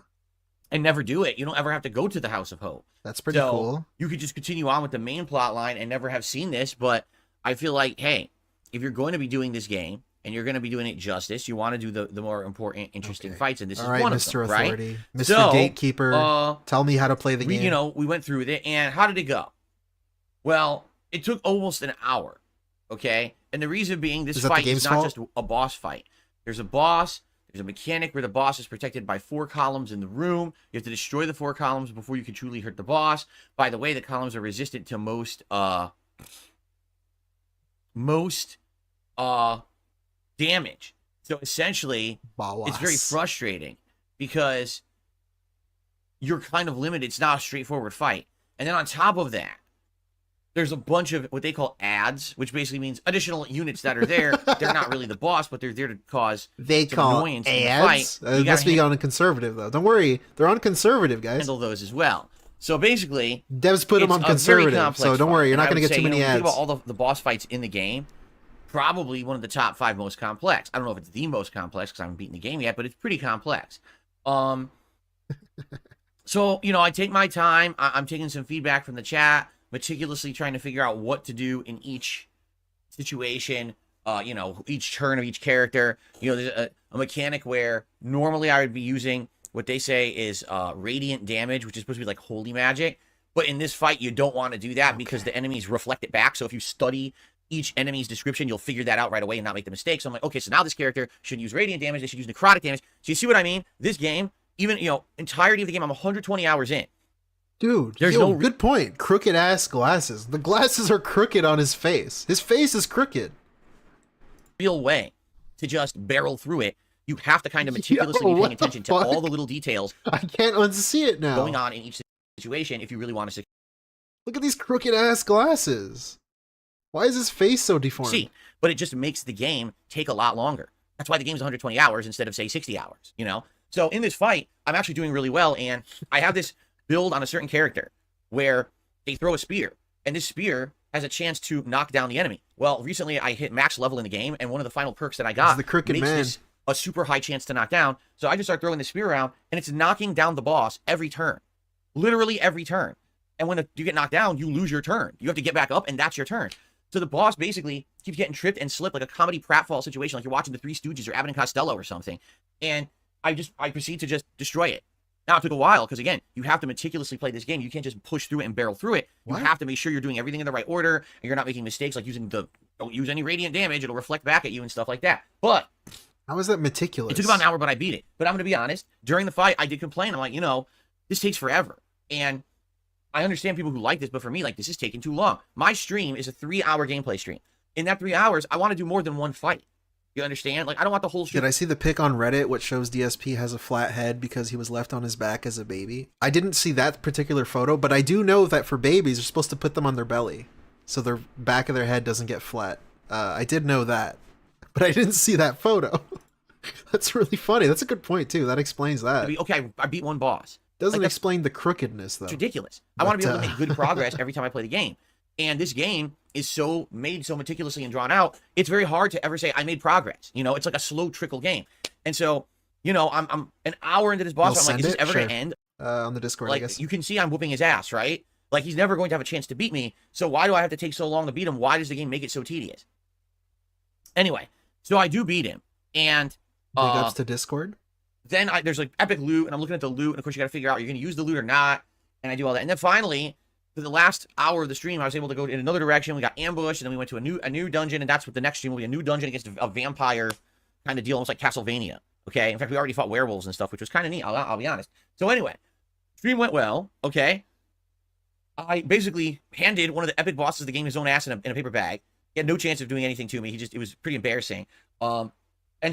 And never do it. You don't ever have to go to the House of Hope. That's pretty cool. You could just continue on with the main plot line and never have seen this, but I feel like, hey, if you're going to be doing this game and you're going to be doing it justice, you want to do the more important, interesting fights, and this is one of them, Authority. right? Mr. Gatekeeper, tell me how to play the game. We went through it, and how did it go? Well, it took almost an hour, okay? And the reason being, this fight is not just a boss fight. There's a boss, there's a mechanic where the boss is protected by 4 columns in the room. You have to destroy the 4 columns before you can truly hurt the boss. By the way, the columns are resistant to most damage. So essentially, it's very frustrating because you're kind of limited. It's not a straightforward fight. And then on top of that, there's a bunch of what they call ads, which basically means additional units that are there. They're not really the boss, but they're there to cause annoyance in the fight. They must be on conservative, though. Don't worry. They're on conservative, guys. Handle those as well. So basically, devs put them on conservative, so don't worry. You're not going to get too many ads. Think about all the boss fights in the game. Probably one of the top 5 most complex. I don't know if it's the most complex because I haven't beaten the game yet, but it's pretty complex. So, I take my time. I'm taking some feedback from the chat, meticulously trying to figure out what to do in each situation, each turn of each character. There's a mechanic where normally I would be using what they say is radiant damage, which is supposed to be like holy magic. But in this fight, you don't want to do that because the enemies reflect it back. So if you study each enemy's description, you'll figure that out right away and not make the mistake. So I'm like, okay, so now this character should use radiant damage. They should use necrotic damage. So you see what I mean? This game, even, entirety of the game, I'm 120 hours in. Dude, there's no good point. Crooked ass glasses. The glasses are crooked on his face. His face is crooked. Real way to just barrel through it. You have to kind of meticulously be paying attention to all the little details. I can't unsee it now. Going on in each situation if you really want to succeed. Look at these crooked ass glasses. Why is his face so deformed? But it just makes the game take a lot longer. That's why the game's 120 hours instead of, say, 60 hours, So in this fight, I'm actually doing really well, and I have this build on a certain character where they throw a spear, and this spear has a chance to knock down the enemy. Well, recently I hit max level in the game, and one of the final perks that I got makes this a super high chance to knock down. So I just start throwing the spear around, and it's knocking down the boss every turn. Literally every turn. And when you get knocked down, you lose your turn. You have to get back up, and that's your turn. So the boss basically keeps getting tripped and slipped like a comedy pratfall situation, like you're watching the Three Stooges or Abbott and Costello or something. And I proceed to just destroy it. Now, it took a while because, again, you have to meticulously play this game. You can't just push through it and barrel through it. You have to make sure you're doing everything in the right order and you're not making mistakes like don't use any radiant damage. It'll reflect back at you and stuff like that. But how is that meticulous? It took about an hour, but I beat it. But I'm going to be honest. During the fight, I did complain. I'm like, this takes forever. And I understand people who like this, but for me, this is taking too long. My stream is a 3-hour gameplay stream. In that 3 hours, I want to do more than one fight. You understand? I don't want the whole stream. Did I see the pic on Reddit which shows DSP has a flat head because he was left on his back as a baby? I didn't see that particular photo, but I do know that for babies, you're supposed to put them on their belly so their back of their head doesn't get flat. I did know that, but I didn't see that photo. That's really funny. That's a good point, too. That explains that. Okay, I beat one boss. Doesn't Like, explain the crookedness though. It's ridiculous. I want to be able to But, make good progress every time I play the game. And this game is so made so meticulously and drawn out, it's very hard to ever say I made progress. You know, it's like a slow trickle game. And so, you know, I'm an hour into this boss, I'm like, is this ever going to end? On the Discord, Like, I guess. you can see I'm whooping his ass, right? Like, he's never going to have a chance to beat me. So why do I have to take so long to beat him? Why does the game make it so tedious? Anyway, so I do beat him. And Big ups to Discord. then there's like epic loot, and I'm looking at the loot, and of course you got to figure out you're going to use the loot or not. And I do all that. And then finally, for the last hour of the stream, I was able to go in another direction. We got ambushed, and then we went to a new dungeon, and that's what the next stream will be, a new dungeon against a vampire kind of deal, almost like Castlevania. Okay? In fact, we already fought werewolves and stuff, which was kind of neat, I'll be honest. So anyway, stream went well, okay? I basically handed one of the epic bosses of the game his own ass in a paper bag. He had no chance of doing anything to me. It was pretty embarrassing. And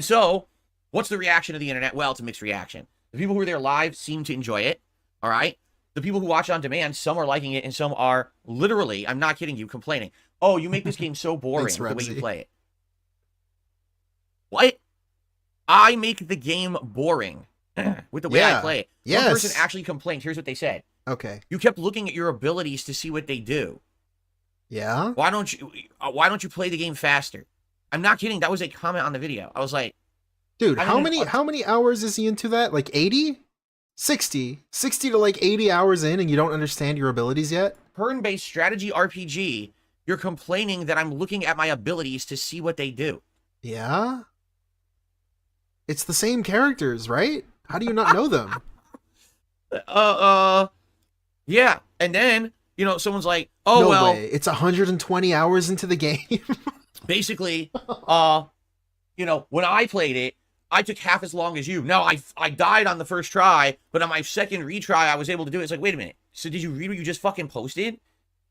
so, what's the reaction of the internet? Well, it's a mixed reaction. The people who are there live seem to enjoy it, all right? The people who watch on demand, some are liking it, and some are literally, I'm not kidding you, complaining. Oh, you make this game so boring Thanks, the way Ramsey. you play it. What? I make the game boring with the way I play it. Yes. One person actually complained. Here's what they said. Okay. You kept looking at your abilities to see what they do. Yeah. Why don't you play the game faster? I'm not kidding. That was a comment on the video. I was like, Dude, I how mean, many hours is he into that? Like 80? 60 to like 80 hours in and you don't understand your abilities yet? turn-based strategy RPG, you're complaining that I'm looking at my abilities to see what they do. Yeah. It's the same characters, right? How do you not know them? Yeah. And then, you know, someone's like, oh, no well, way. It's 120 hours into the game. basically, you know, when I played it, I took half as long as you. Now, I died on the first try, but on my second retry, I was able to do it. It's like, wait a minute. So did you read what you just fucking posted?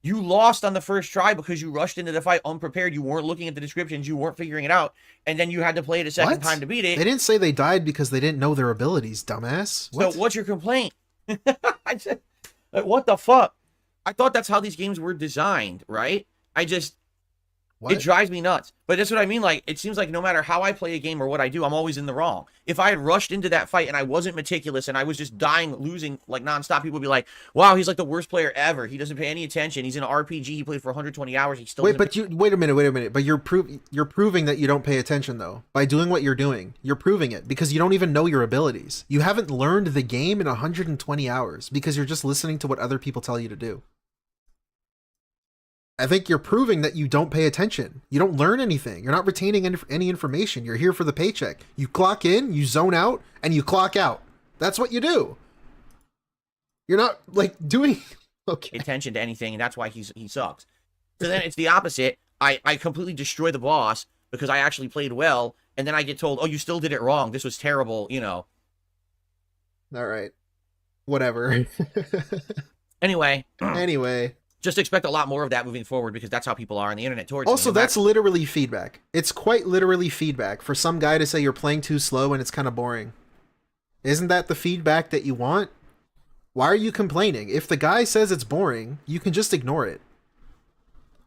You lost on the first try because you rushed into the fight unprepared. You weren't looking at the descriptions. You weren't figuring it out. And then you had to play it a second What? time to beat it. They didn't say they died because they didn't know their abilities, dumbass. What? So what's your complaint? I said, like, what the fuck? I thought that's how these games were designed, right? What? It drives me nuts. But that's what I mean. Like, it seems like no matter how I play a game or what I do, I'm always in the wrong. If I had rushed into that fight and I wasn't meticulous and I was just dying, losing like nonstop, people would be like, wow, he's like the worst player ever. He doesn't pay any attention. He's in an RPG. He played for 120 hours. He still Wait, doesn't but wait a minute. But you're proving that you don't pay attention though. By doing what you're doing, you're proving it because you don't even know your abilities. You haven't learned the game in 120 hours because you're just listening to what other people tell you to do. I think you're proving that you don't pay attention. You don't learn anything. You're not retaining any information. You're here for the paycheck. You clock in, you zone out, and you clock out. That's what you do. You're not like doing okay. attention to anything, and that's why he sucks. So then it's the opposite. I completely destroy the boss because I actually played well, and then I get told, oh, you still did it wrong. This was terrible, you know. All right. Whatever. Anyway. Anyway. Just expect a lot more of that moving forward because that's how people are on the internet towards me. Also, that's literally feedback. It's quite literally feedback for some guy to say you're playing too slow and it's kind of boring. Isn't that the feedback that you want? Why are you complaining? If the guy says it's boring, you can just ignore it.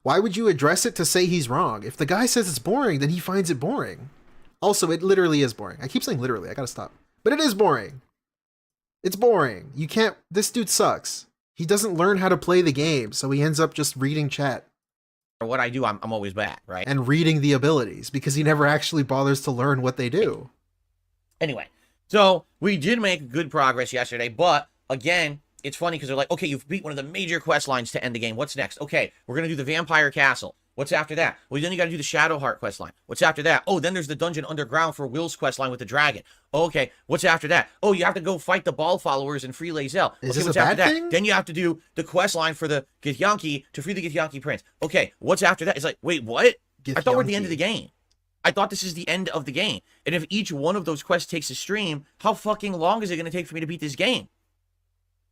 Why would you address it to say he's wrong? If the guy says it's boring, then he finds it boring. Also, it literally is boring. I keep saying literally. I gotta stop. But it is boring. It's boring. You can't... This dude sucks. He doesn't learn how to play the game, so he ends up just reading chat. what I do, I'm always back, right? And reading the abilities, because he never actually bothers to learn what they do. Anyway, so we did make good progress yesterday, but again, it's funny because they're like, okay, you've beat one of the major quest lines to end the game. What's next? Okay, we're going to do the Vampire Castle. What's after that? Well, then you got to do the Shadowheart quest line. What's after that? Oh, then there's the dungeon underground for Will's quest line with the dragon. Okay, what's after that? Oh, you have to go fight the ball followers and free Lae'zel. Is Okay, this what's a after bad that? thing? Then you have to do the quest line for the Githyanki to free the Githyanki prince. Okay, what's after that? It's like, wait, what? I thought we're at the end of the game. I thought this is the end of the game. And if each one of those quests takes a stream, how fucking long is it going to take for me to beat this game?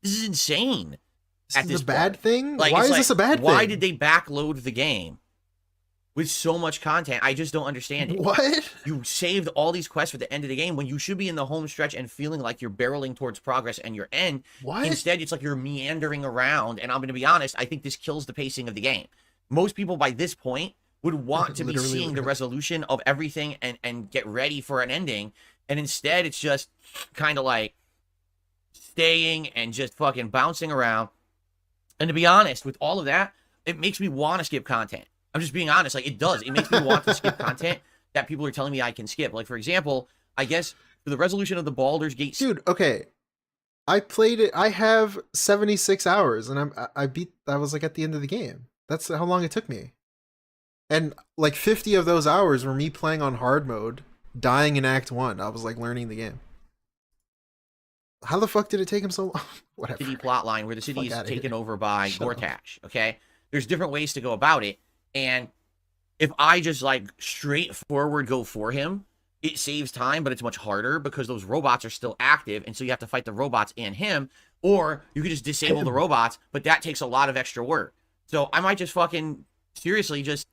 This is insane. Is this a bad thing? Like, Why is like, this a bad thing? Why did they backload the game with so much content? I just don't understand it. What? You saved all these quests for the end of the game when you should be in the home stretch and feeling like you're barreling towards progress and your end. What? Instead, it's like you're meandering around. And I'm going to be honest, I think this kills the pacing of the game. Most people by this point would want to be Literally, seeing the resolution of everything and get ready for an ending. And instead, it's just kind of like staying and just fucking bouncing around. And to be honest, with all of that, it makes me want to skip content. I'm just being honest. Like, it does. It makes me want to skip content that people are telling me I can skip. Like, for example, I guess for the resolution of the Baldur's Gate... Dude, okay. I played it. I have 76 hours, and I was like at the end of the game. That's how long it took me. And like 50 of those hours were me playing on hard mode, dying in Act 1. I was like learning the game. How the fuck did it take him so long? Whatever. City plot line where the city is taken over by Shut up. Gortash, okay? There's different ways to go about it, and if I just like straightforward go for him, it saves time, but it's much harder because those robots are still active, and so you have to fight the robots and him, or you could just disable the robots, but that takes a lot of extra work. So I might just fucking seriously just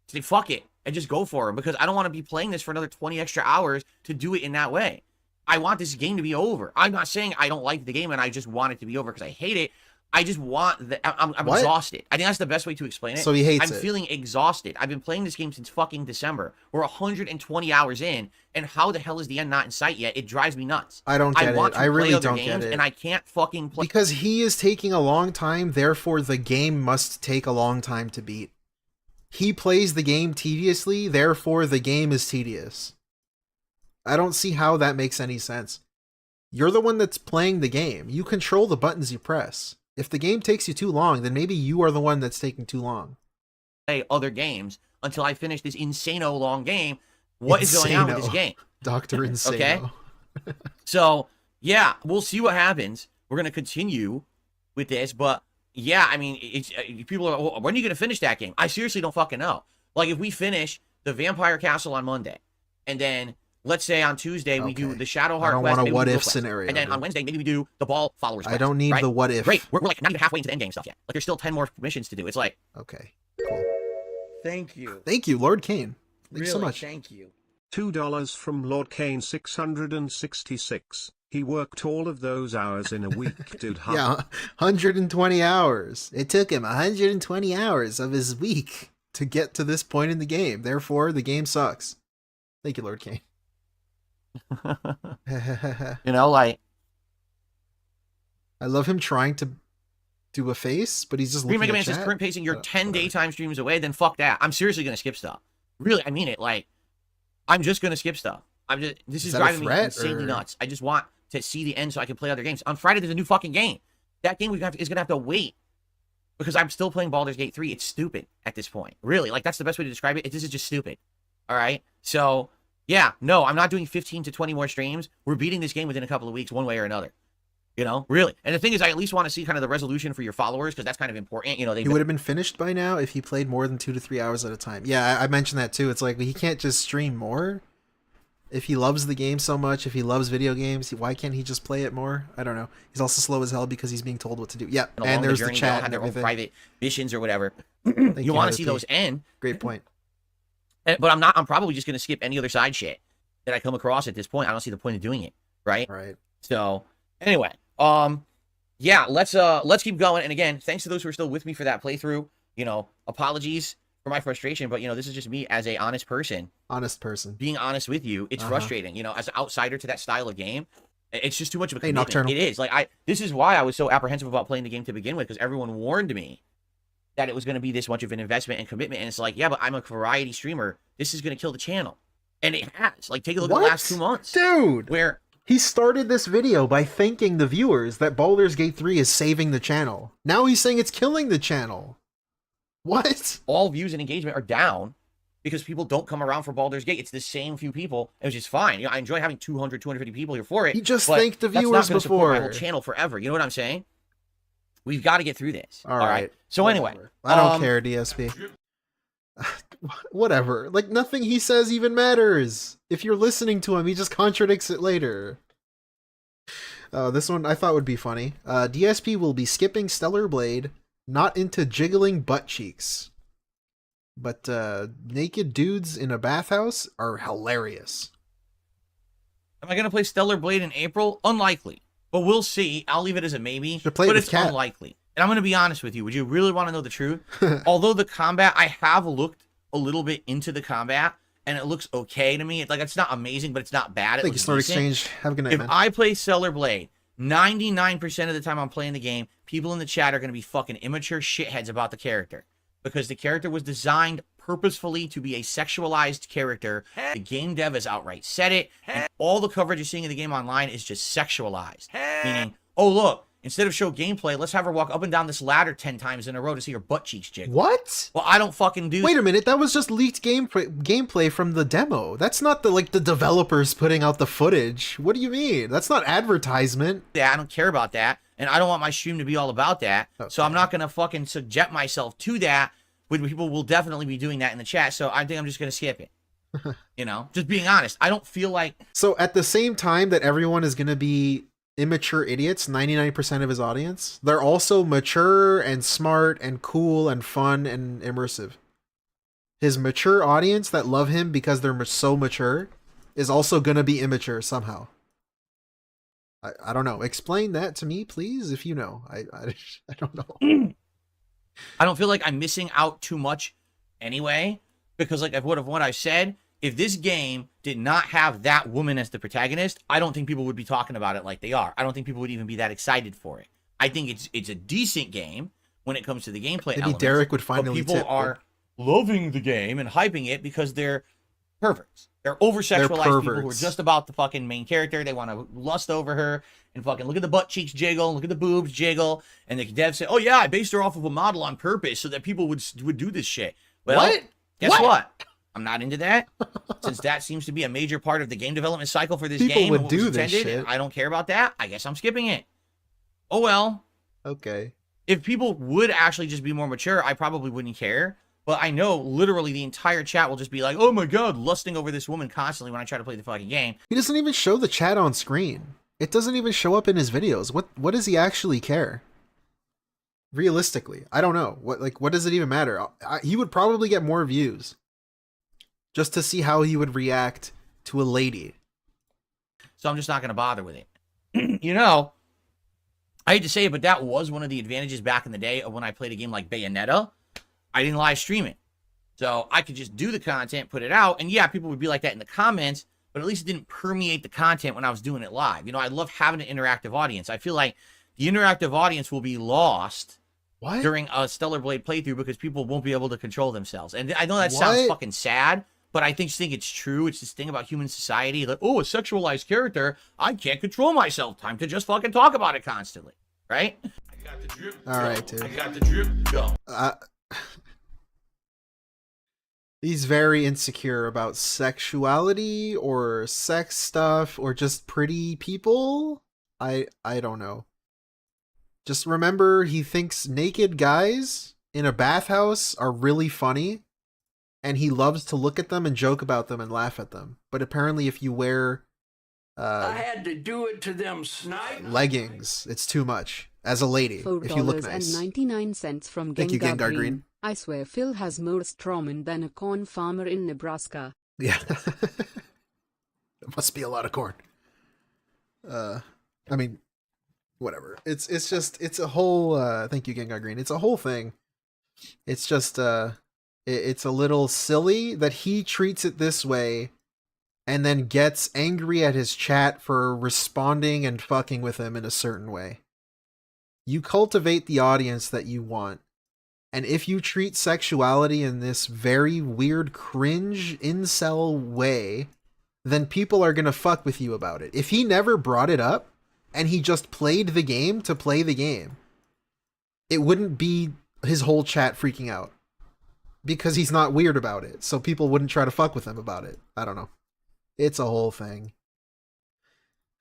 say fuck it and just go for him, because I don't want to be playing this for another 20 extra hours to do it in that way. I want this game to be over. I'm not saying I don't like the game and I just want it to be over because I hate it. I just want the... I'm exhausted. I think that's the best way to explain it. So he hates it. I'm feeling exhausted. I've been playing this game since fucking December. We're 120 hours in, and how the hell is the end not in sight yet? It drives me nuts. I don't get it. I really don't get it. And I can't fucking play... Because he is taking a long time, therefore the game must take a long time to beat. He plays the game tediously, therefore the game is tedious. I don't see how that makes any sense. You're the one that's playing the game. You control the buttons you press. If the game takes you too long, then maybe you are the one that's taking too long. Play other games until I finish this insano long game. What is going on with this game? Dr. Insano. Okay? So, yeah, we'll see what happens. We're going to continue with this, but yeah, I mean, people are, well, when are you going to finish that game? I seriously don't fucking know. Like, if we finish the Vampire Castle on Monday, and then let's say on Tuesday we do the Shadowheart quest. I don't want a what-if scenario. And then on Wednesday, maybe we do the Ball Followers quest. I don't need the what-if. Great. We're like not even halfway into the endgame stuff yet. Like, there's still 10 more missions to do. It's like... Okay, cool. Thank you. Thank you, Lord Kane. Thanks Really, so much. thank you. $2 from Lord Kane 666. He worked all of those hours in a week, dude. Yeah, 120 hours. It took him 120 hours of his week to get to this point in the game. Therefore, the game sucks. Thank you, Lord Kane. You know, like... I love him trying to do a face, but he's just looking Mega Man at says chat. current pacing, you're 10 daytime streams away, then fuck that. I'm seriously going to skip stuff. Really, I mean it. Like, I'm just going to skip stuff. This is that a driving me threat, insanely or- nuts. I just want to see the end so I can play other games. On Friday, there's a new fucking game. That game is going to have to wait because I'm still playing Baldur's Gate 3. It's stupid at this point. Really, like, that's the best way to describe it. This is just stupid. All right? So, yeah, no, I'm not doing 15 to 20 more streams. We're beating this game within a couple of weeks, one way or another. You know, really. And the thing is, I at least want to see kind of the resolution for your followers because that's kind of important. You know, He would have been finished by now if he played more than 2 to 3 hours at a time. Yeah, I mentioned that too. It's like, he can't just stream more. If he loves the game so much, if he loves video games, why can't he just play it more? I don't know. He's also slow as hell because he's being told what to do. Yeah, and there's the journey, chat have and their own everything. private missions or whatever. Thank You want to see Heather P. those end. Great point. But I'm probably just going to skip any other side shit that I come across at this point. I don't see the point of doing it, right? Right. So, anyway, yeah, let's keep going. And again, thanks to those who are still with me for that playthrough. You know, apologies for my frustration, but you know, this is just me as a honest person. Honest person. Being honest with you, it's frustrating. You know, as an outsider to that style of game, it's just too much of a Hey, commitment. Nocturnal. It is. Like this is why I was so apprehensive about playing the game to begin with, because everyone warned me that it was going to be this much of an investment and commitment. And it's like, yeah, but I'm a variety streamer. This is going to kill the channel. And it has. Like, take a look at the last 2 months. Dude! Where He started this video by thanking the viewers that Baldur's Gate 3 is saving the channel. Now he's saying it's killing the channel. What? all views and engagement are down because people don't come around for Baldur's Gate. It's the same few people, which is fine. You know, I enjoy having 200, 250 people here for it. He just but thanked the that's not viewers gonna support my whole before. channel forever. You know what I'm saying? We've got to get through this. All right. So anyway, Whatever. I don't care, DSP. Whatever. Like, nothing he says even matters. If you're listening to him, he just contradicts it later. This one I thought would be funny. DSP will be skipping Stellar Blade, not into jiggling butt cheeks. But naked dudes in a bathhouse are hilarious. am I going to play Stellar Blade in April? Unlikely. But we'll see. I'll leave it as a maybe. Should play it But with it's Cat. unlikely. And I'm going to be honest with you. Would you really want to know the truth? Although the combat, I have looked a little bit into the combat, and it looks okay to me. It's like, it's not amazing, but it's not bad. Thank you, looks Snort decent. Exchange. Have a good night, If man. I play Stellar Blade, 99% of the time I'm playing the game, people in the chat are going to be fucking immature shitheads about the character. Because the character was designed purposefully to be a sexualized character. The game dev has outright said it. And all the coverage you're seeing of the game online is just sexualized. Meaning, oh look, instead of show gameplay, let's have her walk up and down this ladder 10 times in a row to see her butt cheeks jiggle. What? Well, I don't fucking do. Wait a minute, that was just leaked gameplay from the demo. That's not the developers putting out the footage. What do you mean? That's not advertisement. Yeah, I don't care about that. And I don't want my stream to be all about that. Okay. So I'm not going to fucking subject myself to that. When people will definitely be doing that in the chat. So I think I'm just going to skip it. You know, just being honest. I don't feel like. So at the same time that everyone is going to be immature idiots, 99% of his audience, they're also mature and smart and cool and fun and immersive. His mature audience that love him because they're so mature is also going to be immature somehow. I don't know. Explain that to me, please, if you know. I don't know. I don't feel like I'm missing out too much anyway, because like what I said, if this game did not have that woman as the protagonist, I don't think people would be talking about it like they are. I don't think people would even be that excited for it. I think it's a decent game when it comes to the gameplay elements. Maybe Derek would finally but people are loving the game and hyping it because they're perverts. They're over-sexualized people who are just about the fucking main character. They want to lust over her and fucking look at the butt cheeks jiggle, look at the boobs jiggle, and the dev say, "Oh yeah, I based her off of a model on purpose so that people would do this shit." Well, what? Guess what? I'm not into that. Since that seems to be a major part of the game development cycle for this game. People would do this shit. I don't care about that. I guess I'm skipping it. Oh well. Okay. If people would actually just be more mature, I probably wouldn't care. But I know literally the entire chat will just be like, "Oh my god, lusting over this woman constantly when I try to play the fucking game." He doesn't even show the chat on screen. It doesn't even show up in his videos. What does he actually care? Realistically, I don't know. What does it even matter? He would probably get more views just to see how he would react to a lady. So I'm just not going to bother with it. You know, I hate to say it, but that was one of the advantages back in the day of when I played a game like Bayonetta. I didn't live stream it. So I could just do the content, put it out, and yeah, people would be like that in the comments, but at least it didn't permeate the content when I was doing it live. You know, I love having an interactive audience. I feel like the interactive audience will be lost during a Stellar Blade playthrough because people won't be able to control themselves. And I know that sounds fucking sad, but I think it's true. It's this thing about human society. Like, oh, a sexualized character, I can't control myself. Time to just fucking talk about it constantly. Right? I got the drip. All right, dude. I got the drip. Go. He's very insecure about sexuality or sex stuff or just pretty people. I don't know. Just remember, he thinks naked guys in a bathhouse are really funny, and he loves to look at them and joke about them and laugh at them. But apparently if you wear I had to do it to them snipes. leggings, it's too much. As a lady, if you look nice. $4.99 from Thank you, Gengar Gengar Green. I swear Phil has more strawman than a corn farmer in Nebraska. Yeah. There must be a lot of corn. I mean, whatever. It's a whole thank you, Gengar Green. It's a whole thing. It's just it's a little silly that he treats it this way and then gets angry at his chat for responding and fucking with him in a certain way. You cultivate the audience that you want. And if you treat sexuality in this very weird, cringe, incel way, then people are going to fuck with you about it. If he never brought it up, and he just played the game to play the game, it wouldn't be his whole chat freaking out. Because he's not weird about it, so people wouldn't try to fuck with him about it. I don't know. It's a whole thing.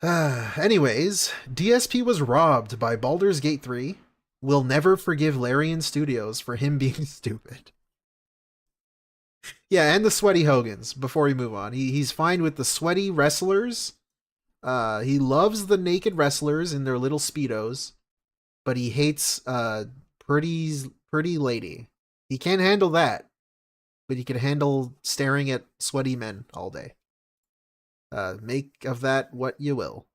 Anyways, DSP was robbed by Baldur's Gate 3. Will never forgive Larian Studios for him being stupid. Yeah, and the sweaty Hogans, before we move on. He's fine with the sweaty wrestlers. He loves the naked wrestlers in their little Speedos, but he hates pretty lady. He can't handle that, but he can handle staring at sweaty men all day. Make of that what you will.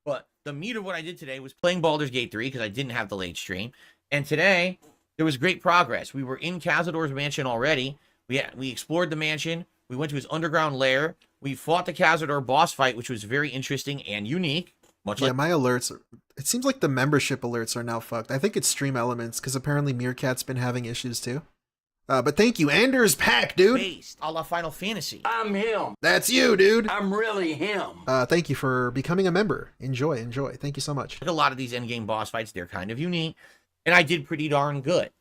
But the meat of what I did today was playing Baldur's Gate 3 because I didn't have the late stream. And today, there was great progress. We were in Cazador's mansion already. We explored the mansion. We went to his underground lair. We fought the Cazador boss fight, which was very interesting and unique. Much Yeah, like my alerts. It seems like the membership alerts are now fucked. I think it's Stream Elements because apparently Meerkat's been having issues too. But thank you, Anders Pack, dude. based a la Final Fantasy. I'm him. That's you, dude. I'm really him. Thank you for becoming a member. Enjoy. Thank you so much. Like a lot of these endgame boss fights, they're kind of unique, and I did pretty darn good.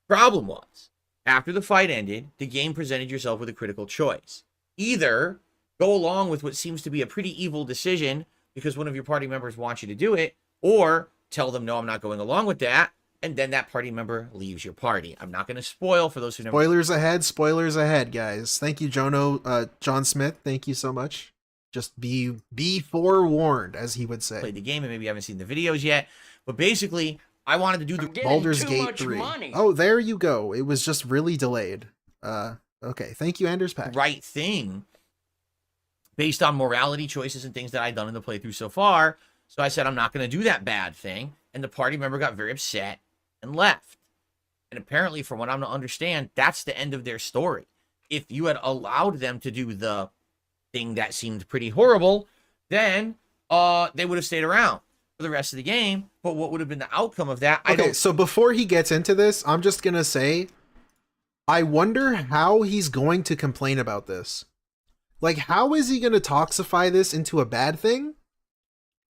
Problem was, after the fight ended, the game presented yourself with a critical choice. Either go along with what seems to be a pretty evil decision because one of your party members wants you to do it, or tell them, no, I'm not going along with that, and then that party member leaves your party. I'm not going to spoil for those who never... Spoilers ahead, guys. Thank you, John Smith. Thank you so much. Just be forewarned, as he would say. Played the game and maybe haven't seen the videos yet, but basically, I wanted to do the... Baldur's Gate 3. Money. Oh, there you go. It was just really delayed. Okay. Thank you, Anders Pack. right thing based on morality choices and things that I'd done in the playthrough so far. So I said, I'm not going to do that bad thing. And the party member got very upset and left. And apparently, from what I'm to understand, that's the end of their story. If you had allowed them to do the thing that seemed pretty horrible, then they would have stayed around for the rest of the game. But what would have been the outcome of that? Okay, so before he gets into this, I'm just going to say, I wonder how he's going to complain about this. Like, how is he going to toxify this into a bad thing?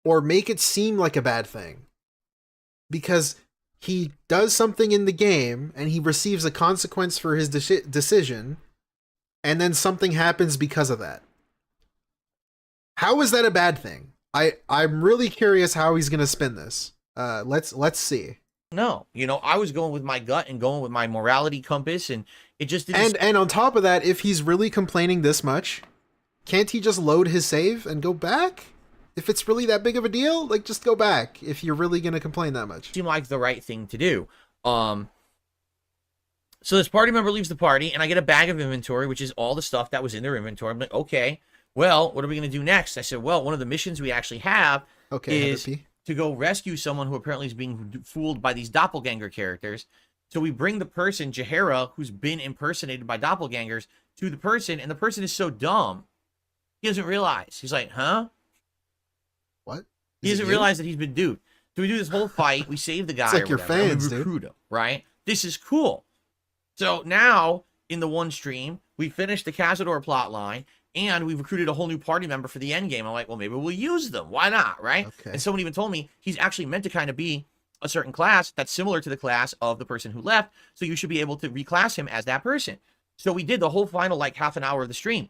Or make it seem like a bad thing? Because he does something in the game, and he receives a consequence for his decision, and then something happens because of that. How is that a bad thing? I'm really curious how he's going to spin this. Let's see. No, I was going with my gut and going with my morality compass, and it just didn't. And on top of that, if he's really complaining this much, can't he just load his save and go back? If it's really that big of a deal, like, just go back if you're really going to complain that much. Seem like the right thing to do. So this party member leaves the party, and I get a bag of inventory, which is all the stuff that was in their inventory. I'm like, okay, well, what are we going to do next? I said, well, one of the missions we actually have is to go rescue someone who apparently is being fooled by these doppelganger characters. So we bring the person, Jahara, who's been impersonated by doppelgangers, to the person, and the person is so dumb, he doesn't realize. He's like, huh? What? He doesn't realize that he's been duped. So we do this whole fight. We save the guy. It's like or your whatever, fans, and we recruit him, right? This is cool. So now, in the one stream, we finished the Cazador plot line, and we've recruited a whole new party member for the end game. I'm like, well, maybe we'll use them. Why not, right? Okay. And someone even told me he's actually meant to kind of be a certain class that's similar to the class of the person who left, so you should be able to reclass him as that person. So we did the whole final, like, half an hour of the stream.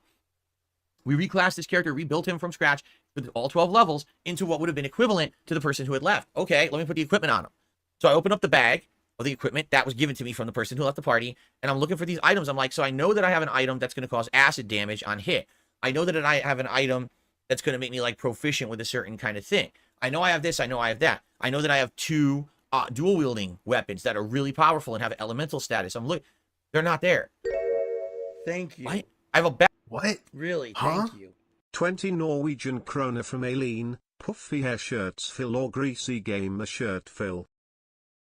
We reclassed this character, rebuilt him from scratch with all 12 levels into what would have been equivalent to the person who had left. Okay, let me put the equipment on him. So I open up the bag of the equipment that was given to me from the person who left the party, and I'm looking for these items. I'm like, so I know that I have an item that's going to cause acid damage on hit. I know that I have an item that's going to make me, like, proficient with a certain kind of thing. I know I have this. I know I have that. I know that I have two dual-wielding weapons that are really powerful and have elemental status. I'm looking. They're not there. Thank you. What? I have a bag. What? Really, Huh? thank you. 20 Norwegian kroner from Aileen, puffy hair shirts fill or greasy gamer shirt fill.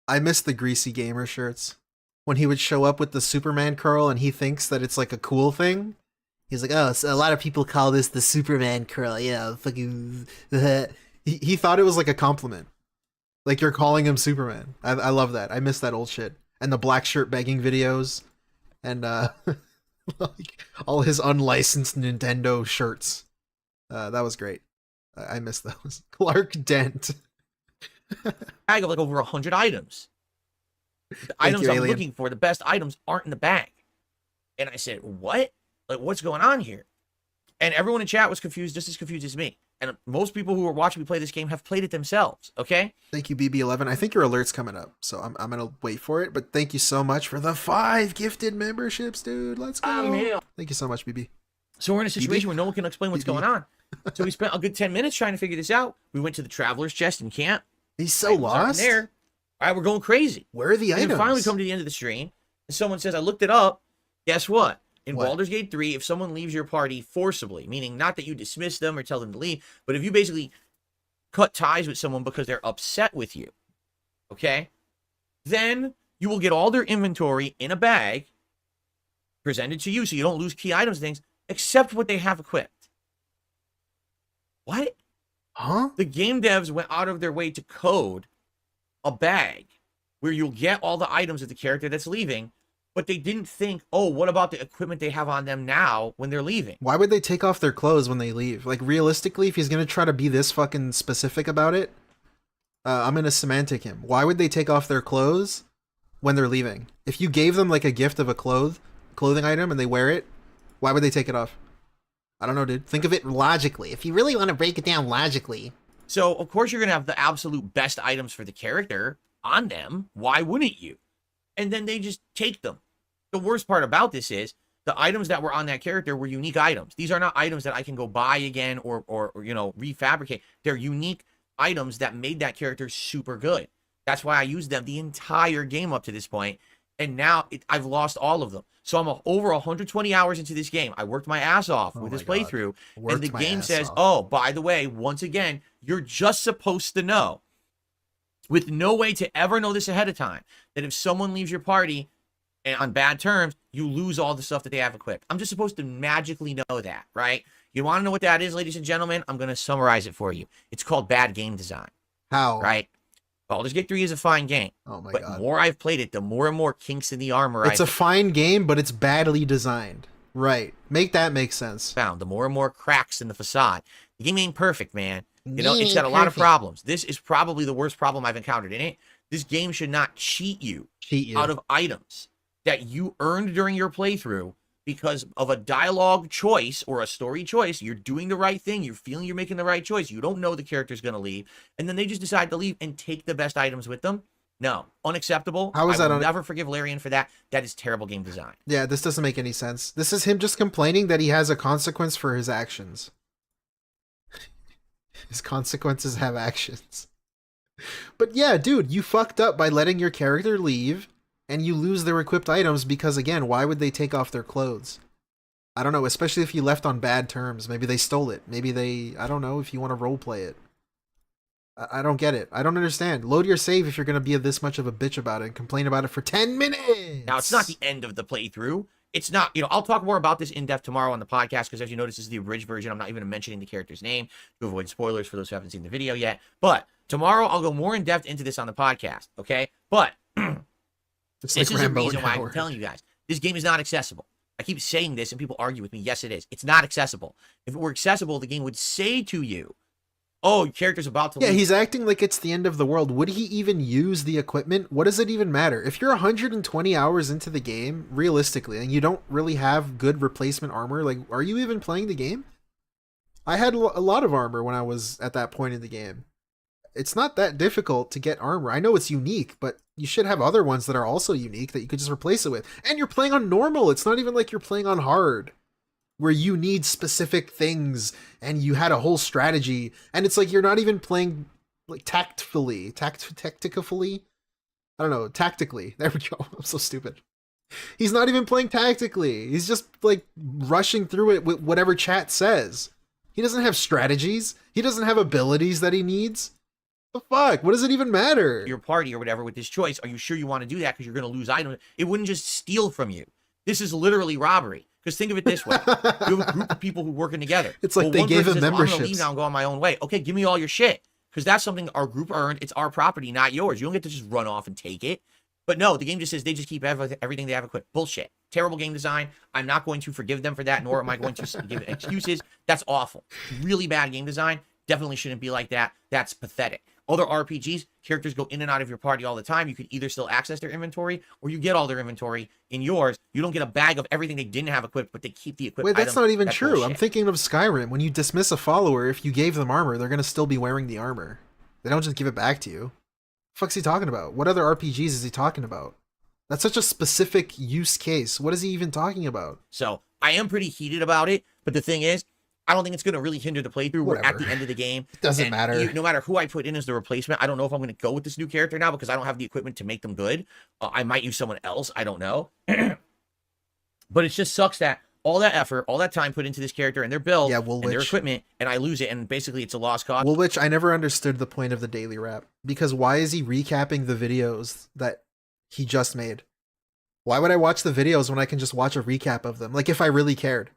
I miss the greasy gamer shirts. When he would show up with the Superman curl and he thinks that it's like a cool thing. He's like, oh, so a lot of people call this the Superman curl. Yeah, fucking... he thought it was like a compliment. Like you're calling him Superman. I love that. I miss that old shit. And the black shirt begging videos. And like all his unlicensed Nintendo shirts. That was great. I miss those. Clark Dent. Bag of like over 100 items. The items I'm looking for, the best items, aren't in the bag. And I said, what? Like, what's going on here? And everyone in chat was confused, just as confused as me. And most people who are watching me play this game have played it themselves, okay? Thank you, BB11. I think your alert's coming up, so I'm going to wait for it. But thank you so much for the 5 gifted memberships, dude. Let's go. I'm here. Thank you so much, BB. So we're in a situation where no one can explain what's going on. So we spent a good 10 minutes trying to figure this out. We went to the traveler's chest in camp. He's so lost. There. All right, we're going crazy. Where are the items? And then finally we come to the end of the stream, and someone says, I looked it up. Guess what? In What? Baldur's Gate 3, if someone leaves your party forcibly, meaning not that you dismiss them or tell them to leave, but if you basically cut ties with someone because they're upset with you, okay, then you will get all their inventory in a bag presented to you so you don't lose key items and things, except what they have equipped. What? Huh? The game devs went out of their way to code a bag where you'll get all the items of the character that's leaving, but they didn't think, oh, what about the equipment they have on them now when they're leaving? Why would they take off their clothes when they leave? Like, realistically, if he's going to try to be this fucking specific about it, I'm going to semantic him. Why would they take off their clothes when they're leaving? If you gave them, like, a gift of a clothing item and they wear it, why would they take it off? I don't know, dude. Think of it logically. If you really want to break it down logically. So, of course, you're going to have the absolute best items for the character on them. Why wouldn't you? And then they just take them. The worst part about this is the items that were on that character were unique items. These are not items that I can go buy again or you know, refabricate. They're unique items that made that character super good. That's why I used them the entire game up to this point. And now I've lost all of them. So I'm over 120 hours into this game. I worked my ass off with this playthrough. And the game says, oh, by the way, once again, you're just supposed to know, with no way to ever know this ahead of time, that if someone leaves your party and on bad terms, you lose all the stuff that they have equipped. I'm just supposed to magically know that, right? You want to know what that is, ladies and gentlemen? I'm going to summarize it for you. It's called bad game design. How? Right? Baldur's Gate 3 is a fine game. Oh my God. God. The more I've played it, the more and more kinks in the armor It's a fine game, but it's badly designed. Right. Make that make sense. Found. The more and more cracks in the facade. The game ain't perfect, man. You know, it's got a lot of problems. This is probably the worst problem I've encountered in it. This game should not cheat you out of items that you earned during your playthrough because of a dialogue choice or a story choice. You're doing the right thing. You're feeling you're making the right choice. You don't know the character's going to leave. And then they just decide to leave and take the best items with them. No, unacceptable. How is that? I will never forgive Larian for that. That is terrible game design. Yeah, this doesn't make any sense. This is him just complaining that he has a consequence for his actions. His consequences have actions. But yeah, dude, you fucked up by letting your character leave and you lose their equipped items because, again, why would they take off their clothes? I don't know, especially if you left on bad terms. Maybe they stole it. Maybe they, I don't know, if you want to roleplay it. I don't get it. I don't understand. Load your save if you're going to be this much of a bitch about it and complain about it for 10 minutes. Now, it's not the end of the playthrough. It's not, you know, I'll talk more about this in depth tomorrow on the podcast because, as you notice, this is the abridged version. I'm not even mentioning the character's name to avoid spoilers for those who haven't seen the video yet. But tomorrow, I'll go more in depth into this on the podcast, okay? But this is the reason why I'm telling you guys. This game is not accessible. I keep saying this, and people argue with me. Yes, it is. It's not accessible. If it were accessible, the game would say to you, oh, your character's about to leave. Yeah, he's acting like it's the end of the world. Would he even use the equipment? What does it even matter? If you're 120 hours into the game, realistically, and you don't really have good replacement armor, like, are you even playing the game? I had a lot of armor when I was at that point in the game. It's not that difficult to get armor. I know it's unique, but you should have other ones that are also unique that you could just replace it with. And you're playing on normal. It's not even like you're playing on hard, where you need specific things and you had a whole strategy, and it's like you're not even playing like tactfully. I don't know, tactically. There we go. I'm so stupid. He's not even playing tactically. He's just like rushing through it with whatever chat says. He doesn't have strategies. He doesn't have abilities that he needs. The fuck? What does it even matter? Your party or whatever with this choice. Are you sure you want to do that because you're going to lose items? It wouldn't just steal from you. This is literally robbery. Because think of it this way. You have a group of people who are working together. It's like they gave him memberships. I'm going to leave now and go on my own way. Okay, give me all your shit. Because that's something our group earned. It's our property, not yours. You don't get to just run off and take it. But no, the game just says they just keep everything they have equipped. Bullshit. Terrible game design. I'm not going to forgive them for that, nor am I going to give excuses. That's awful. Really bad game design. Definitely shouldn't be like that. That's pathetic. Other RPGs, characters go in and out of your party all the time. You can either still access their inventory or you get all their inventory in yours. You don't get a bag of everything they didn't have equipped, but they keep the equipped Wait, that's item. not even true. Bullshit. I'm thinking of Skyrim. When you dismiss a follower, if you gave them armor, they're going to still be wearing the armor. They don't just give it back to you. What the fuck's he talking about? What other RPGs is he talking about? That's such a specific use case. What is he even talking about? So I am pretty heated about it, but the thing is, I don't think it's going to really hinder the playthrough. We're at the end of the game. It doesn't matter. No matter who I put in as the replacement, I don't know if I'm going to go with this new character now because I don't have the equipment to make them good. I might use someone else. I don't know. But it just sucks that all that effort, all that time put into this character and their build and their equipment, and I lose it, and basically it's a lost cause. Which I never understood the point of the daily wrap. Because why is he recapping the videos that he just made? Why would I watch the videos when I can just watch a recap of them? Like, if I really cared.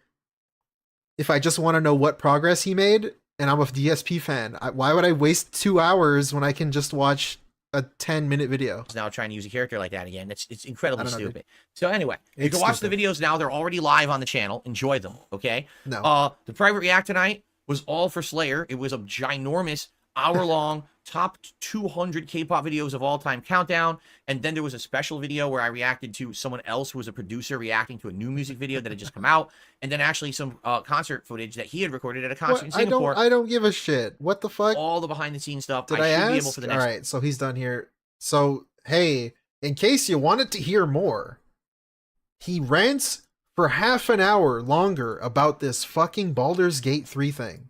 If I just want to know what progress he made and I'm a DSP fan. Why would I waste 2 hours when I can just watch a 10-minute video? Now trying to use a character like that again. It's incredibly I don't know, stupid. So anyway, you It's can watch stupid. the videos now. They're already live on the channel. Enjoy them, okay? No. The private react tonight was all for Slayer. It was a ginormous hour-long top 200 K-pop videos of all time countdown. And then there was a special video where I reacted to someone else who was a producer reacting to a new music video that had just come out. And then actually some concert footage that he had recorded at a concert in Singapore. I don't give a shit. What the fuck? All the behind-the-scenes stuff. Did I should ask? be able for the next All one. right, so he's done here. So, hey, in case you wanted to hear more, he rants for half an hour longer about this fucking Baldur's Gate 3 thing.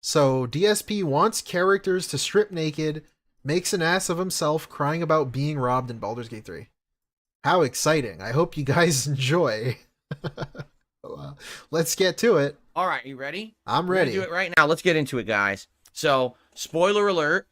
So, DSP wants characters to strip naked, makes an ass of himself crying about being robbed in Baldur's Gate 3. How exciting. I hope you guys enjoy. Well, let's get to it. All right, you ready? I'm We're gonna ready. do it right now. Let's get into it, guys. So, spoiler alert,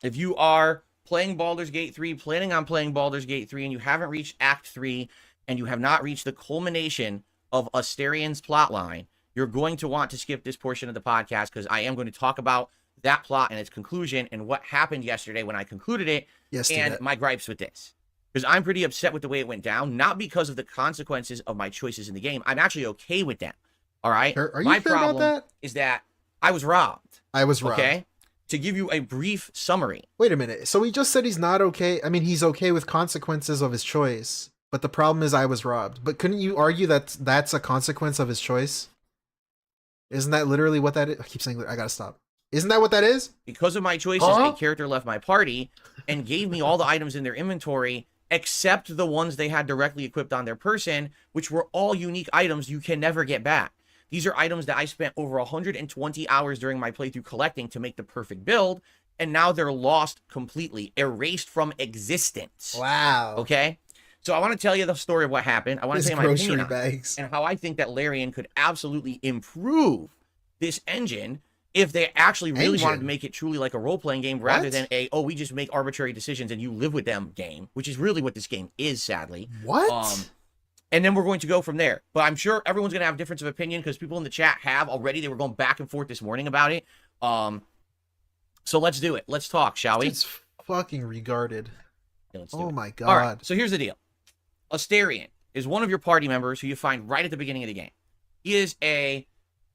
if you are playing Baldur's Gate 3, planning on playing Baldur's Gate 3, and you haven't reached Act 3, and you have not reached the culmination of Asterian's plotline, you're going to want to skip this portion of the podcast because I am going to talk about that plot and its conclusion and what happened yesterday when I concluded it and my gripes with this. Because I'm pretty upset with the way it went down, not because of the consequences of my choices in the game. I'm actually okay with that. All right? Are you my sure about problem that? is that I was robbed. I was robbed. Okay? To give you a brief summary. Wait a minute. So he just said he's not okay. I mean, he's okay with consequences of his choice, but the problem is I was robbed. But couldn't you argue that that's a consequence of his choice? Isn't that literally what that is? I keep saying that. I gotta stop. Isn't that what that is? Because of my choices, a character left my party and gave me all the items in their inventory except the ones they had directly equipped on their person, which were all unique items you can never get back. These are items that I spent over 120 hours during my playthrough collecting to make the perfect build, and now they're lost completely, erased from existence. Wow. Okay? So I want to tell you the story of what happened. I want to His tell you my grocery opinion on it, bags. and how I think that Larian could absolutely improve this engine if they actually really wanted to make it truly like a role-playing game rather than we just make arbitrary decisions and you live with them game, which is really what this game is, sadly. What? And then we're going to go from there. But I'm sure everyone's going to have a difference of opinion because people in the chat have already. They were going back and forth this morning about it. So let's do it. Let's talk, shall we? It's fucking regarded. Yeah, let's do Oh it. my god. All right, so here's the deal. Asterian is one of your party members who you find right at the beginning of the game. He is a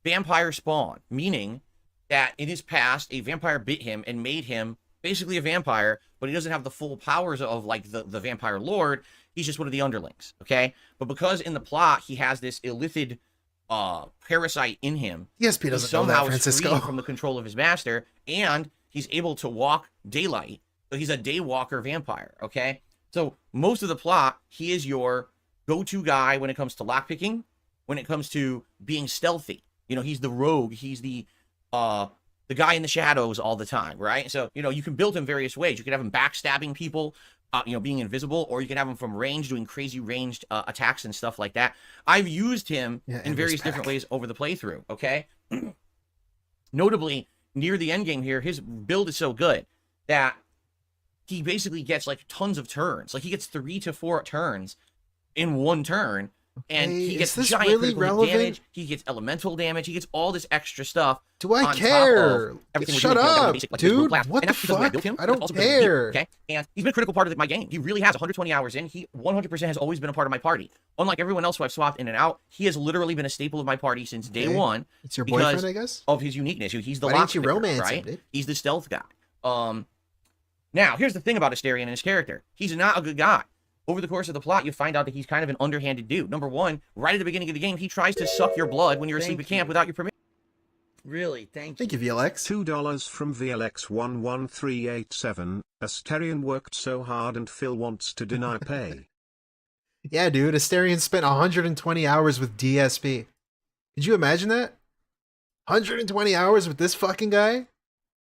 vampire spawn, meaning that in his past, a vampire bit him and made him basically a vampire, but he doesn't have the full powers of like the vampire lord. He's just one of the underlings, okay? But because in the plot he has this illithid parasite in him, ESP he doesn't know somehow that, is Francisco. free from the control of his master, and he's able to walk daylight. So he's a daywalker vampire, okay? So most of the plot, he is your go-to guy when it comes to lockpicking, when it comes to being stealthy. You know, he's the rogue, he's the guy in the shadows all the time, right? So, you know, you can build him various ways. You can have him backstabbing people, you know, being invisible, or you can have him from range doing crazy ranged attacks and stuff like that. I've used him in various different ways over the playthrough, okay? Notably, near the end game here, his build is so good that he basically gets like tons of turns. Like he gets 3 to 4 turns in one turn, and he gets giant really critical hit damage. He gets elemental damage. He gets all this extra stuff. Do I on care? top of everything we're Shut doing, you know, up, basic, like, dude. class. What And the that's because I fuck? built him, I but don't also because of you, care. okay, and he's been a critical part of my game. He really has 120 hours in. He 100% has always been a part of my party. Unlike everyone else who I've swapped in and out, he has literally been a staple of my party since day one. It's your because boyfriend, I guess? of his uniqueness. He's the Why didn't you lockpicker, romance him, right? dude? He's the stealth guy. Now, here's the thing about Asterian and his character. He's not a good guy. Over the course of the plot, you find out that he's kind of an underhanded dude. Number one, right at the beginning of the game, he tries to suck your blood when you're asleep at camp without your permission. Really, thank you. Thank you, VLX. $2 from VLX11387. Asterian worked so hard and Phil wants to deny pay. Yeah, dude. Asterian spent 120 hours with DSP. Could you imagine that? 120 hours with this fucking guy?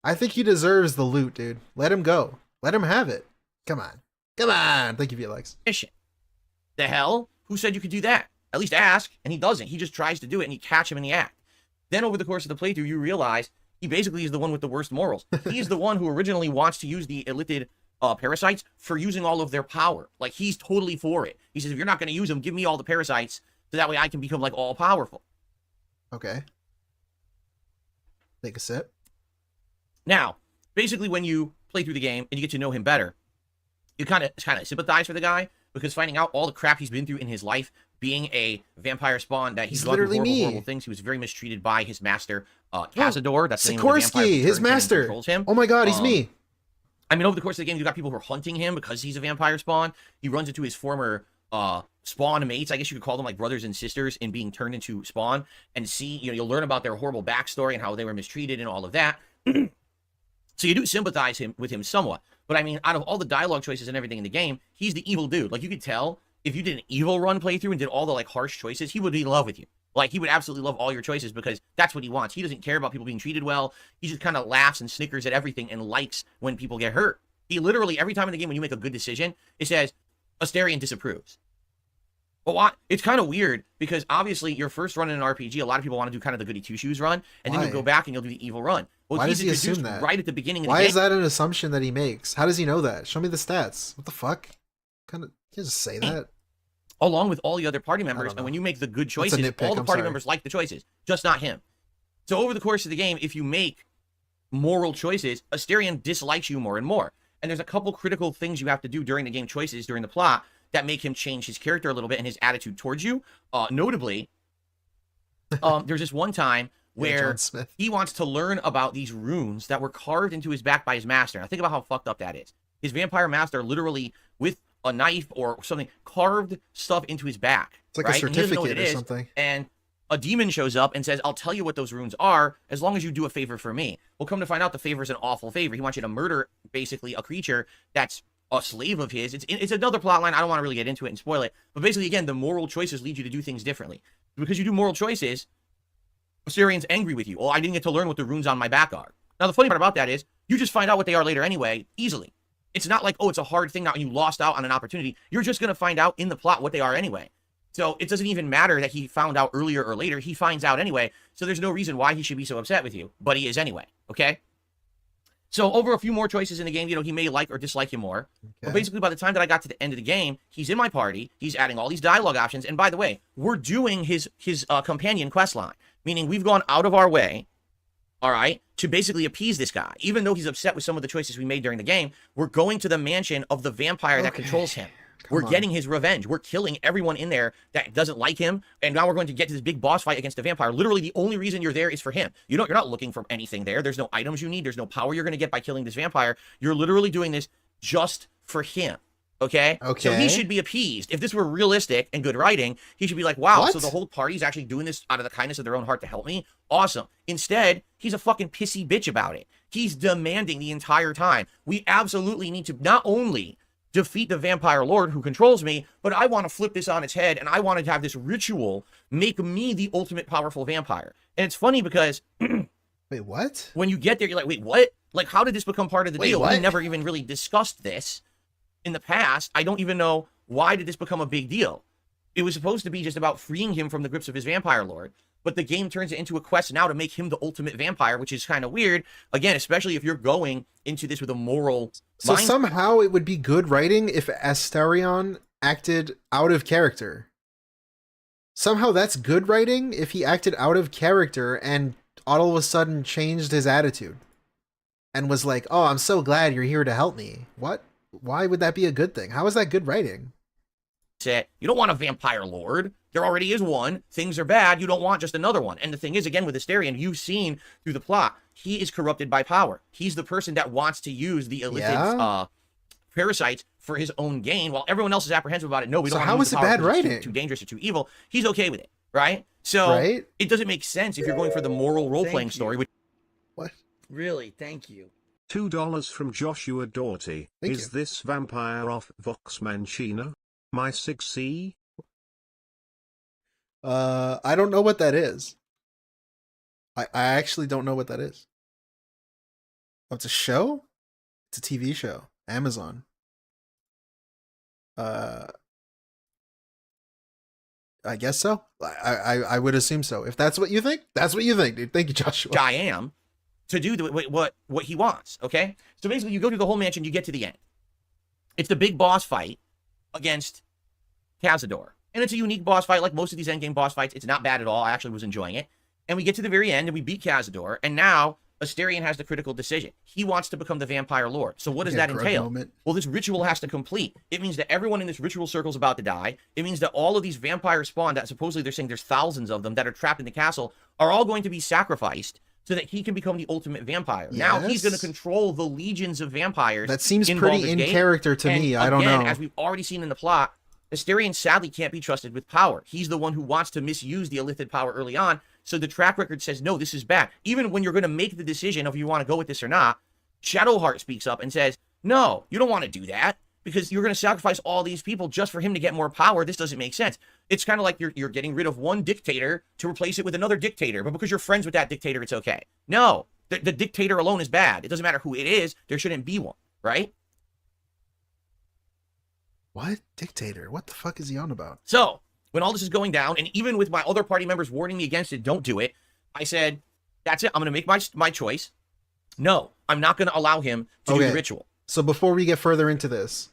I think he deserves the loot, dude. Let him go. Let him have it. Come on. Come on. Thank you, VLX. The hell? Who said you could do that? At least ask, and he doesn't. He just tries to do it, and you catch him in the act. Then over the course of the playthrough, you realize he basically is the one with the worst morals. He's the one who originally wants to use the illithid parasites for using all of their power. Like, he's totally for it. He says, if you're not going to use them, give me all the parasites, so that way I can become, like, all-powerful. Okay. Take a sip. Now, basically, when you play through the game and you get to know him better, you kind of sympathize for the guy, because finding out all the crap he's been through in his life, being a vampire spawn, that he's gone through horrible things. He was very mistreated by his master, Cazador. That's the name of the vampire his master. Controls him. Oh my god, he's me. I mean, over the course of the game, you got people who are hunting him because he's a vampire spawn. He runs into his former spawn mates, I guess you could call them, like brothers and sisters, in being turned into spawn, and see, you'll learn about their horrible backstory and how they were mistreated and all of that. So you do sympathize with him somewhat. But I mean, out of all the dialogue choices and everything in the game, he's the evil dude. Like, you could tell if you did an evil run playthrough and did all the like harsh choices, he would be in love with you. Like, he would absolutely love all your choices, because that's what he wants. He doesn't care about people being treated well. He just kind of laughs and snickers at everything and likes when people get hurt. He literally, every time in the game when you make a good decision, it says, Asterion disapproves. But what? It's kind of weird, because obviously your first run in an RPG, a lot of people want to do kind of the goody two-shoes run, and then you'll go back and you'll do the evil run. Well, Why he's does he introduced assume that? right at the beginning of the game. Why is that an assumption that he makes? How does he know that? Show me the stats. What the fuck? Kind of, you just say that. Along with all the other party members, and when you make the good choices, all the party members like the choices, just not him. So over the course of the game, if you make moral choices, Asterion dislikes you more and more. And there's a couple critical things you have to do during the game choices, during the plot, that make him change his character a little bit and his attitude towards you. Notably, there's this one time where he wants to learn about these runes that were carved into his back by his master. Now think about how fucked up that is. His vampire master literally, with a knife or something, carved stuff into his back. It's like a certificate or something. And a demon shows up and says, I'll tell you what those runes are as long as you do a favor for me. Well, come to find out, the favor is an awful favor. He wants you to murder, basically, a creature that's a slave of his. It's another plot line. I don't want to really get into it and spoil it. But basically, again, the moral choices lead you to do things differently. Because you do moral choices, Astarion's angry with you. Oh, I didn't get to learn what the runes on my back are. Now, the funny part about that is, you just find out what they are later anyway, easily. It's not like, oh, it's a hard thing now and you lost out on an opportunity. You're just going to find out in the plot what they are anyway. So it doesn't even matter that he found out earlier or later. He finds out anyway. So there's no reason why he should be so upset with you. But he is anyway. Okay? So over a few more choices in the game, he may like or dislike you more. Okay. But basically, by the time that I got to the end of the game, he's in my party. He's adding all these dialogue options. And by the way, we're doing his companion quest line. Meaning we've gone out of our way, all right, to basically appease this guy. Even though he's upset with some of the choices we made during the game, we're going to the mansion of the vampire that controls him. We're getting his revenge. We're killing everyone in there that doesn't like him. And now we're going to get to this big boss fight against the vampire. Literally, the only reason you're there is for him. You're not looking for anything there. There's no items you need. There's no power you're going to get by killing this vampire. You're literally doing this just for him. Okay? So he should be appeased. If this were realistic and good writing, he should be like, wow, so the whole party's actually doing this out of the kindness of their own heart to help me? Awesome. Instead, he's a fucking pissy bitch about it. He's demanding the entire time. We absolutely need to not only defeat the vampire lord who controls me, but I want to flip this on its head, and I want to have this ritual make me the ultimate powerful vampire. And it's funny because wait, what? When you get there, you're like, wait, what? Like, how did this become part of the deal? We never even really discussed this in the past. I don't even know, why did this become a big deal? It was supposed to be just about freeing him from the grips of his vampire lord, but the game turns it into a quest now to make him the ultimate vampire, which is kind of weird. Again, especially if you're going into this with a moral So somehow it would be good writing if Asterion acted out of character. Somehow that's good writing if he acted out of character and all of a sudden changed his attitude and was like, oh, I'm so glad you're here to help me. What? Why would that be a good thing? How is that good writing? You don't want a vampire lord. There already is one. Things are bad. You don't want just another one. And the thing is, again, with Asterion, you've seen through the plot, he is corrupted by power. He's the person that wants to use the illithid parasites for his own gain, while everyone else is apprehensive about it. No, we don't want to use the power. How is it bad writing? It's too dangerous or too evil. He's okay with it, right? So it doesn't make sense if you're going for the moral role-playing story. What? Really? Thank you. $2 from Joshua Doughty. Is this vampire off Vox Machina? My 6C? I don't know what that is. I actually don't know what that is. Oh, it's a show? It's a TV show. Amazon. I guess so. I would assume so. If that's what you think, that's what you think, dude. Thank you, Joshua. I am to do what he wants, okay? So basically, you go through the whole mansion, you get to the end. It's the big boss fight against Cazador. And it's a unique boss fight, like most of these endgame boss fights. It's not bad at all. I actually was enjoying it. And we get to the very end and we beat Cazador. And now Asterion has the critical decision. He wants to become the Vampire Lord. So what does that entail? Well, this ritual has to complete. It means that everyone in this ritual circle is about to die. It means that all of these vampires spawn that supposedly they're saying there's thousands of them that are trapped in the castle are all going to be sacrificed so that he can become the ultimate vampire. Yes. Now he's going to control the legions of vampires. That seems in pretty Baldur's in Gate. character to me. I don't know. As we've already seen in the plot, Asterion sadly can't be trusted with power. He's the one who wants to misuse the Illithid power early on. So the track record says, no, this is bad. Even when you're going to make the decision of you want to go with this or not, Shadowheart speaks up and says, no, you don't want to do that because you're going to sacrifice all these people just for him to get more power. This doesn't make sense. It's kind of like you're getting rid of one dictator to replace it with another dictator, but because you're friends with that dictator, it's okay. No, the dictator alone is bad. It doesn't matter who it is. There shouldn't be one, right? What? Dictator? What the fuck is he on about? So when all this is going down, and even with my other party members warning me against it, don't do it, I said, that's it. I'm going to make my choice. No, I'm not going to allow him to do the ritual. So before we get further into this,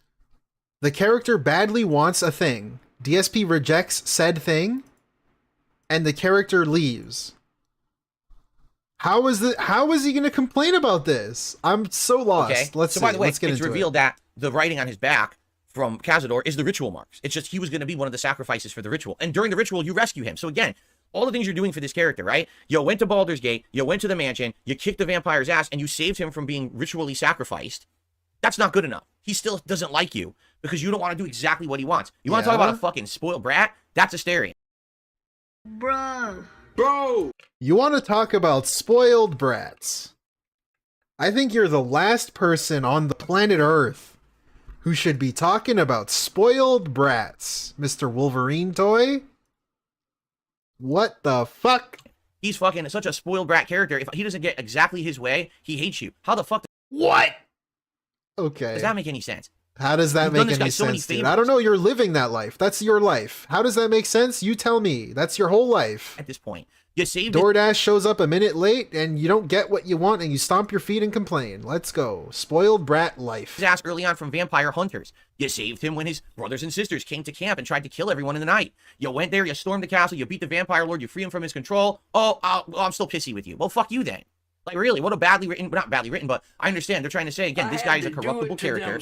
the character badly wants a thing. DSP rejects said thing, and the character leaves. How is he going to complain about this? I'm so lost. Okay. Let's by the way, Let's get it's into revealed that the writing on his back from Cazador is the ritual marks. It's just he was going to be one of the sacrifices for the ritual. And during the ritual, you rescue him. So again, all the things you're doing for this character, right? You went to Baldur's Gate, you went to the mansion, you kicked the vampire's ass, and you saved him from being ritually sacrificed. That's not good enough. He still doesn't like you because you don't want to do exactly what he wants. You want to talk about a fucking spoiled brat? That's Asterion. Bruh. You want to talk about spoiled brats? I think you're the last person on the planet Earth who should be talking about spoiled brats, Mr. Wolverine toy. What the fuck? He's fucking such a spoiled brat character. If he doesn't get exactly his way, he hates you. How the fuck What? Okay. does that make any sense? How does that make any sense, dude? I don't know. You're living that life. That's your life. How does that make sense? You tell me. That's your whole life. At this point, you saved DoorDash shows up a minute late and you don't get what you want and you stomp your feet and complain. Let's go. Spoiled brat life. his ass early on from vampire hunters. You saved him when his brothers and sisters came to camp and tried to kill everyone in the night. You went there, you stormed the castle, you beat the vampire lord, you free him from his control. Oh, I'm still pissy with you. Well, fuck you then. Like, really, what a badly written, not badly written, but I understand. They're trying to say, again, this guy is a corruptible character.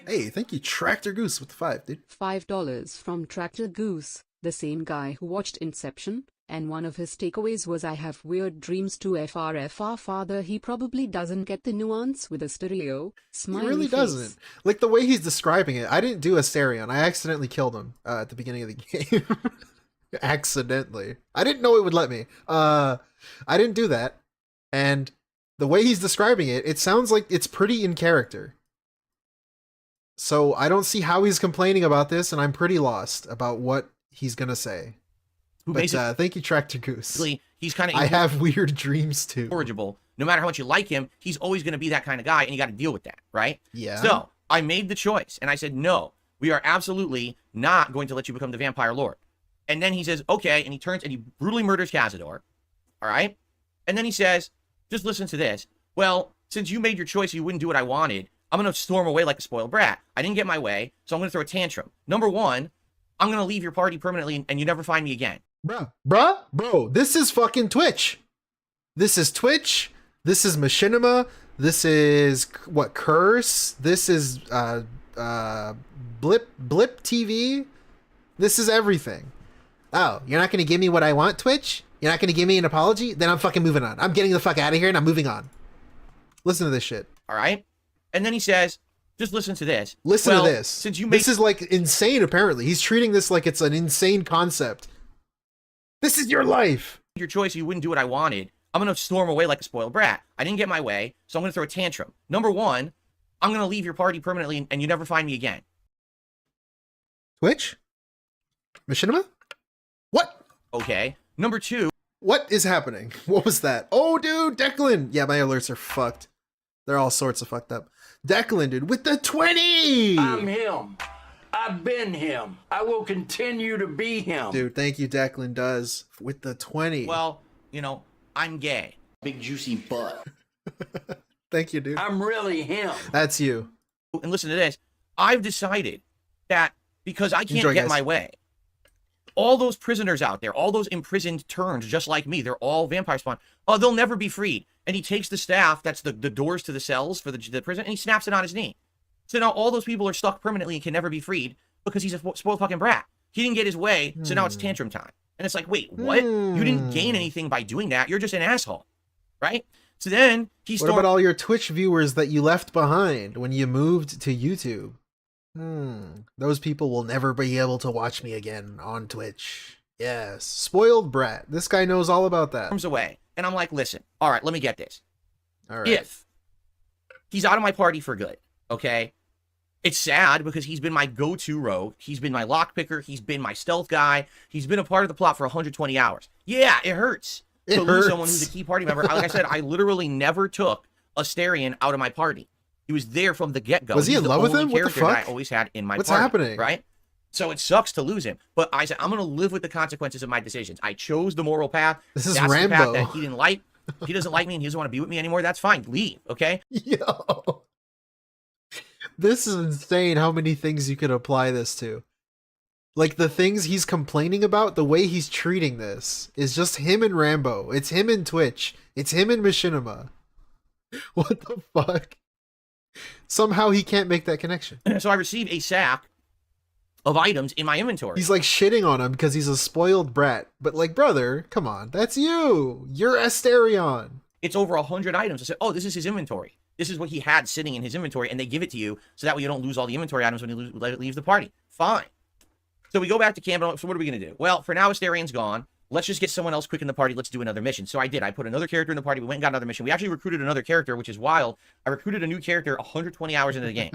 Hey, thank you, Tractor Goose, with the 5, dude. $5 from Tractor Goose, the same guy who watched Inception, and one of his takeaways was I have weird dreams to FRFR father. He probably doesn't get the nuance with a stereo. Smiley He really face. doesn't. Like, the way he's describing it, I didn't do Asterion. I accidentally killed him at the beginning of the game. Accidentally. I didn't know it would let me. I didn't do that. And the way he's describing it, it sounds like it's pretty in character. So I don't see how he's complaining about this, and I'm pretty lost about what he's gonna say. But thank you, Tractor Goose. He's kind of I have weird dreams too. incorrigible. No matter how much you like him, he's always going to be that kind of guy, and you got to deal with that, right? Yeah. So I made the choice, and I said, no, we are absolutely not going to let you become the vampire lord. And then he says, okay, and he turns and he brutally murders Cazador. All right? And then he says, just listen to this. Well, since you made your choice, you wouldn't do what I wanted. I'm going to storm away like a spoiled brat. I didn't get my way, so I'm going to throw a tantrum. Number one, I'm going to leave your party permanently and you never find me again. Bro, this is fucking Twitch. This is Twitch. This is Machinima. This is what, Curse. This is Blip TV. This is everything. Oh, you're not gonna give me what I want, Twitch? You're not gonna give me an apology? Then I'm fucking moving on. I'm getting the fuck out of here and I'm moving on. Listen to this shit. All right? And then he says, just listen to this. Listen to this. Since you made this is like insane, apparently. He's treating this like it's an insane concept. This is your life. Your choice, you wouldn't do what I wanted. I'm going to storm away like a spoiled brat. I didn't get my way, so I'm going to throw a tantrum. Number one, I'm going to leave your party permanently and you never find me again. Twitch? Machinima? What? Okay. Number two. What is happening? What was that? Oh, dude, Declan. Yeah, my alerts are fucked. They're all sorts of fucked up. Declan, dude, with the 20. I'm him. I've been him. I will continue to be him. Dude, thank you, Declan does. With the 20. Well, you know, I'm gay. Big juicy butt. Thank you, dude. I'm really him. That's you. And listen to this. I've decided that because I can't Enjoy, get guys. my way, all those prisoners out there, all those imprisoned turns, just like me, they're all vampire spawn. Oh, they'll never be freed. And he takes the staff, that's the doors to the cells for the prison, and he snaps it on his knee. So now all those people are stuck permanently and can never be freed because he's a spoiled fucking brat. He didn't get his way, so now it's tantrum time. And it's like, wait, what? You didn't gain anything by doing that. You're just an asshole, right? So then he What about all your Twitch viewers that you left behind when you moved to YouTube? Those people will never be able to watch me again on Twitch. Yes, spoiled brat. This guy knows all about that. Comes away, and I'm like, listen, all right, let me get this. All right. If he's out of my party for good, okay? It's sad because he's been my go-to rogue. He's been my lockpicker. He's been my stealth guy. He's been a part of the plot for 120 hours. Yeah, it hurts to lose someone who's a key party member. Like I said, I literally never took Asterion out of my party. He was there from the get-go. Was he in love with him? What the fuck? That I always had in my What's party, happening? right? So it sucks to lose him. But I said, I'm going to live with the consequences of my decisions. I chose the moral path. This is That's Rambo. the path that he didn't like. If he doesn't like me and he doesn't want to be with me anymore, that's fine. Leave, okay? Yo. This is insane how many things you could apply this to. Like, the things he's complaining about, the way he's treating this is just him and Rambo. It's him and Twitch. It's him and Machinima. What the fuck? Somehow he can't make that connection. So I receive a sack of items in my inventory. He's like shitting on him because he's a spoiled brat. But like, brother, come on. That's you. You're Asterion. It's over 100 items. I said, oh, this is his inventory. This is what he had sitting in his inventory, and they give it to you so that way you don't lose all the inventory items when you leave the party. Fine. So we go back to camp. So what are we going to do? Well, for now, Asterion's gone. Let's just get someone else quick in the party. Let's do another mission. So I did. I put another character in the party. We went and got another mission. We actually recruited another character, which is wild. I recruited a new character 120 hours into the game.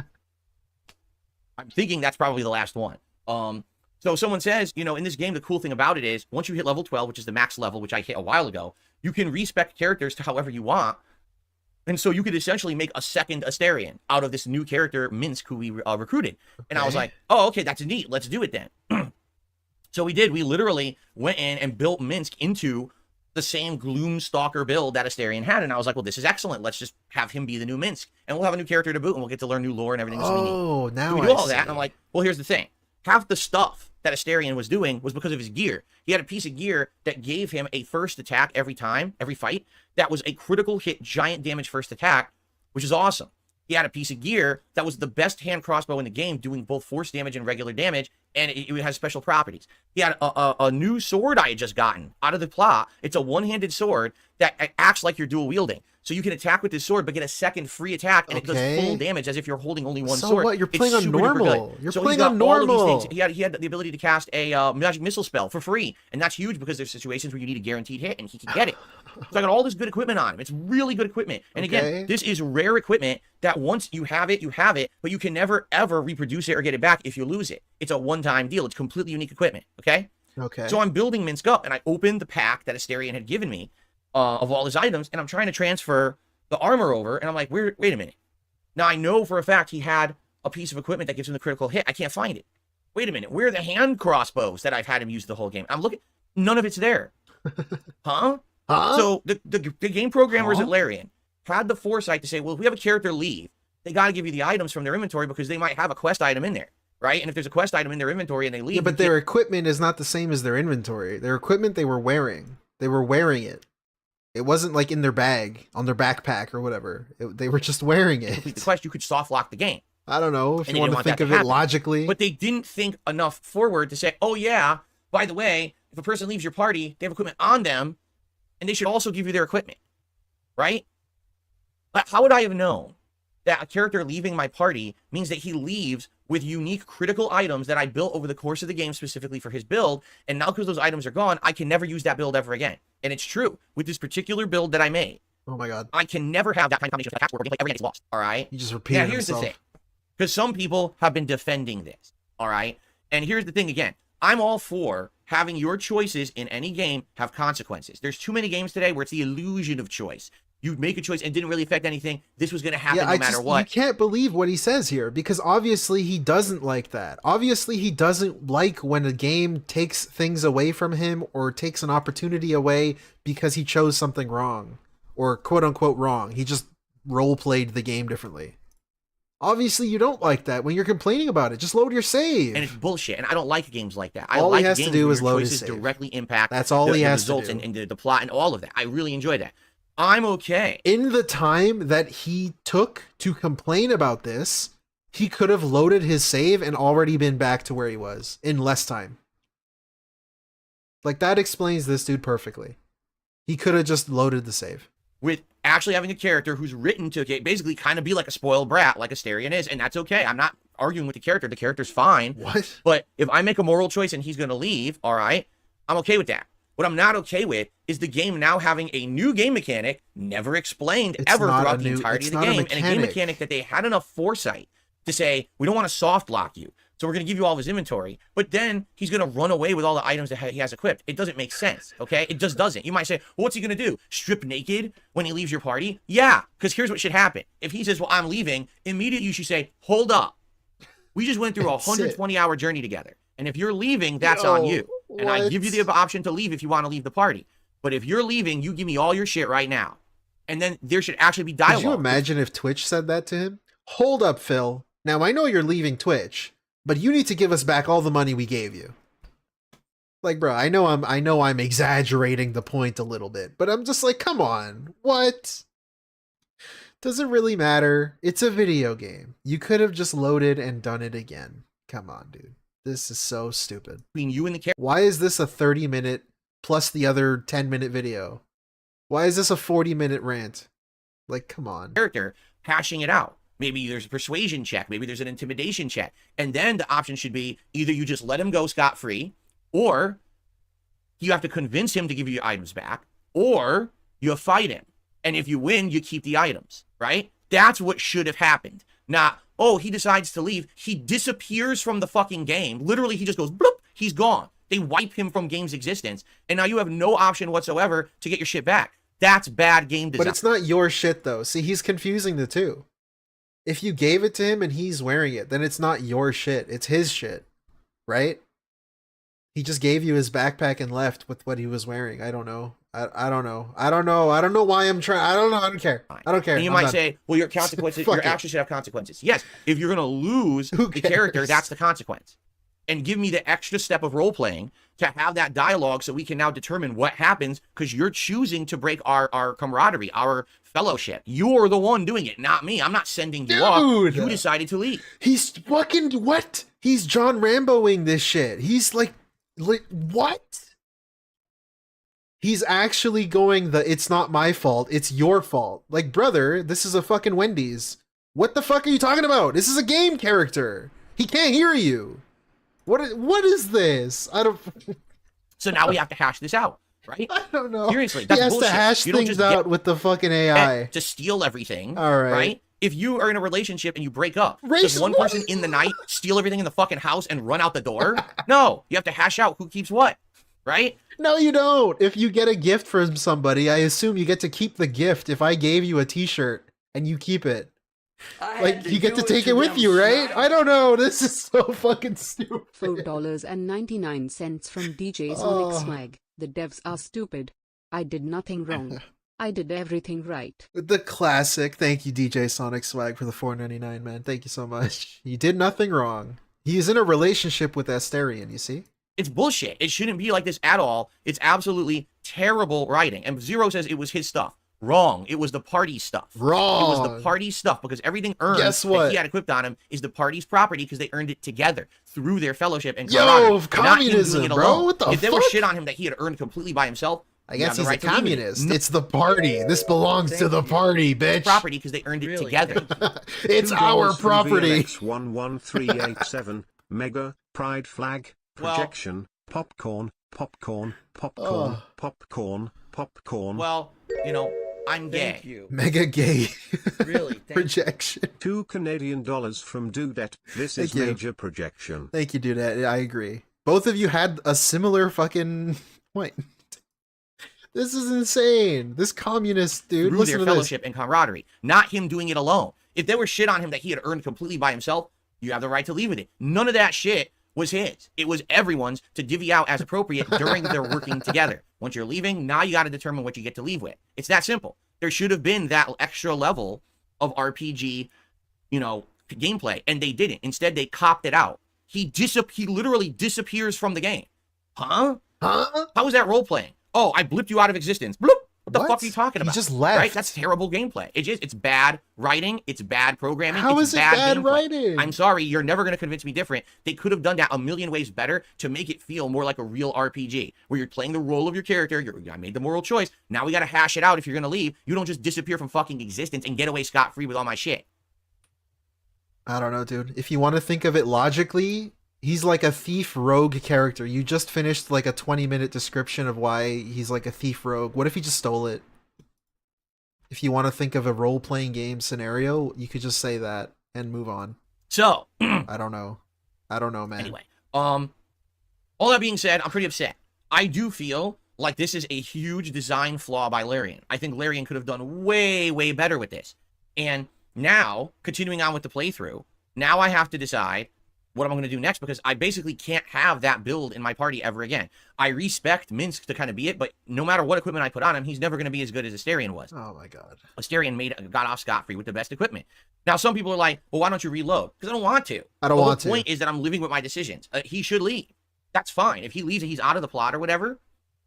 I'm thinking that's probably the last one. So someone says, you know, in this game, the cool thing about it is once you hit level 12, which is the max level, which I hit a while ago, you can respec characters to however you want. And so you could essentially make a second Asterion out of this new character, Minsk, who we recruited. And I was like, oh, okay, that's neat. Let's do it then. So we did. We literally went in and built Minsk into the same Gloomstalker build that Asterion had. And I was like, well, this is excellent. Let's just have him be the new Minsk. And we'll have a new character to boot, and we'll get to learn new lore and everything. Oh, now so we do all that. And I'm like, well, here's the thing. Half the stuff that Asterion was doing was because of his gear. He had a piece of gear that gave him a first attack every time, every fight. That was a critical hit, giant damage first attack, which is awesome. He had a piece of gear that was the best hand crossbow in the game, doing both force damage and regular damage, and it has special properties. He had a new sword I had just gotten out of the plot. It's a one-handed sword that acts like you're dual wielding. So you can attack with this sword, but get a second free attack, and it does full damage as if you're holding only one sword. So what? You're playing on normal. You're playing on normal. He had the ability to cast a magic missile spell for free, and that's huge because there's situations where you need a guaranteed hit, and he can get it. So I got all this good equipment on him. It's really good equipment. And again, this is rare equipment that once you have it, but you can never, ever reproduce it or get it back if you lose it. It's a one-time deal. It's completely unique equipment, okay? Okay. So I'm building Minsk up, and I opened the pack that Asterion had given me of all his items, and I'm trying to transfer the armor over, and I'm like, wait a minute. Now I know for a fact he had a piece of equipment that gives him the critical hit. I can't find it. Wait a minute. Where are the hand crossbows that I've had him use the whole game? I'm looking. None of it's there. Huh? So the game programmers at Larian had the foresight to say, well, if we have a character leave, they got to give you the items from their inventory because they might have a quest item in there, right? And if there's a quest item in their inventory and they leave... Yeah, but their equipment is not the same as their inventory. Their equipment they were wearing. They were wearing it. It wasn't like in their bag, on their backpack or whatever. They were just wearing it. The quest, you could soft lock the game. I don't know if you want to think of it logically. But they didn't think enough forward to say, oh yeah, by the way, if a person leaves your party, they have equipment on them, and they should also give you their equipment, right? But how would I have known that a character leaving my party means that he leaves with unique critical items that I built over the course of the game specifically for his build, and now because those items are gone, I can never use that build ever again. And it's true. With this particular build that I made, oh my god, I can never have that kind of combination of attacks where gameplay every is lost, all right? You just repeated himself. Here's the thing. Because some people have been defending this, all right? And here's the thing again. I'm all for having your choices in any game have consequences. There's too many games today where it's the illusion of choice. You make a choice and didn't really affect anything. This was going to happen no matter what. You can't believe what he says here because obviously he doesn't like that. Obviously he doesn't like when a game takes things away from him or takes an opportunity away because he chose something wrong or quote unquote wrong. He just role played the game differently. Obviously, you don't like that when you're complaining about it. Just load your save. And it's bullshit. And I don't like games like that. I All he like has to games do where is your load his choices save. directly impact That's all he the has to results do. and the plot and all of that. I really enjoy that. I'm okay. In the time that he took to complain about this, he could have loaded his save and already been back to where he was in less time. Like, that explains this dude perfectly. He could have just loaded the save. With actually having a character who's written to basically kind of be like a spoiled brat, like Asterion is, and that's okay. I'm not arguing with the character. The character's fine. What? But if I make a moral choice and he's going to leave, all right, I'm okay with that. What I'm not okay with is the game now having a new game mechanic never explained It's ever not throughout a the new- entirety it's of the not a game, and a game mechanic. mechanic that they had enough foresight to say, we don't want to soft lock you, so we're going to give you all of his inventory, but then he's going to run away with all the items that he has equipped. It doesn't make sense, okay? It just doesn't. You might say, well, what's he going to do? Strip naked when he leaves your party? Yeah, because here's what should happen. If he says, well, I'm leaving, immediately you should say, hold up. We just went through a 120-hour journey together, and if you're leaving, that's on you. And I give you the option to leave if you want to leave the party. But if you're leaving, you give me all your shit right now. And then there should actually be dialogue. Could you imagine if Twitch said that to him? Hold up, Phil. Now, I know you're leaving Twitch, but you need to give us back all the money we gave you. Like, bro, I know I'm exaggerating the point a little bit, but I'm just like, come on. What? Doesn't really matter. It's a video game. You could have just loaded and done it again. Come on, dude. This is so stupid. Between you and the character. Why is this a 30-minute plus the other 10-minute video? Why is this a 40-minute rant? Like, come on. Character hashing it out. Maybe there's a persuasion check. Maybe there's an intimidation check. And then the option should be either you just let him go scot-free, or you have to convince him to give you your items back, or you fight him. And if you win, you keep the items, right? That's what should have happened. Not, oh, he decides to leave. He disappears from the fucking game. Literally, he just goes, bloop, he's gone. They wipe him from game's existence. And now you have no option whatsoever to get your shit back. That's bad game design. But it's not your shit, though. See, he's confusing the two. If you gave it to him and he's wearing it, then it's not your shit. It's his shit, right? He just gave you his backpack and left with what he was wearing. I don't know. I don't know. I don't know. I don't know why I'm trying. I don't know. I don't care. I don't care. And you might say, well, your consequences, your actions should have consequences. Yes, if you're going to lose the character, that's the consequence. And give me the extra step of role playing to have that dialogue so we can now determine what happens, because you're choosing to break our camaraderie, our fellowship. You're the one doing it, not me. I'm not sending you off. You decided to leave. He's fucking what? He's John Ramboing this shit. He's like what? He's actually going it's not my fault, it's your fault. Like, brother, this is a fucking Wendy's. What the fuck are you talking about? This is a game character. He can't hear you. What is this? I don't. So now we have to hash this out, right? I don't know. Seriously, that's he has bullshit. to hash You don't things just out get with the fucking AI to steal everything. All right. Right? If you are in a relationship and you break up, does one person in the night steal everything in the fucking house and run out the door? No, you have to hash out who keeps what, right? No, you don't. If you get a gift from somebody, I assume you get to keep the gift. If I gave you a t-shirt and you keep it, like, you get to take it with you, right? I don't know. This is so fucking stupid. $4.99 from DJ Sonic Swag. The devs are stupid. I did nothing wrong. I did everything right. The classic. Thank you, DJ Sonic Swag, for the $4.99, man. Thank you so much. You did nothing wrong. He's in a relationship with Asterion, you see? It's bullshit. It shouldn't be like this at all. It's absolutely terrible writing. And Zero says it was his stuff. Wrong. It was the party stuff. Wrong. It was the party stuff, because everything earned that he had equipped on him is the party's property, because they earned it together through their fellowship and camaraderie. Communism, bro. What the fuck? If there was shit on him that he had earned completely by himself, I guess he's a communist. It's the party. This belongs to the party, bitch. Property, because they earned it together. It's our property. 11387 Mega Pride Flag Projection Popcorn Popcorn Popcorn Popcorn Popcorn. Well, you know, I'm gay. Thank you. Mega gay. Really? Projection. $2 Canadian from Dudette. This is major projection. Thank you, Dudette. I agree. Both of you had a similar fucking point. This is insane. This communist dude. Through their fellowship and camaraderie, not him doing it alone. If there was shit on him that he had earned completely by himself, you have the right to leave with it. None of that shit was his. It was everyone's to divvy out as appropriate during their working together. Once you're leaving, now you got to determine what you get to leave with. It's that simple. There should have been that extra level of RPG, you know, gameplay, and they didn't. Instead, they copped it out. He literally disappears from the game. Huh? How is that role-playing? Oh, I blipped you out of existence. Bloop. What the fuck are you talking about? He just left. Right? That's terrible gameplay. It's bad writing. It's bad programming. How it's is it bad gameplay. writing? I'm sorry. You're never going to convince me different. They could have done that a million ways better to make it feel more like a real RPG, where you're playing the role of your character. I made the moral choice. Now we got to hash it out if you're going to leave. You don't just disappear from fucking existence and get away scot-free with all my shit. I don't know, dude. If you want to think of it logically, he's like a thief rogue character. You just finished like a 20-minute description of why he's like a thief rogue. What if he just stole it? If you want to think of a role-playing game scenario, you could just say that and move on. So, I don't know, man. Anyway, all that being said, I'm pretty upset. I do feel like this is a huge design flaw by Larian. I think Larian could have done way, way better with this. And now, continuing on with the playthrough, now I have to decide what am I going to do next, because I basically can't have that build in my party ever again. I respect Minsk to kind of be it, but no matter what equipment I put on him, he's never going to be as good as Asterion was. Oh my god. Asterion got off scot-free with the best equipment. Now, some people are like, well, why don't you reload? Because I don't want to. I don't want to. The whole point is that I'm living with my decisions. He should leave. That's fine. If he leaves and he's out of the plot or whatever,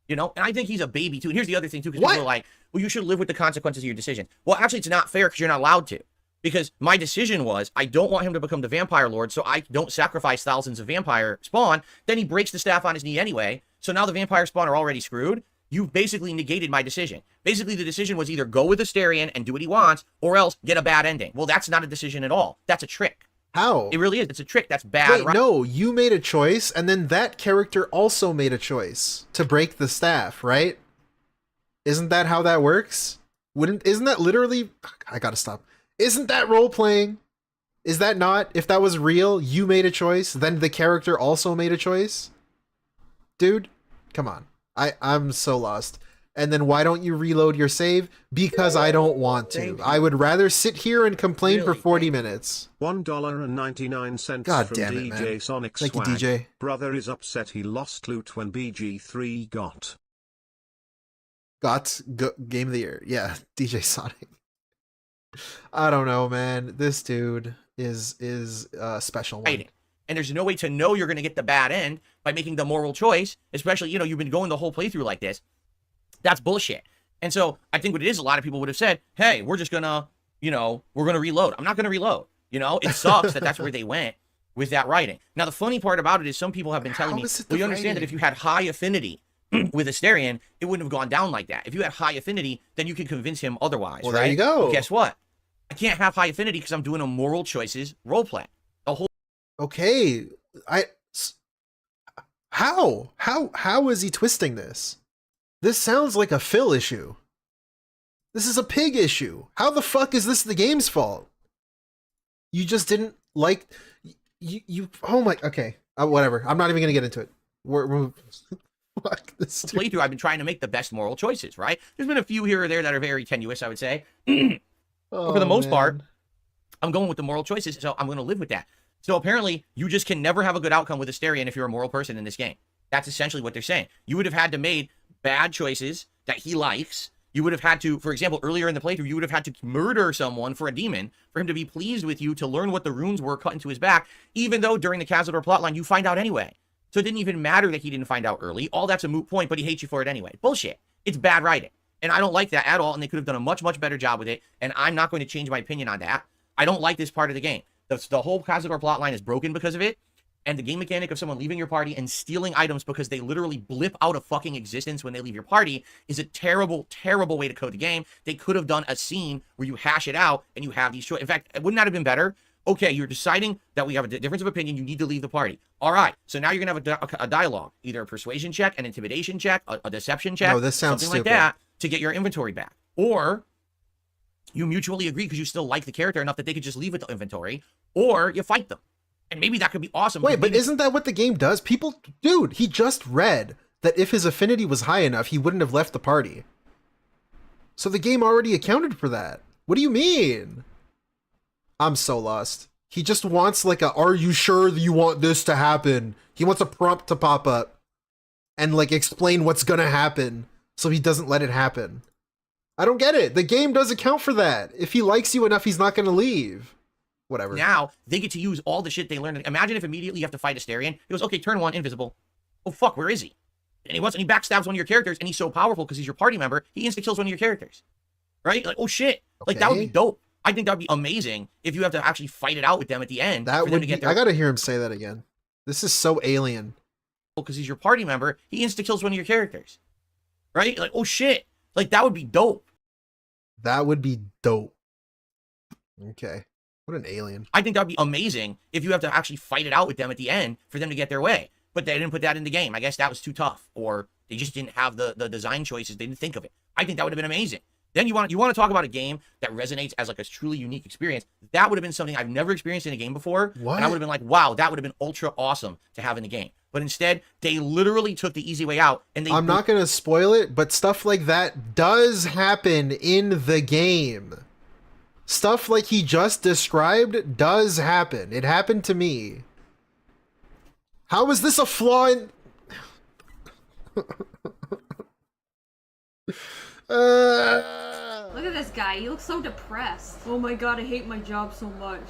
you know, and I think he's a baby too. And here's the other thing too, because people are like, well, you should live with the consequences of your decisions. Well, actually, it's not fair because you're not allowed to. Because my decision was, I don't want him to become the vampire lord, so I don't sacrifice thousands of vampire spawn. Then he breaks the staff on his knee anyway. So now the vampire spawn are already screwed. You've basically negated my decision. Basically, the decision was either go with Asterion and do what he wants, or else get a bad ending. Well, that's not a decision at all. That's a trick. How? It really is. It's a trick. That's bad. Wait, no, you made a choice, and then that character also made a choice to break the staff, right? Isn't that how that works? Isn't that literally... I gotta stop. Isn't that role-playing? Is that not? If that was real, you made a choice, then the character also made a choice? Dude, come on. I'm so lost. And then why don't you reload your save? Because I don't want to. I would rather sit here and complain for 40 minutes. $1.99 God from damn it, DJ man. Sonic Thank you, Swag. DJ. Brother is upset he lost loot when BG3 got Game of the Year. Yeah, DJ Sonic. I don't know, man. This dude is a special one. And there's no way to know you're going to get the bad end by making the moral choice, especially, you know, you've been going the whole playthrough like this. That's bullshit. And so I think what it is, a lot of people would have said, hey, we're just going to, you know, we're going to reload. I'm not going to reload. You know, it sucks that that's where they went with that writing. Now, the funny part about it is some people have been telling me, well, you understand that if you had high affinity with Asterion, it wouldn't have gone down like that. If you had high affinity, then you can convince him otherwise. Well, right? there you go. Well, guess what? I can't have high affinity because I'm doing a moral choices roleplay. The whole Okay, how is he twisting this? This sounds like a Phil issue. This is a pig issue. How the fuck is this the game's fault? You just didn't like you oh my, okay, whatever. I'm not even gonna get into it. We're fuck this playthrough, I've been trying to make the best moral choices, right? There's been a few here or there that are very tenuous, I would say. But for the most part, I'm going with the moral choices, so I'm going to live with that. So apparently, you just can never have a good outcome with Asterion if you're a moral person in this game. That's essentially what they're saying. You would have had to made bad choices that he likes. You would have had to, for example, earlier in the playthrough, you would have had to murder someone for a demon for him to be pleased with you, to learn what the runes were cut into his back, even though during the Cazador plotline, you find out anyway. So it didn't even matter that he didn't find out early. All that's a moot point, but he hates you for it anyway. Bullshit. It's bad writing. And I don't like that at all, and they could have done a much, much better job with it, and I'm not going to change my opinion on that. I don't like this part of the game. The whole Cazador plotline is broken because of it, and the game mechanic of someone leaving your party and stealing items because they literally blip out of fucking existence when they leave your party is a terrible, terrible way to code the game. They could have done a scene where you hash it out and you have these choices. In fact, wouldn't that have been better? Okay, you're deciding that we have a difference of opinion. You need to leave the party. All right, so now you're going to have a dialogue, either a persuasion check, an intimidation check, a deception check, no, this sounds something stupid. like that, to get your inventory back. Or you mutually agree because you still like the character enough that they could just leave with the inventory, or you fight them. And maybe that could be awesome. Wait, but isn't that what the game does? People, dude, he just read that if his affinity was high enough, he wouldn't have left the party. So the game already accounted for that. What do you mean? I'm so lost. He just wants like a, are you sure you want this to happen? He wants a prompt to pop up and like explain what's gonna happen so he doesn't let it happen. I don't get it. The game does account for that. If he likes you enough, he's not gonna leave. Whatever. Now they get to use all the shit they learned. Imagine if immediately you have to fight Asterion. He goes, okay, turn 1, invisible. Oh, fuck, where is he? And he backstabs one of your characters, and he's so powerful because he's your party member, he insta-kills one of your characters. Right? Like, oh, shit. Like, that would be dope. I think that would be amazing if you have to actually fight it out with them at the end. That would be, I gotta hear him say that again. This is so alien. Because he's your party member, he insta-kills one of your characters. Right? Like, oh, shit. Like, that would be dope. That would be dope. Okay. What an alien. I think that would be amazing if you have to actually fight it out with them at the end for them to get their way. But they didn't put that in the game. I guess that was too tough. Or they just didn't have the design choices. They didn't think of it. I think that would have been amazing. Then you want to talk about a game that resonates as like a truly unique experience. That would have been something I've never experienced in a game before. What? And I would have been like, wow, that would have been ultra awesome to have in the game. But instead, they literally took the easy way out. And I'm not going to spoil it, but stuff like that does happen in the game. Stuff like he just described does happen. It happened to me. How is this a flaw in... Look at this guy. He looks so depressed. Oh my god, I hate my job so much.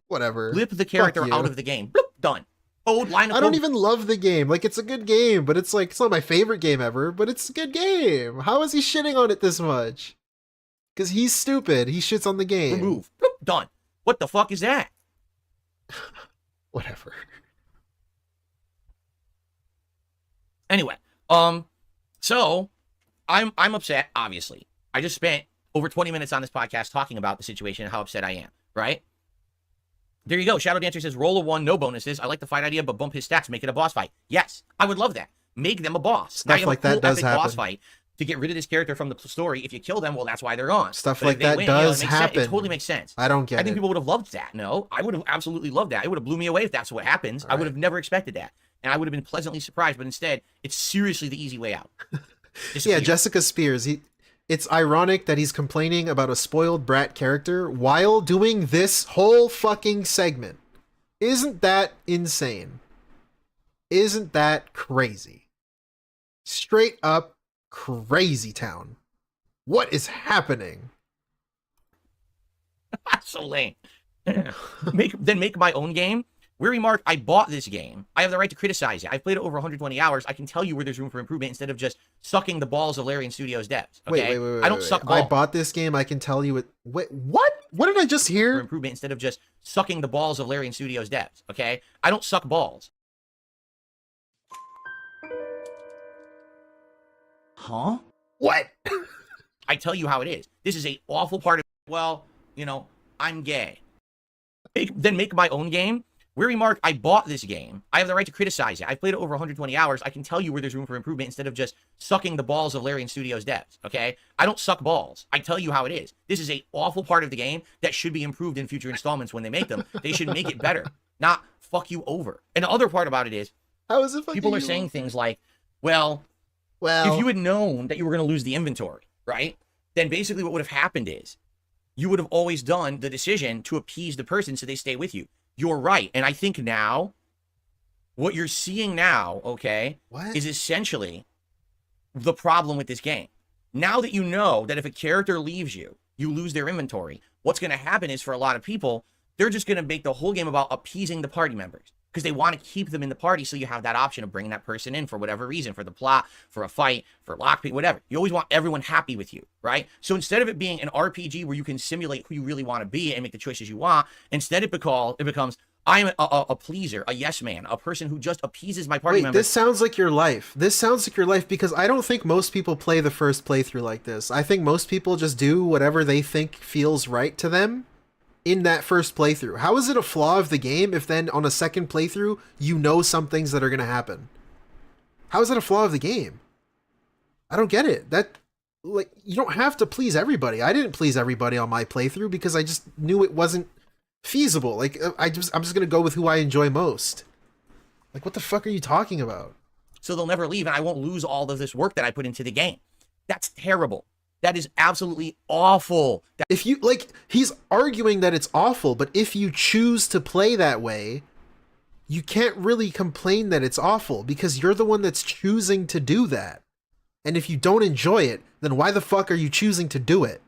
Whatever. Blip the character out of the game. Bloop, done. Code, line of I don't code. even love the game. Like, it's a good game, but it's like, it's not my favorite game ever, but it's a good game. How is he shitting on it this much? Because he's stupid. He shits on the game. Remove. Bloop, done. What the fuck is that? Whatever. Anyway, so I'm upset, obviously. I just spent over 20 minutes on this podcast talking about the situation and how upset I am, right? There you go. Shadow Dancer says, roll a 1, no bonuses. I like the fight idea, but bump his stats, make it a boss fight. Yes, I would love that. Make them a boss. Stuff like that does happen. Boss fight to get rid of this character from the story. If you kill them, well, that's why they're gone. Stuff like that does happen. It totally makes sense. I don't get it. I think people would have loved that. No, I would have absolutely loved that. It would have blew me away if that's what happens. I would have never expected that. And I would have been pleasantly surprised, but instead, it's seriously the easy way out. Yeah, Jessica Spears. It's ironic that he's complaining about a spoiled brat character while doing this whole fucking segment. Isn't that insane? Isn't that crazy? Straight up crazy town. What is happening? So lame. Make my own game. Where remark, I bought this game. I have the right to criticize it. I've played it over 120 hours. I can tell you where there's room for improvement instead of just sucking the balls of Larian Studios devs. Okay? Wait, I don't suck balls. I bought this game. I can tell you it. Wait, what? What did I just hear? For improvement instead of just sucking the balls of Larian Studios devs. Okay? I don't suck balls. Huh? What? I tell you how it is. This is a awful part of, well, you know, I'm gay. Then make my own game. Where remark, I bought this game. I have the right to criticize it. I've played it over 120 hours. I can tell you where there's room for improvement instead of just sucking the balls of Larian Studios devs. Okay? I don't suck balls. I tell you how it is. This is a awful part of the game that should be improved in future installments when they make them. They should make it better, not fuck you over. And the other part about it is, how is it fucking people are saying things like, well, if you had known that you were going to lose the inventory, right? Then basically what would have happened is you would have always done the decision to appease the person so they stay with you. You're right. And I think now, what you're seeing now, okay, is essentially the problem with this game. Now that you know that if a character leaves you, you lose their inventory, what's going to happen is for a lot of people, they're just going to make the whole game about appeasing the party members because they want to keep them in the party so you have that option of bringing that person in for whatever reason, for the plot, for a fight, for lockpick, whatever. You always want everyone happy with you, right? So instead of it being an RPG where you can simulate who you really want to be and make the choices you want, instead it becomes I'm a pleaser, a yes man, a person who just appeases my party members. This sounds like your life. This sounds like your life because I don't think most people play the first playthrough like this. I think most people just do whatever they think feels right to them in that first playthrough. How is it a flaw of the game if then on a second playthrough you know some things that are going to happen? How is that a flaw of the game? I don't get it. That, like, you don't have to please everybody. I didn't please everybody on my playthrough because I just knew it wasn't feasible. Like, I'm just going to go with who I enjoy most. Like, what the fuck are you talking about? So they'll never leave and I won't lose all of this work that I put into the game. That's terrible. That is absolutely awful. If you, like, he's arguing that it's awful, but if you choose to play that way, you can't really complain that it's awful because you're the one that's choosing to do that. And if you don't enjoy it, then why the fuck are you choosing to do it?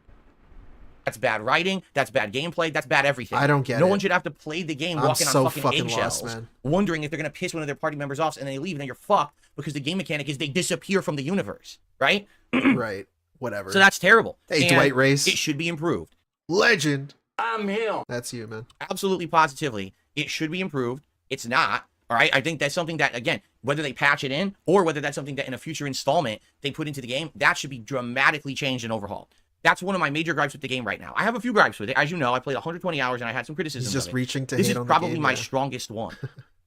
That's bad writing. That's bad gameplay. That's bad everything. I don't get it. No one should have to play the game walking so on fucking eggshells, lost, man. wondering if they're going to piss one of their party members off and they leave and then you're fucked because the game mechanic is they disappear from the universe, right? Right. Whatever. So that's terrible. Hey, And Dwight Race. It should be improved. Legend. I'm him. That's you, man. Absolutely, positively, it should be improved. It's not. All right. I think that's something that, again, whether they patch it in or whether that's something that in a future installment they put into the game, that should be dramatically changed and overhauled. That's one of my major gripes with the game right now. I have a few gripes with it. As you know, I played 120 hours and I had some criticism. He's just reaching to this hate is on probably the game, my strongest one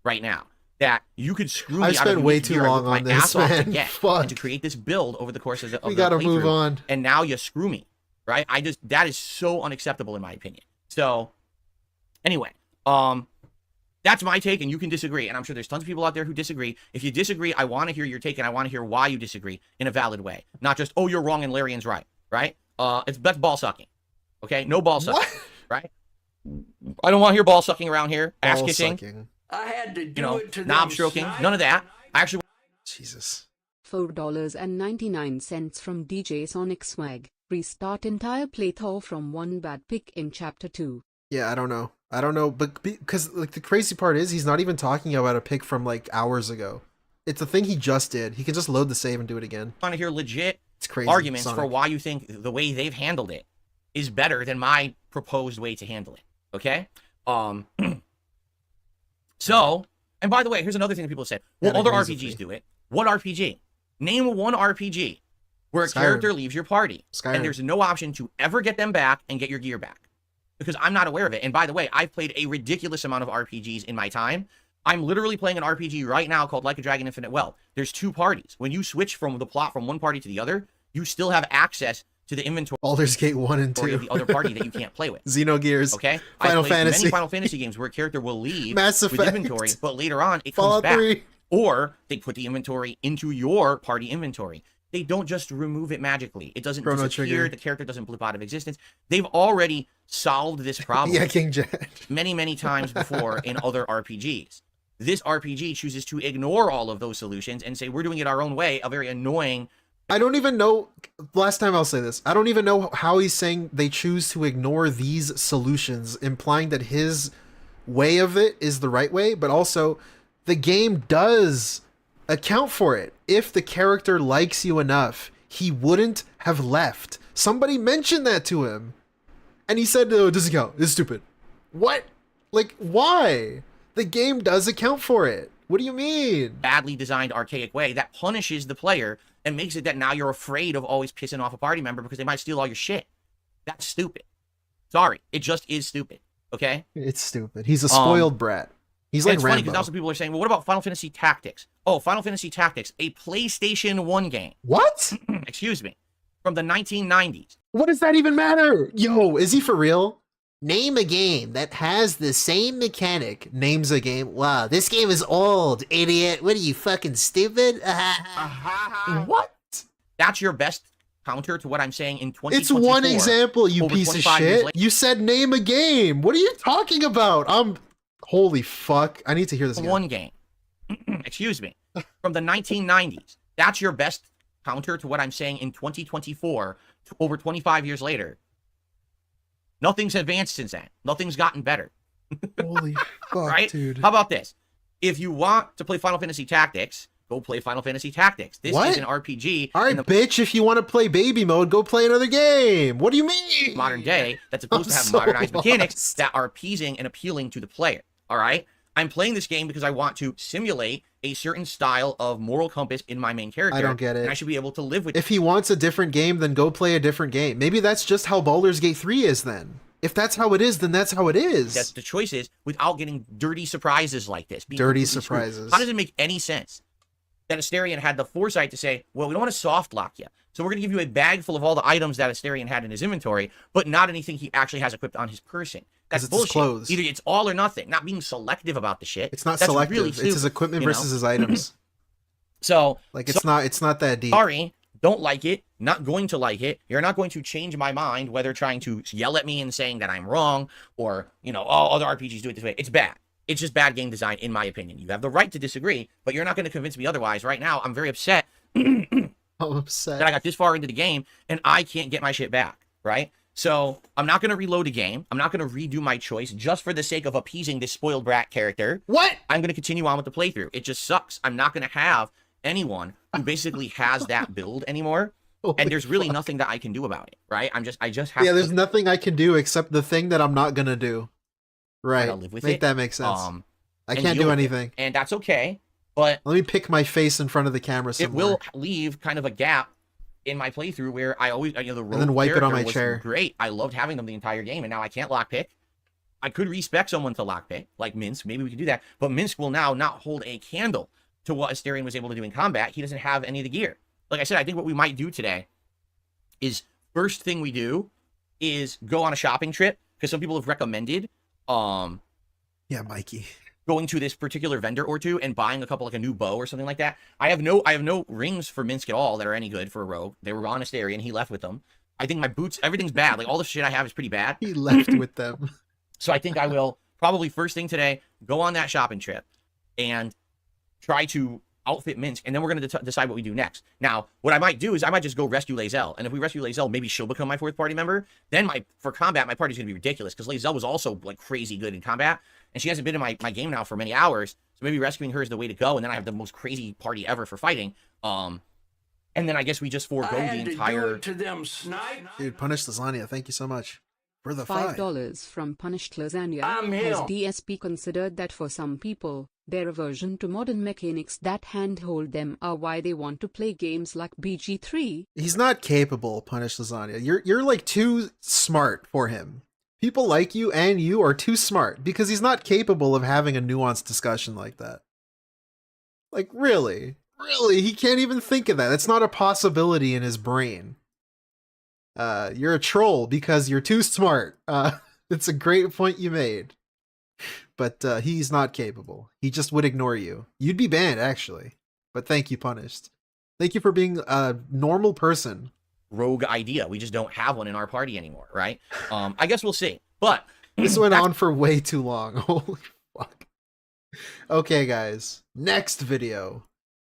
right now. That you could screw me I out of spent way the too gear I long worked on my this, ass off to man. get Fuck. and to create this build over the course of the We gotta move playthrough, on. and now you screw me, right? That is so unacceptable in my opinion. So anyway, that's my take, and you can disagree. And I'm sure there's tons of people out there who disagree. If you disagree, I want to hear your take, and I want to hear why you disagree in a valid way. Not just, oh, you're wrong and Larian's right, right? That's ball sucking. Okay? No ball sucking, What? right? I don't want to hear ball sucking around here. Ass Ball kissing, sucking. I had to do you know, it to knob them, stroking, snipe. none of that. I actually Jesus. $4.99 from DJ Sonic Swag. Restart entire playthrough from one bad pick in Chapter 2. Yeah, I don't know. I don't know, but because like the crazy part is he's not even talking about a pick from like hours ago. It's a thing he just did. He can just load the save and do it again. want to hear legit It's crazy. arguments Sonic. for why you think the way they've handled it is better than my proposed way to handle it. Okay? So, and by the way, here's another thing that people said. Well, That other agrees with RPGs me. do it. What RPG? Name one RPG where a Skyrim. character leaves your party Skyrim. and there's no option to ever get them back and get your gear back. Because I'm not aware of it. And by the way, I've played a ridiculous amount of RPGs in my time. I'm literally playing an RPG right now called Like a Dragon Infinite Wealth. There's two parties. When you switch from the plot from one party to the other, you still have access to the inventory Baldur's Gate 1 and of 2. the other party that you can't play with. Xenogears. Okay? Final I've played Fantasy. many Final Fantasy games where a character will leave Mass with Effect. inventory, but later on it Fallout comes back. 3. Or they put the inventory into your party inventory. They don't just remove it magically. It doesn't Chrono disappear. Trigger. The character doesn't blip out of existence. They've already solved this problem Yeah, King Jet. many, many times before in other RPGs. This RPG chooses to ignore all of those solutions and say, we're doing it our own way, a very annoying... I don't even know. Last time I'll say this. I don't even know how he's saying they choose to ignore these solutions, implying that his way of it is the right way, but also the game does account for it. If the character likes you enough, he wouldn't have left. Somebody mentioned that to him. And he said, no, it doesn't count. It's stupid. What? Like, why? The game does account for it. What do you mean? badly designed archaic way that punishes the player and makes it that now you're afraid of always pissing off a party member because they might steal all your shit. That's stupid. Sorry, it just is stupid. Okay? It's stupid. He's a spoiled brat. He's And like it's funny Rambo. because now some people are saying, well, what about Final Fantasy Tactics? Oh, Final Fantasy Tactics, a PlayStation 1 game. What? Excuse me. From the 1990s. What does that even matter? Yo, is he for real? Name a game that has the same mechanic. Names a game. Wow, this game is old, idiot. What are you, fucking stupid? What? That's your best counter to what I'm saying in 2024. It's one example, you over piece of 25 years shit. later. You said name a game. What are you talking about? Holy fuck. I need to hear this again. One game. Excuse me. From the 1990s. That's your best counter to what I'm saying in 2024, over 25 years later. Nothing's advanced since then. Nothing's gotten better. Holy fuck, Right? dude. How about this? If you want to play Final Fantasy Tactics, go play Final Fantasy Tactics. This What? is an RPG All right, in the bitch, if you want to play baby mode, go play another game. What do you mean? modern day that's supposed I'm to have so modernized mechanics lost. that are appeasing and appealing to the player. All right? I'm playing this game because I want to simulate a certain style of moral compass in my main character. I don't get it. And I should be able to live with If he wants a different game, then go play a different game. Maybe that's just how Baldur's Gate 3 is then. If that's how it is, then that's how it is. that's the choices without getting dirty surprises like this. being Dirty completely screwed. surprises. How does it make any sense that Asterion had the foresight to say, well, we don't want to soft lock you. So we're going to give you a bag full of all the items that Asterion had in his inventory, but not anything he actually has equipped on his person. That's it's his bullshit. clothes. Either it's all or nothing, not being selective about the shit. It's not That's selective. really It's his stupid, equipment you know? versus his items. So, Like it's not that deep. sorry, don't like it, not going to like it. You're not going to change my mind, whether trying to yell at me and saying that I'm wrong or, you know, oh, other RPGs do it this way. It's bad. It's just bad game design, in my opinion. You have the right to disagree, but you're not going to convince me otherwise. Right now, I'm very upset I'm upset. that I got this far into the game and I can't get my shit back, right? So I'm not going to reload a game. I'm not going to redo my choice just for the sake of appeasing this spoiled brat character. What? I'm going to continue on with the playthrough. It just sucks. I'm not going to have anyone who basically has that build anymore. And there's really nothing that I can do about it, right? I just have Yeah, to. there's nothing I can do except the thing that I'm not going to do. Right. Live with Make it. that make sense. I and can't deal do with it. anything. And that's okay. But Let me pick my face in front of the camera somewhere. it will leave kind of a gap in my playthrough where I always, the rogue and then wipe it on my was chair. Great. I loved having them the entire game, and now I can't lockpick. I could respec someone to lockpick, like Minsk. Maybe we could do that. But Minsk will now not hold a candle to what Asterion was able to do in combat. He doesn't have any of the gear. Like I said, I think what we might do today is first thing we do is go on a shopping trip, because some people have recommended Yeah, Mikey. going to this particular vendor or two and buying a couple, like a new bow or something like that. I have no rings for Minsk at all that are any good for a rogue. They were on Asterion. He left with them. I think my boots, everything's bad. Like all the shit I have is pretty bad. He left with them. So I think I will probably first thing today go on that shopping trip and try to outfit Minsk, and then we're going to decide what we do next. Now, what I might do is I might just go rescue Lae'zel, and if we rescue Lae'zel, maybe she'll become my fourth party member. Then for combat, my party's going to be ridiculous, because Lae'zel was also like crazy good in combat, and she hasn't been in my game now for many hours, so maybe rescuing her is the way to go, and then I have the most crazy party ever for fighting. And then I guess we just forego the entire... to them, snipe. Dude, Punished Lasagna, thank you so much for the $5. $5 from Punished Lasagna. I'm Has him. DSP considered that for some people, their aversion to modern mechanics that handhold them are why they want to play games like BG3? He's not capable, Punished Lasagna. You're like too smart for him. People like you and you are too smart because he's not capable of having a nuanced discussion like that. Like, really? Really? He can't even think of that. That's not a possibility in his brain. You're a troll because you're too smart. It's a great point you made. But he's not capable. He just would ignore you. You'd be banned, actually. But thank you, Punished. Thank you for being a normal person. Rogue idea. We just don't have one in our party anymore, right? I guess we'll see. But this went on for way too long. Holy fuck. Okay, guys. Next video.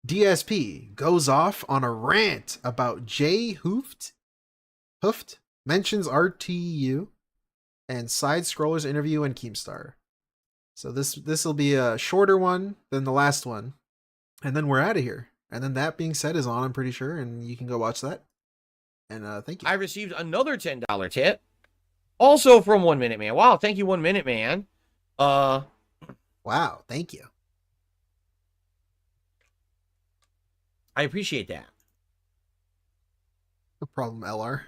DSP goes off on a rant about Jay Hoofed, mentions RTU, and Side Scrollers interview and Keemstar. So this will be a shorter one than the last one. And then we're out of here. And then That Being Said is on, I'm pretty sure, and you can go watch that. And thank you. I received another $10 tip, also from 1 Minute Man. Wow, thank you, 1 Minute Man. Wow, thank you. I appreciate that. No problem, LR.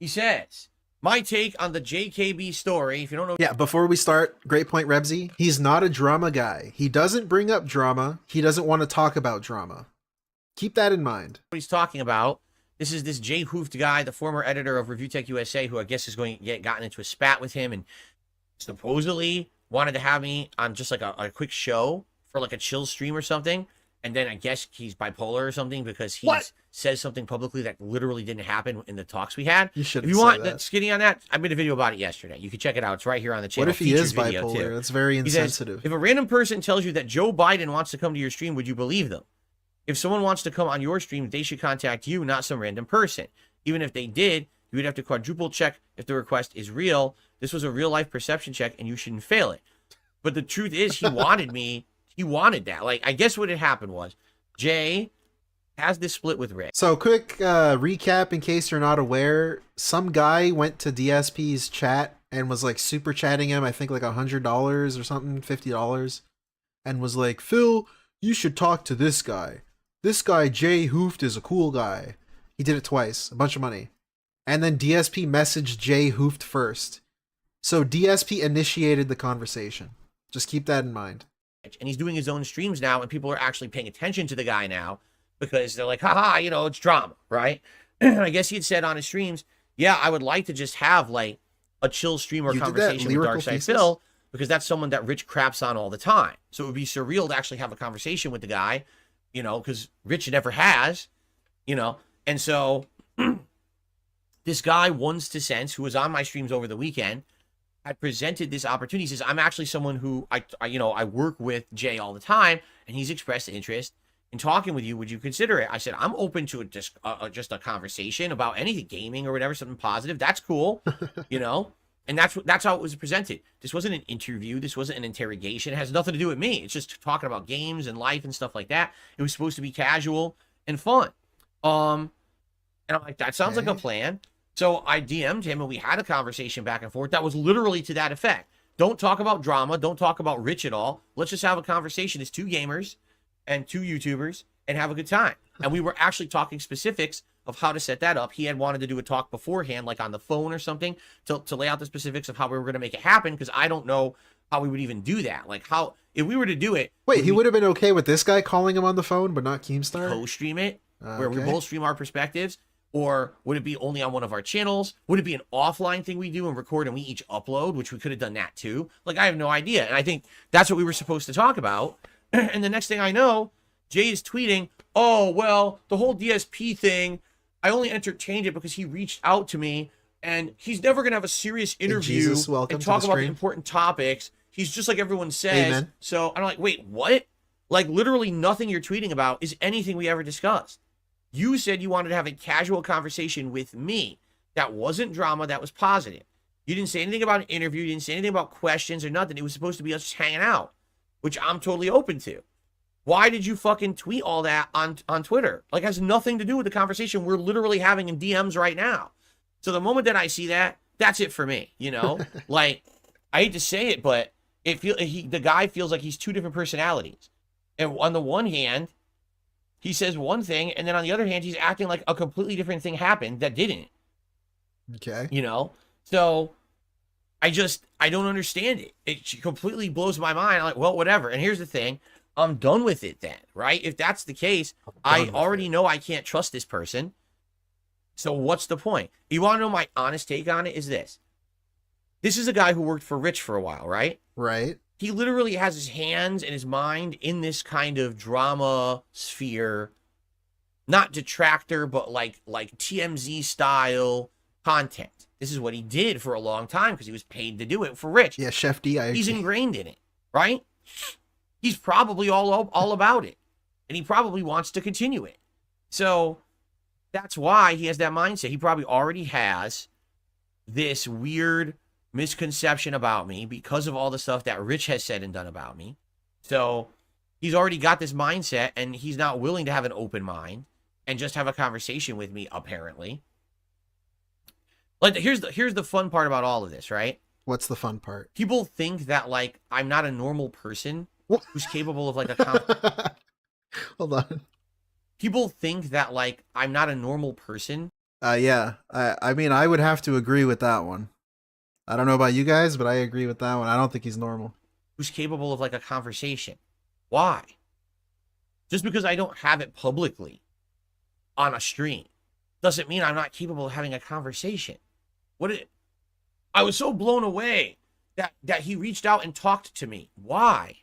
He says, my take on the JKB story, if you don't know... Yeah, before we start, great point, Rebsy. He's not a drama guy. He doesn't bring up drama. He doesn't want to talk about drama. Keep that in mind. What he's talking about, this is this Jay Hoofed guy, the former editor of Review Tech USA, who I guess is going to get gotten into a spat with him and supposedly wanted to have me on just like a quick show for like a chill stream or something. And then I guess he's bipolar or something because he says something publicly that literally didn't happen in the talks we had. You should. If you want that skinny on that, I made a video about it yesterday. You can check it out. It's right here on the channel. What if he is bipolar? That's very insensitive. He says, if a random person tells you that Joe Biden wants to come to your stream, would you believe them? If someone wants to come on your stream, they should contact you, not some random person. Even if they did, you would have to quadruple check if the request is real. This was a real life perception check and you shouldn't fail it. But the truth is he wanted me. He wanted that. Like, I guess what had happened was Jay has this split with Rick. So quick recap in case you're not aware. Some guy went to DSP's chat and was like super chatting him, I think like $100 or something, $50, and was like, Phil, you should talk to this guy. This guy, Jay Hoofed, is a cool guy. He did it twice, a bunch of money. And then DSP messaged Jay Hoofed first. So DSP initiated the conversation. Just keep that in mind. And he's doing his own streams now, and people are actually paying attention to the guy now because they're like, haha, you know, it's drama, right? I guess he had said on his streams, yeah, I would like to just have like a chill stream or conversation with Darkside Phil, because that's someone that Rich craps on all the time. So it would be surreal to actually have a conversation with the guy, you know, because Rich never has, you know. And so this guy, Ones to Sense, who was on my streams over the weekend, had presented this opportunity. He says, I'm actually someone who I work with Jay all the time, and he's expressed interest in talking with you, would you consider it? I said, I'm open to just a conversation about anything, gaming or whatever, something positive. That's cool, you know? And that's how it was presented. This wasn't an interview. This wasn't an interrogation. It has nothing to do with me. It's just talking about games and life and stuff like that. It was supposed to be casual and fun. And I'm like, that sounds like a plan. So I DM'd him and we had a conversation back and forth that was literally to that effect. Don't talk about drama. Don't talk about Rich at all. Let's just have a conversation as two gamers and two YouTubers and have a good time. And we were actually talking specifics of how to set that up. He had wanted to do a talk beforehand, like on the phone or something, to lay out the specifics of how we were going to make it happen, because I don't know how we would even do that. Like, how, if we were to do it... Wait, he would have been okay with this guy calling him on the phone, but not Keemstar? Co-stream it, where we both stream our perspectives? Or would it be only on one of our channels? Would it be an offline thing we do and record and we each upload, which we could have done that too? Like, I have no idea. And I think that's what we were supposed to talk about. And the next thing I know, Jay is tweeting, oh, well, the whole DSP thing, I only entertained it because he reached out to me and he's never going to have a serious interview and talk about the important topics. He's just like everyone says. Amen. So I'm like, wait, what? Like, literally nothing you're tweeting about is anything we ever discussed. You said you wanted to have a casual conversation with me. That wasn't drama. That was positive. You didn't say anything about an interview. You didn't say anything about questions or nothing. It was supposed to be us just hanging out, which I'm totally open to. Why did you fucking tweet all that on Twitter? Like, it has nothing to do with the conversation we're literally having in DMs right now. So the moment that I see that, that's it for me, you know? Like, I hate to say it, but the guy feels like he's two different personalities. And on the one hand, he says one thing, and then on the other hand, he's acting like a completely different thing happened that didn't. Okay. You know? So I don't understand it. It completely blows my mind. I'm like, well, whatever. And here's the thing. I'm done with it then, right? If that's the case, I already know I can't trust this person. So what's the point? You want to know my honest take on it is this. This is a guy who worked for Rich for a while, right? Right. He literally has his hands and his mind in this kind of drama sphere, not detractor, but like TMZ style content. This is what he did for a long time because he was paid to do it for Rich. Yeah, Chef D. He's ingrained in it, right? He's probably all about it, and he probably wants to continue it. So that's why he has that mindset. He probably already has this weird misconception about me because of all the stuff that Rich has said and done about me. So he's already got this mindset, and he's not willing to have an open mind and just have a conversation with me, apparently. Like, here's the fun part about all of this, right? What's the fun part? People think that, like, I'm not a normal person who's capable of, like, a Hold on. People think that, like, I'm not a normal person. Yeah. I mean, I would have to agree with that one. I don't know about you guys, but I agree with that one. I don't think he's normal. Who's capable of, like, a conversation. Why? Just because I don't have it publicly on a stream doesn't mean I'm not capable of having a conversation. I was so blown away that he reached out and talked to me. Why?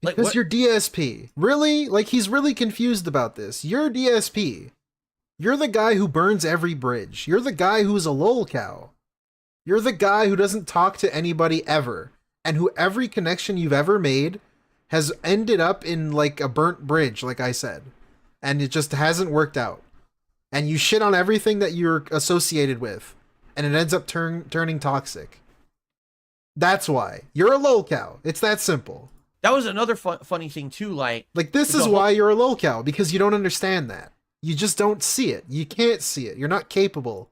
Like, because you're DSP. Really? Like, he's really confused about this. You're DSP. You're the guy who burns every bridge. You're the guy who's a lolcow. You're the guy who doesn't talk to anybody ever. And who every connection you've ever made has ended up in, like, a burnt bridge, like I said. And it just hasn't worked out. And you shit on everything that you're associated with. And it ends up turning toxic. That's why. You're a lolcow. It's that simple. That was another funny thing, too. Like this is why you're a lolcow, because you don't understand that. You just don't see it. You can't see it. You're not capable.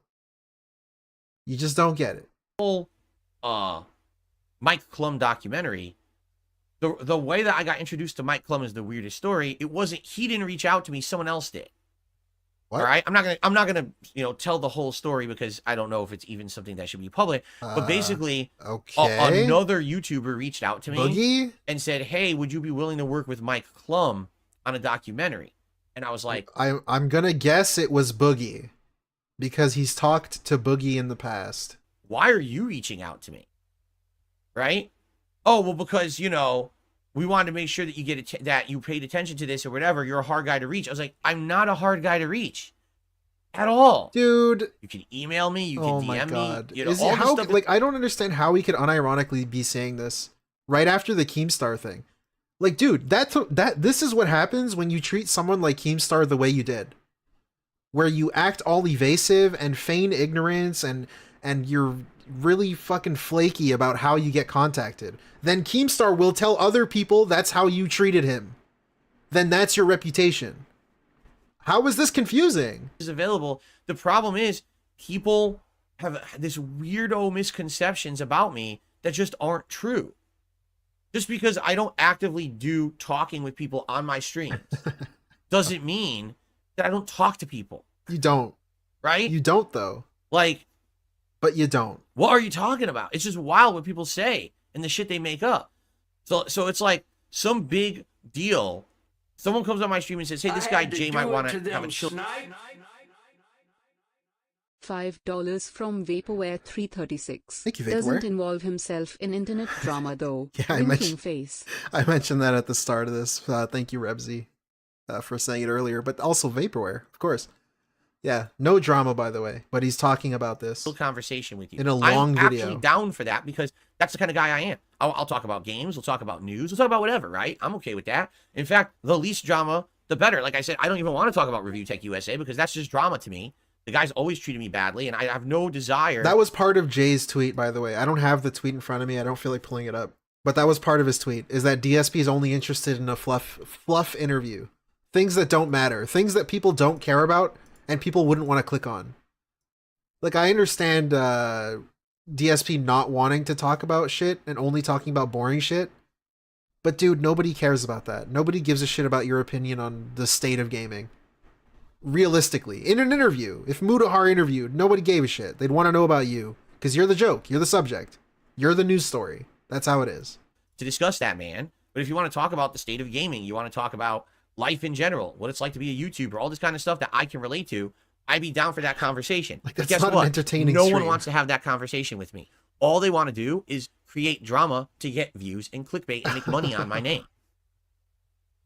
You just don't get it. Whole Mike Klum documentary, the way that I got introduced to Mike Klum is the weirdest story. It wasn't, he didn't reach out to me, someone else did. What? All right, I'm not gonna tell the whole story because I don't know if it's even something that should be public. But basically, another YouTuber reached out to me and said, "Hey, would you be willing to work with Mike Klum on a documentary?" And I was like, I'm gonna guess it was Boogie, because he's talked to Boogie in the past. Why are you reaching out to me? Right? Oh, well, because, you know, we wanted to make sure that you get that you paid attention to this or whatever. You're a hard guy to reach. I was like, I'm not a hard guy to reach at all, dude. You can email me. You can DM me. You know, Is it like, I don't understand how he could unironically be saying this right after the Keemstar thing. Like, dude, this is what happens when you treat someone like Keemstar the way you did. Where you act all evasive and feign ignorance and you're really fucking flaky about how you get contacted. Then Keemstar will tell other people that's how you treated him. Then that's your reputation. How is this confusing? Is available. The problem is people have this weirdo misconceptions about me that just aren't true. Just because I don't actively do talking with people on my streams doesn't mean that I don't talk to people. You don't. Right? You don't, though. Like, but you don't. What are you talking about? It's just wild what people say and the shit they make up. So it's like some big deal. Someone comes on my stream and says, hey, this guy Jay might want to have a chill. $5 from Vaporware 336. Thank you, Vaporware. Doesn't involve himself in internet drama though. Yeah, I mentioned that at the start of this. Thank you, Rebsy, for saying it earlier. But also Vaporware, of course. Yeah, no drama, by the way. But he's talking about this Conversation with you in a long I'm video. Actually down for that because that's the kind of guy I am. I'll talk about games. We'll talk about news. We'll talk about whatever, right? I'm okay with that. In fact, the least drama, the better. Like I said, I don't even want to talk about Review Tech USA because that's just drama to me. The guy's always treated me badly, and I have no desire. That was part of Jay's tweet, by the way. I don't have the tweet in front of me. I don't feel like pulling it up. But that was part of his tweet, is that DSP is only interested in a fluff interview. Things that don't matter. Things that people don't care about, and people wouldn't want to click on. Like, I understand DSP not wanting to talk about shit and only talking about boring shit. But dude, nobody cares about that. Nobody gives a shit about your opinion on the state of gaming. Realistically, in an interview, if Mudahar interviewed, nobody gave a shit. They'd want to know about you because you're the joke, you're the subject, you're the news story. That's how it is. To discuss that, man. But if you want to talk about the state of gaming, you want to talk about life in general, what it's like to be a YouTuber, all this kind of stuff that I can relate to, I'd be down for that conversation. Like, that's but guess not what? An entertaining no stream. one wants to have that conversation with me. All they want to do is create drama to get views and clickbait and make money on my name.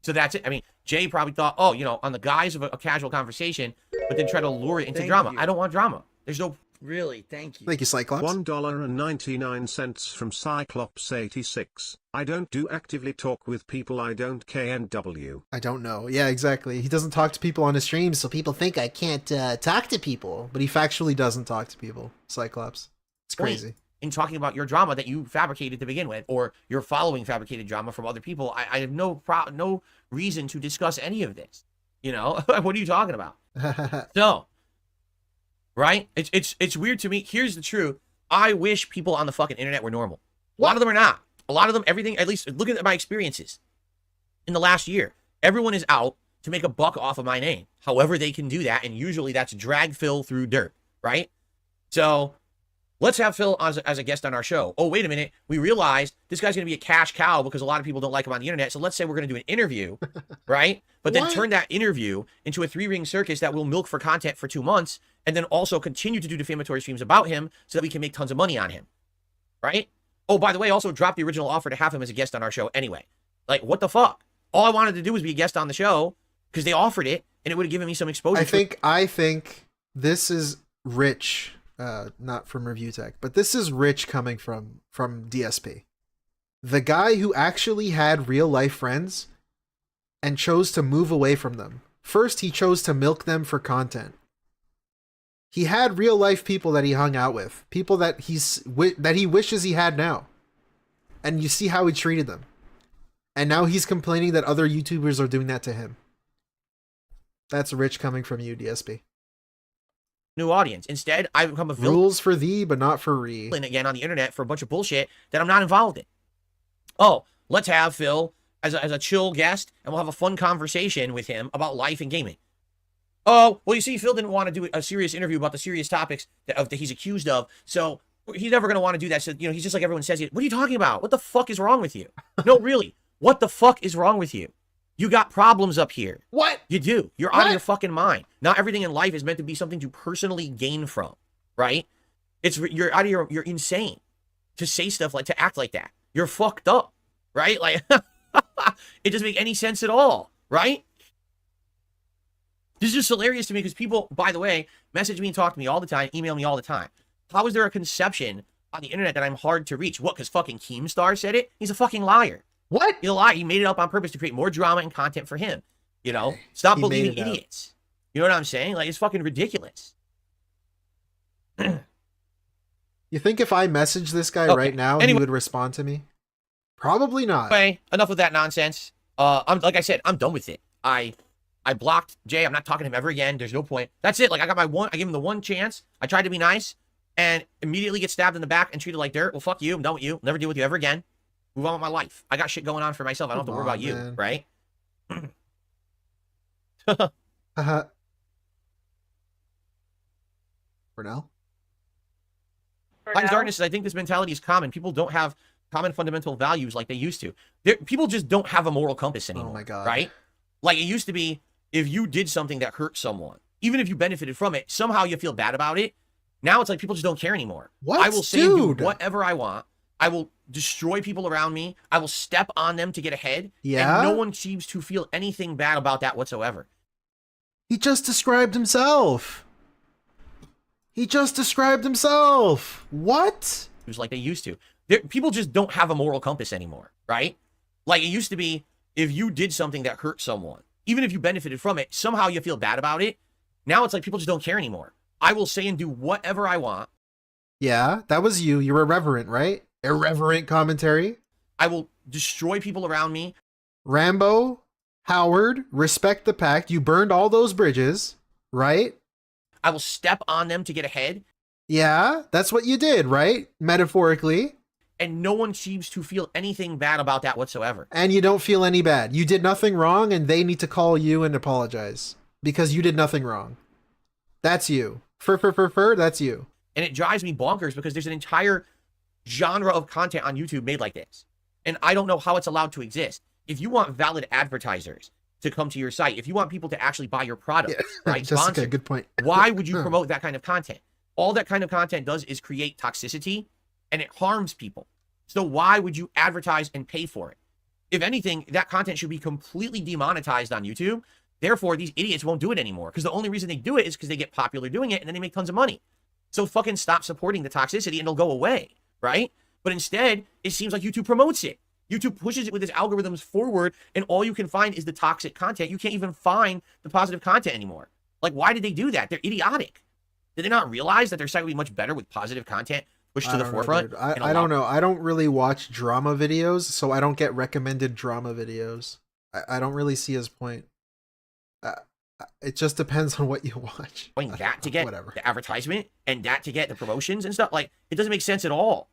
So that's it. I mean, Jay probably thought, oh, you know, on the guise of a casual conversation, but then try to lure it into drama. I don't want drama. There's no... Really, thank you. Thank you, Cyclops. $1.99 from Cyclops86. I don't do actively talk with people I don't KNW. I don't know. Yeah, exactly. He doesn't talk to people on his streams, so people think I can't talk to people. But he factually doesn't talk to people, Cyclops. It's crazy. In talking about your drama that you fabricated to begin with, or you're following fabricated drama from other people, I have no reason to discuss any of this. You know, what are you talking about? So, right? It's weird to me. Here's the truth. I wish people on the fucking internet were normal. A lot of them are not. A lot of them, everything, at least look at my experiences in the last year. Everyone is out to make a buck off of my name. However they can do that, and usually that's drag Phil through dirt, right? So let's have Phil as a guest on our show. Oh, wait a minute. We realized this guy's going to be a cash cow because a lot of people don't like him on the internet. So let's say we're going to do an interview, right? But then turn that interview into a 3-ring circus that will milk for content for 2 months and then also continue to do defamatory streams about him so that we can make tons of money on him, right? Oh, by the way, also drop the original offer to have him as a guest on our show anyway. Like, what the fuck? All I wanted to do was be a guest on the show because they offered it and it would have given me some exposure. I think this is rich. Not from Review Tech, but this is rich coming from DSP. The guy who actually had real life friends and chose to move away from them. First, he chose to milk them for content. He had real life people that he hung out with, people that he wishes he had now. And you see how he treated them. And now he's complaining that other YouTubers are doing that to him. That's rich coming from you, DSP. New audience. Instead, I become a villain. Rules for thee, but not for re. Again on the internet for a bunch of bullshit that I'm not involved in. Oh, let's have Phil as a chill guest, and we'll have a fun conversation with him about life and gaming. Oh, well, you see, Phil didn't want to do a serious interview about the serious topics that he's accused of, so he's never going to want to do that. So, you know, he's just like everyone says, what are you talking about? What the fuck is wrong with you? No, really, what the fuck is wrong with you? You got problems up here. What? You do. You're out of your fucking mind. Not everything in life is meant to be something to personally gain from, right? You're out of you're insane to say stuff like, to act like that. You're fucked up, right? Like, it doesn't make any sense at all, right? This is just hilarious to me because people, by the way, message me and talk to me all the time, email me all the time. How is there a conception on the internet that I'm hard to reach? What, because fucking Keemstar said it? He's a fucking liar. What? He's a liar. He made it up on purpose to create more drama and content for him. You know, stop He made believing it up. idiots. You know what I'm saying? Like, it's fucking ridiculous. You think if I message this guy Okay, right now, anyway. he would respond to me? Probably not. Anyway, enough with that nonsense. Like I said, I'm done with it. I blocked Jay. I'm not talking to him ever again. There's no point. That's it. Like, I got my one. I gave him the one chance. I tried to be nice, and immediately get stabbed in the back and treated like dirt. Well, fuck you. I'm done with you. Never deal with you ever again. Move on with my life. I got shit going on for myself. I don't have to worry about you, man. right? Uh-huh. Cornell? Light and darkness is, I think this mentality is common. People don't have common fundamental values like they used to. People just don't have a moral compass anymore. Oh my God. Right? Like, it used to be, if you did something that hurt someone, even if you benefited from it, somehow you feel bad about it. Now it's like people just don't care anymore. What? I will say and Dude. do whatever I want. I will destroy people around me. I will step on them to get ahead. Yeah? And no one seems to feel anything bad about that whatsoever. He just described himself. He just described himself. What? It was like they used to. People just don't have a moral compass anymore, right? Like, it used to be, if you did something that hurt someone, even if you benefited from it, somehow you feel bad about it. Now it's like people just don't care anymore. I will say and do whatever I want. Yeah, that was you. You're irreverent, right? Irreverent commentary. I will destroy people around me. Rambo, Howard, respect the pact. You burned all those bridges, right? I will step on them to get ahead. Yeah, that's what you did, right? Metaphorically. And no one seems to feel anything bad about that whatsoever. And you don't feel any bad. You did nothing wrong, and they need to call you and apologize because you did nothing wrong. That's you. That's you. And it drives me bonkers because there's an entire genre of content on YouTube made like this. And I don't know how it's allowed to exist. If you want valid advertisers to come to your site, if you want people to actually buy your product, Yeah. right? Jessica, Sponsor, good point. why would you promote that kind of content? All that kind of content does is create toxicity, and it harms people. So why would you advertise and pay for it? If anything, that content should be completely demonetized on YouTube. Therefore, these idiots won't do it anymore, because the only reason they do it is because they get popular doing it, and then they make tons of money. So fucking stop supporting the toxicity, and it'll go away, right? But instead, it seems like YouTube promotes it. YouTube pushes it with its algorithms forward, and all you can find is the toxic content. You can't even find the positive content anymore. Like, why did they do that? They're idiotic. Did they not realize that their site would be much better with positive content pushed to the forefront? I don't know. I don't really watch drama videos, so I don't get recommended drama videos. I don't really see his point. It just depends on what you watch. That to get whatever. the advertisement and that to get the promotions and stuff. Like, it doesn't make sense at all.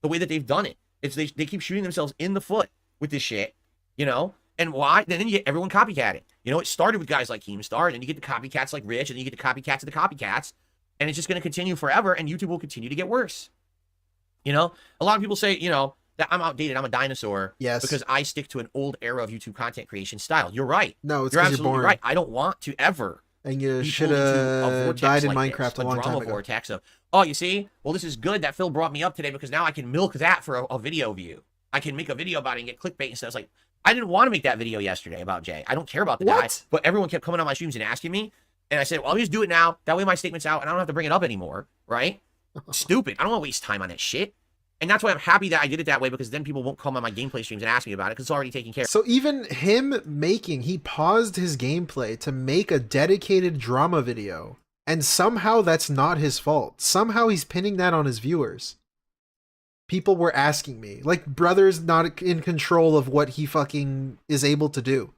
The way that they've done it. It's they keep shooting themselves in the foot with this shit, you know? And why? Then you get everyone copycatting. You know, it started with guys like Keemstar, and you get the copycats like Rich, and then you get the copycats of the copycats, and it's just going to continue forever, and YouTube will continue to get worse. You know? A lot of people say, you know, that I'm outdated, I'm a dinosaur. Yes. Because I stick to an old era of YouTube content creation style. You're right. No, it's you're because you're absolutely born. right. I don't want to ever And you be should pulled into a have vortex died in like Minecraft this, a long drama time ago. vortex of, oh, you see? Well, this is good that Phil brought me up today because now I can milk that for a video view. I can make a video about it and get clickbait and stuff. It's like, I didn't want to make that video yesterday about Jay. I don't care about the guy. What? But everyone kept coming on my streams and asking me. And I said, well, I'll just do it now. That way my statement's out and I don't have to bring it up anymore. Right? Stupid. I don't want to waste time on that shit. And that's why I'm happy that I did it that way, because then people won't come on my gameplay streams and ask me about it because it's already taken care of. So even he paused his gameplay to make a dedicated drama video. And somehow that's not his fault. Somehow he's pinning that on his viewers. People were asking me. Like, brother's not in control of what he fucking is able to do.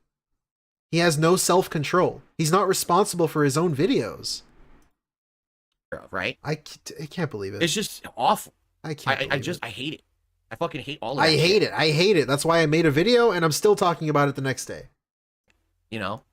He has no self-control. He's not responsible for his own videos. Right? I can't believe it. It's just awful. I can't believe it. I hate it. I fucking hate all of it. I hate it. I hate it. That's why I made a video and I'm still talking about it the next day. You know?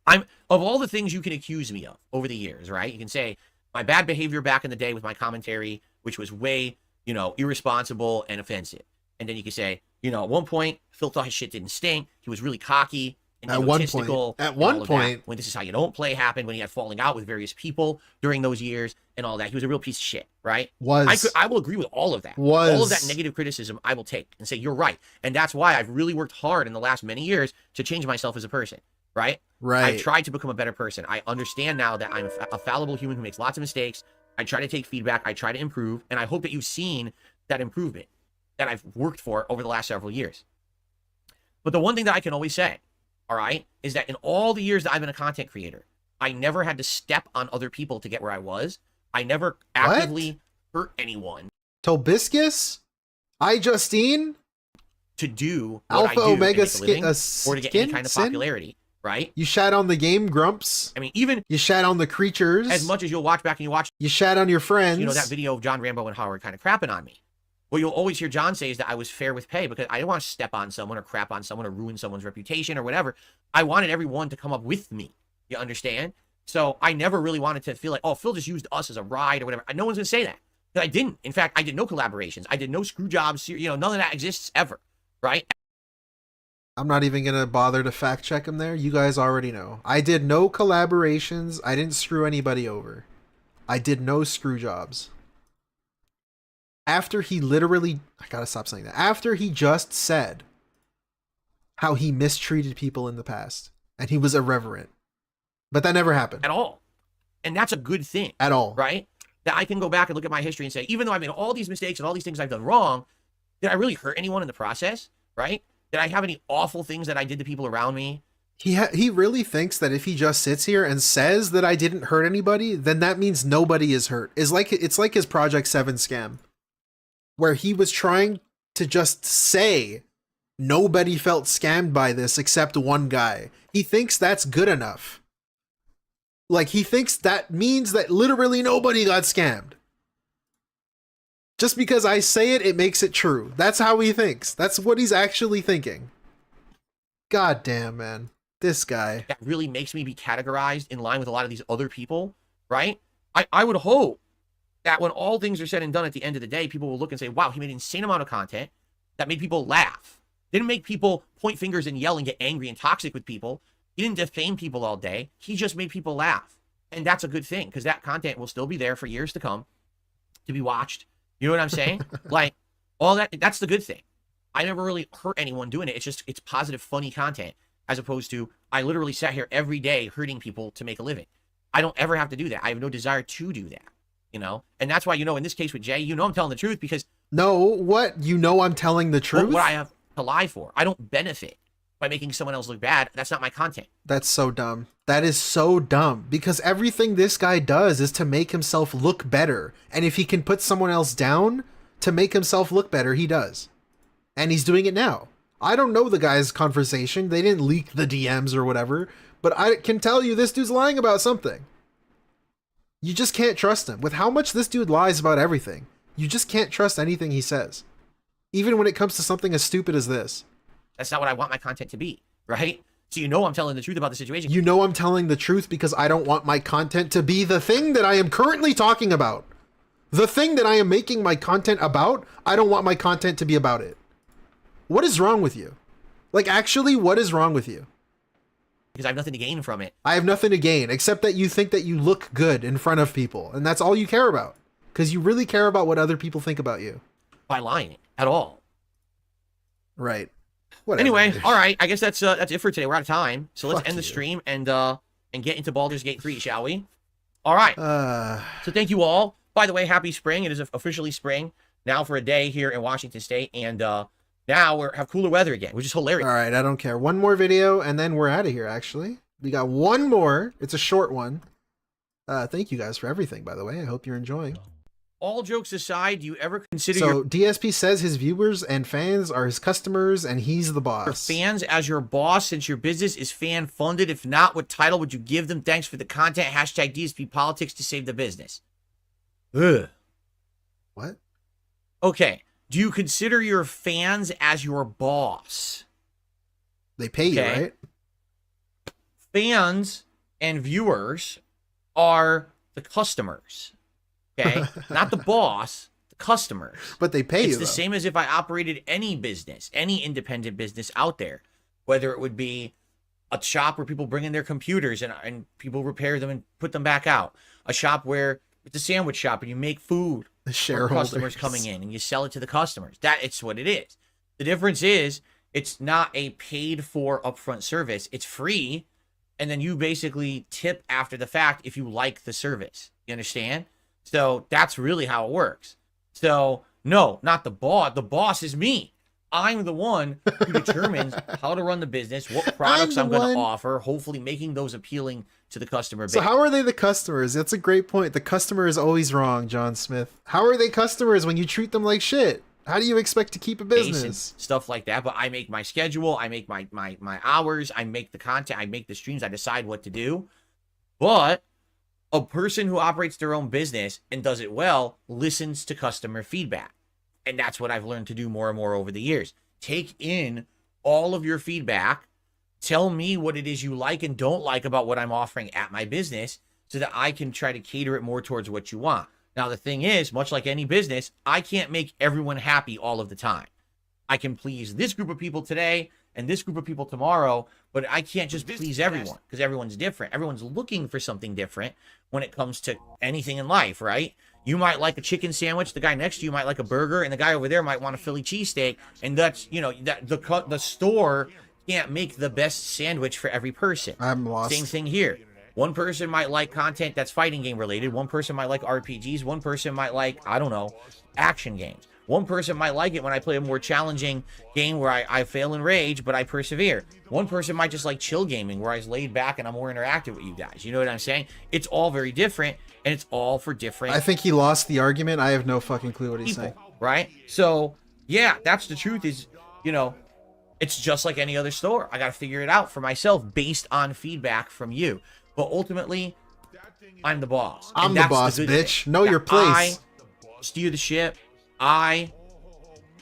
Of all the things you can accuse me of over the years, right? You can say my bad behavior back in the day with my commentary, which was way, you know, irresponsible and offensive. And then you can say, you know, at one point, Phil thought his shit didn't stink. He was really cocky and egotistical. At one point, when this is how you don't play happened, when he had falling out with various people during those years and all that, he was a real piece of shit, right? I will agree with all of that. All of that negative criticism, I will take and say, you're right. And that's why I've really worked hard in the last many years to change myself as a person, right? Right. I've tried to become a better person. I understand now that I'm a fallible human who makes lots of mistakes. I try to take feedback. I try to improve. And I hope that you've seen that improvement. that I've worked for over the last several years. But the one thing that I can always say, all right, is that in all the years that I've been a content creator, I never had to step on other people to get where I was. I never actively hurt anyone. Tobiscus? Justine? To do what Alpha I do Omega to make a living, or to get any kind of popularity, right? You shat on the game, Grumps. I mean, even you shat on the creatures. As much as you'll watch back and you shat on your friends. You know, that video of John Rambo and Howard kind of crapping on me. What you'll always hear John say is that I was fair with pay because I didn't want to step on someone or crap on someone or ruin someone's reputation or whatever. I wanted everyone to come up with me. You understand? So I never really wanted to feel like, oh, Phil just used us as a ride or whatever. No one's going to say that. Because I didn't. In fact, I did no collaborations. I did no screw jobs. You know, none of that exists ever. Right? I'm not even going to bother to fact check him there. You guys already know. I did no collaborations. I didn't screw anybody over. I did no screw jobs. After he literally, I gotta stop saying that. After he just said how he mistreated people in the past and he was irreverent. But that never happened. At all. And that's a good thing. At all. Right? That I can go back and look at my history and say, even though I made all these mistakes and all these things I've done wrong, did I really hurt anyone in the process? Right? Did I have any awful things that I did to people around me? He really thinks that if he just sits here and says that I didn't hurt anybody, then that means nobody is hurt. It's like his Project 7 scam, where he was trying to just say nobody felt scammed by this except one guy. He thinks that's good enough. Like, he thinks that means that literally nobody got scammed. Just because I say it, it makes it true. That's how he thinks. That's what he's actually thinking. God damn, man. This guy. That really makes me be categorized in line with a lot of these other people, right? I would hope that when all things are said and done at the end of the day, people will look and say, wow, he made an insane amount of content that made people laugh. Didn't make people point fingers and yell and get angry and toxic with people. He didn't defame people all day. He just made people laugh. And that's a good thing because that content will still be there for years to come to be watched. You know what I'm saying? Like, all that's the good thing. I never really hurt anyone doing it. It's positive, funny content as opposed to I literally sat here every day hurting people to make a living. I don't ever have to do that. I have no desire to do that, you know? And that's why, you know, in this case with Jay, you know I'm telling the truth because... No, what? You know I'm telling the truth? What I have to lie for. I don't benefit by making someone else look bad. That's not my content. That's so dumb. That is so dumb because everything this guy does is to make himself look better. And if he can put someone else down to make himself look better, he does. And he's doing it now. I don't know the guy's conversation. They didn't leak the DMs or whatever, but I can tell you this dude's lying about something. You just can't trust him. With how much this dude lies about everything, you just can't trust anything he says. Even when it comes to something as stupid as this. That's not what I want my content to be, right? So you know I'm telling the truth about the situation. You know I'm telling the truth because I don't want my content to be the thing that I am currently talking about. The thing that I am making my content about, I don't want my content to be about it. What is wrong with you? Like, actually, what is wrong with you? Because I have nothing to gain from it. I have nothing to gain, except that you think that you look good in front of people. And that's all you care about. Because you really care about what other people think about you. By lying at all. Right. Whatever. Anyway, all right. I guess that's it for today. We're out of time. So let's end the stream and get into Baldur's Gate 3, shall we? All right. So thank you all. By the way, happy spring. It is officially spring now for a day here in Washington State. And now we have cooler weather again, which is hilarious. All right, I don't care. One more video, and then we're out of here, actually. We got one more. It's a short one. Thank you guys for everything, by the way. I hope you're enjoying. All jokes aside, do you ever consider So DSP says his viewers and fans are his customers, and he's the boss. your fans as your boss since your business is fan-funded? If not, what title would you give them? Thanks for the content. Hashtag DSP Politics to save the business. Ugh. What? Okay. Do you consider your fans as your boss? They pay you, Okay. right? Fans and viewers are the customers. Okay? Not the boss, the customers. But they pay you, It's the though. same as if I operated any business, any independent business out there, whether it would be a shop where people bring in their computers and people repair them and put them back out. A shop where it's a sandwich shop and you make food The for shareholders. customers coming in and you sell it to the customers. It's what it is. The difference is it's not a paid for upfront service. It's free. And then you basically tip after the fact if you like the service. You understand? So that's really how it works. So No, not the boss. The boss is me. I'm the one who determines how to run the business, what products I'm going to offer, hopefully making those appealing to the customer base. So how are they the customers? That's a great point. The customer is always wrong, John Smith. How are they customers when you treat them like shit? How do you expect to keep a business? Stuff like that. But I make my schedule. I make my hours. I make the content. I make the streams. I decide what to do. But a person who operates their own business and does it well listens to customer feedback. And that's what I've learned to do more and more over the years. Take in all of your feedback. Tell me what it is you like and don't like about what I'm offering at my business so that I can try to cater it more towards what you want. Now, the thing is, much like any business, I can't make everyone happy all of the time. I can please this group of people today and this group of people tomorrow, but I can't just please everyone because everyone's different. Everyone's looking for something different when it comes to anything in life, right? You might like a chicken sandwich, the guy next to you might like a burger, and the guy over there might want a Philly cheesesteak. And that's, you know, that the store can't make the best sandwich for every person. I'm lost. Same thing here. One person might like content that's fighting game related. One person might like RPGs. One person might like, I don't know, action games. One person might like it when I play a more challenging game where I fail and rage, but I persevere. One person might just like chill gaming where I was laid back and I'm more interactive with you guys. You know what I'm saying? It's all very different, and it's all for different I think he lost the argument. I have no fucking clue what he's saying. Right? So, yeah, that's the truth is, you know, it's just like any other store. I got to figure it out for myself based on feedback from you. But ultimately, I'm the boss. I'm the boss, bitch. Know your place. I steer the ship. I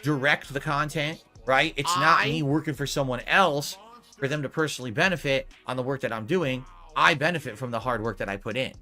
direct the content, right? It's not me working for someone else for them to personally benefit on the work that I'm doing. I benefit from the hard work that I put in.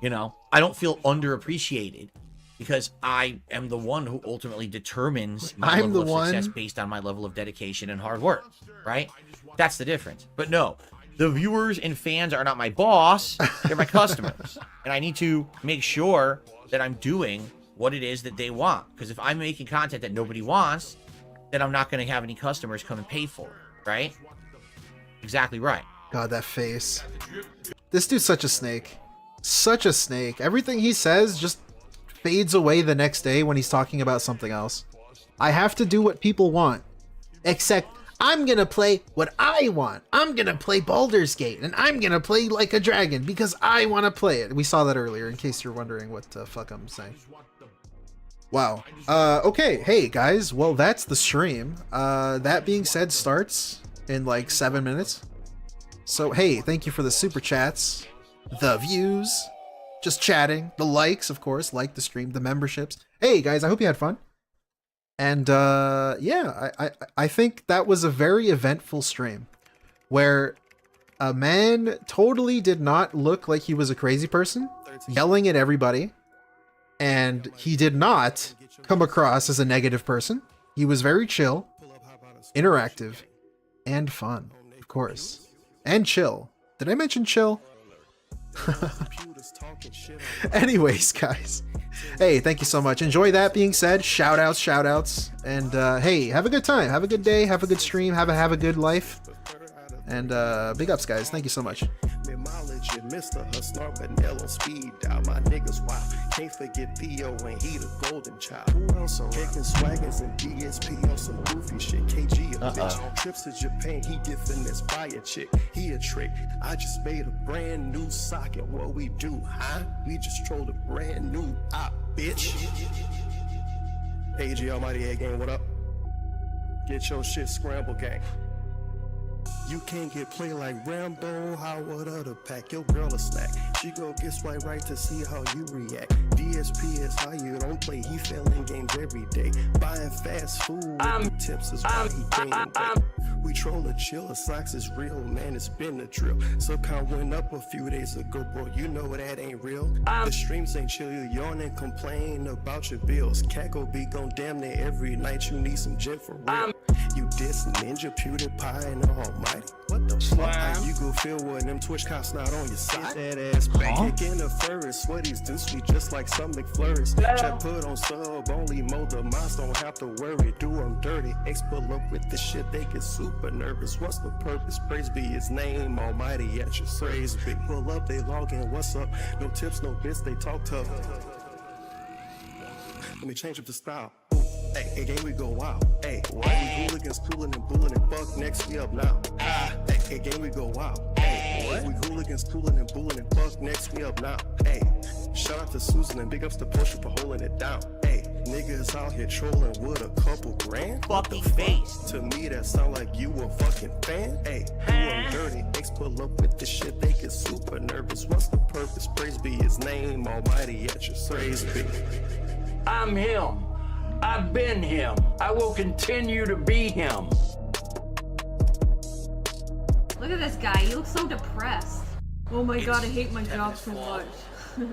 You know, I don't feel underappreciated because I am the one who ultimately determines my level of success based on my level of dedication and hard work, right? That's the difference. But no, the viewers and fans are not my boss. They're my customers. And I need to make sure that I'm doing what it is that they want. Because if I'm making content that nobody wants, then I'm not going to have any customers come and pay for it, right? Exactly right. God, that face. This dude's such a snake. Such a snake. Everything he says just fades away the next day when he's talking about something else. I have to do what people want. Except, I'm gonna play what I want. I'm gonna play Baldur's Gate, and I'm gonna play like a dragon because I want to play it. We saw that earlier, in case you're wondering what the fuck I'm saying. Wow. Okay, hey guys, well that's the stream. That being said, starts in like 7 minutes. So hey, thank you for the super chats, the views, just chatting, the likes, of course, like the stream, the memberships. Hey guys, I hope you had fun. And yeah, I think that was a very eventful stream where a man totally did not look like he was a crazy person yelling at everybody. And he did not come across as a negative person. He was very chill, interactive, and fun, of course. And chill. Did I mention chill? Anyways, guys. Hey, thank you so much. Enjoy that being said. Shout outs. And hey, have a good time. Have a good day. Have a good stream. Have a good life. And big ups, guys. Thank you so much. Mr. Hustler, Vanilla on speed dial. My niggas wild. Can't forget Theo when he the golden child. Who else on kicking swaggers and DSP on some goofy shit. KG a bitch. Trips to Japan, he get finesse by a chick. He a trick. I just made a brand new socket. What we do, huh? We just trolled a brand new op, bitch. AG Almighty Egg Gang, what up? Get your shit scrambled, gang. You can't get played like Rambo, how would other pack your girl a snack? She go get swipe right to see how you react. DSP is how you don't play, he failing games every day. Buying fast food with tips is why he gained weight. We troll a chill, socks is real, man, it's been a drill. Subcon went up a few days ago, bro, you know that ain't real. The streams ain't chill, you yawn and complain about your bills. Cackle be gon' damn near every night, you need some gin for real. You diss Ninja, PewDiePie, and the Almighty. What the fuck? How you go feel when them Twitch cops not on your side? That ass back. Kicking the furries, sweaties do sweet just like some McFlurries. Check put on sub, only mode the moms don't have to worry. Do them dirty. X pull up with the shit, they get super nervous. What's the purpose? Praise be his name, Almighty at your service. Pull up, they log in, what's up? No tips, no bits, they talk tough. Let me change up the style. Ooh, hey, game we go wild. Hey, what? We hooligans cooling and bullying and fuck next we up now. Hey, game we go wild. Hey, what? We hooligans cooling and bullying and fuck next we up now. Hey, shout out to Susan and big ups to Porsche for holding it down. Hey, niggas out here trolling with a couple grand. Fucking face. To me that sound like you a fucking fan. Hey, you and dirty ex pull up with this shit, they get super nervous. What's the purpose? Praise be his name, almighty at your service. Praise be. I'm him. I've been him. I will continue to be him. Look at this guy. He looks so depressed. Oh my It's god, I hate my job Devin's so fault. much.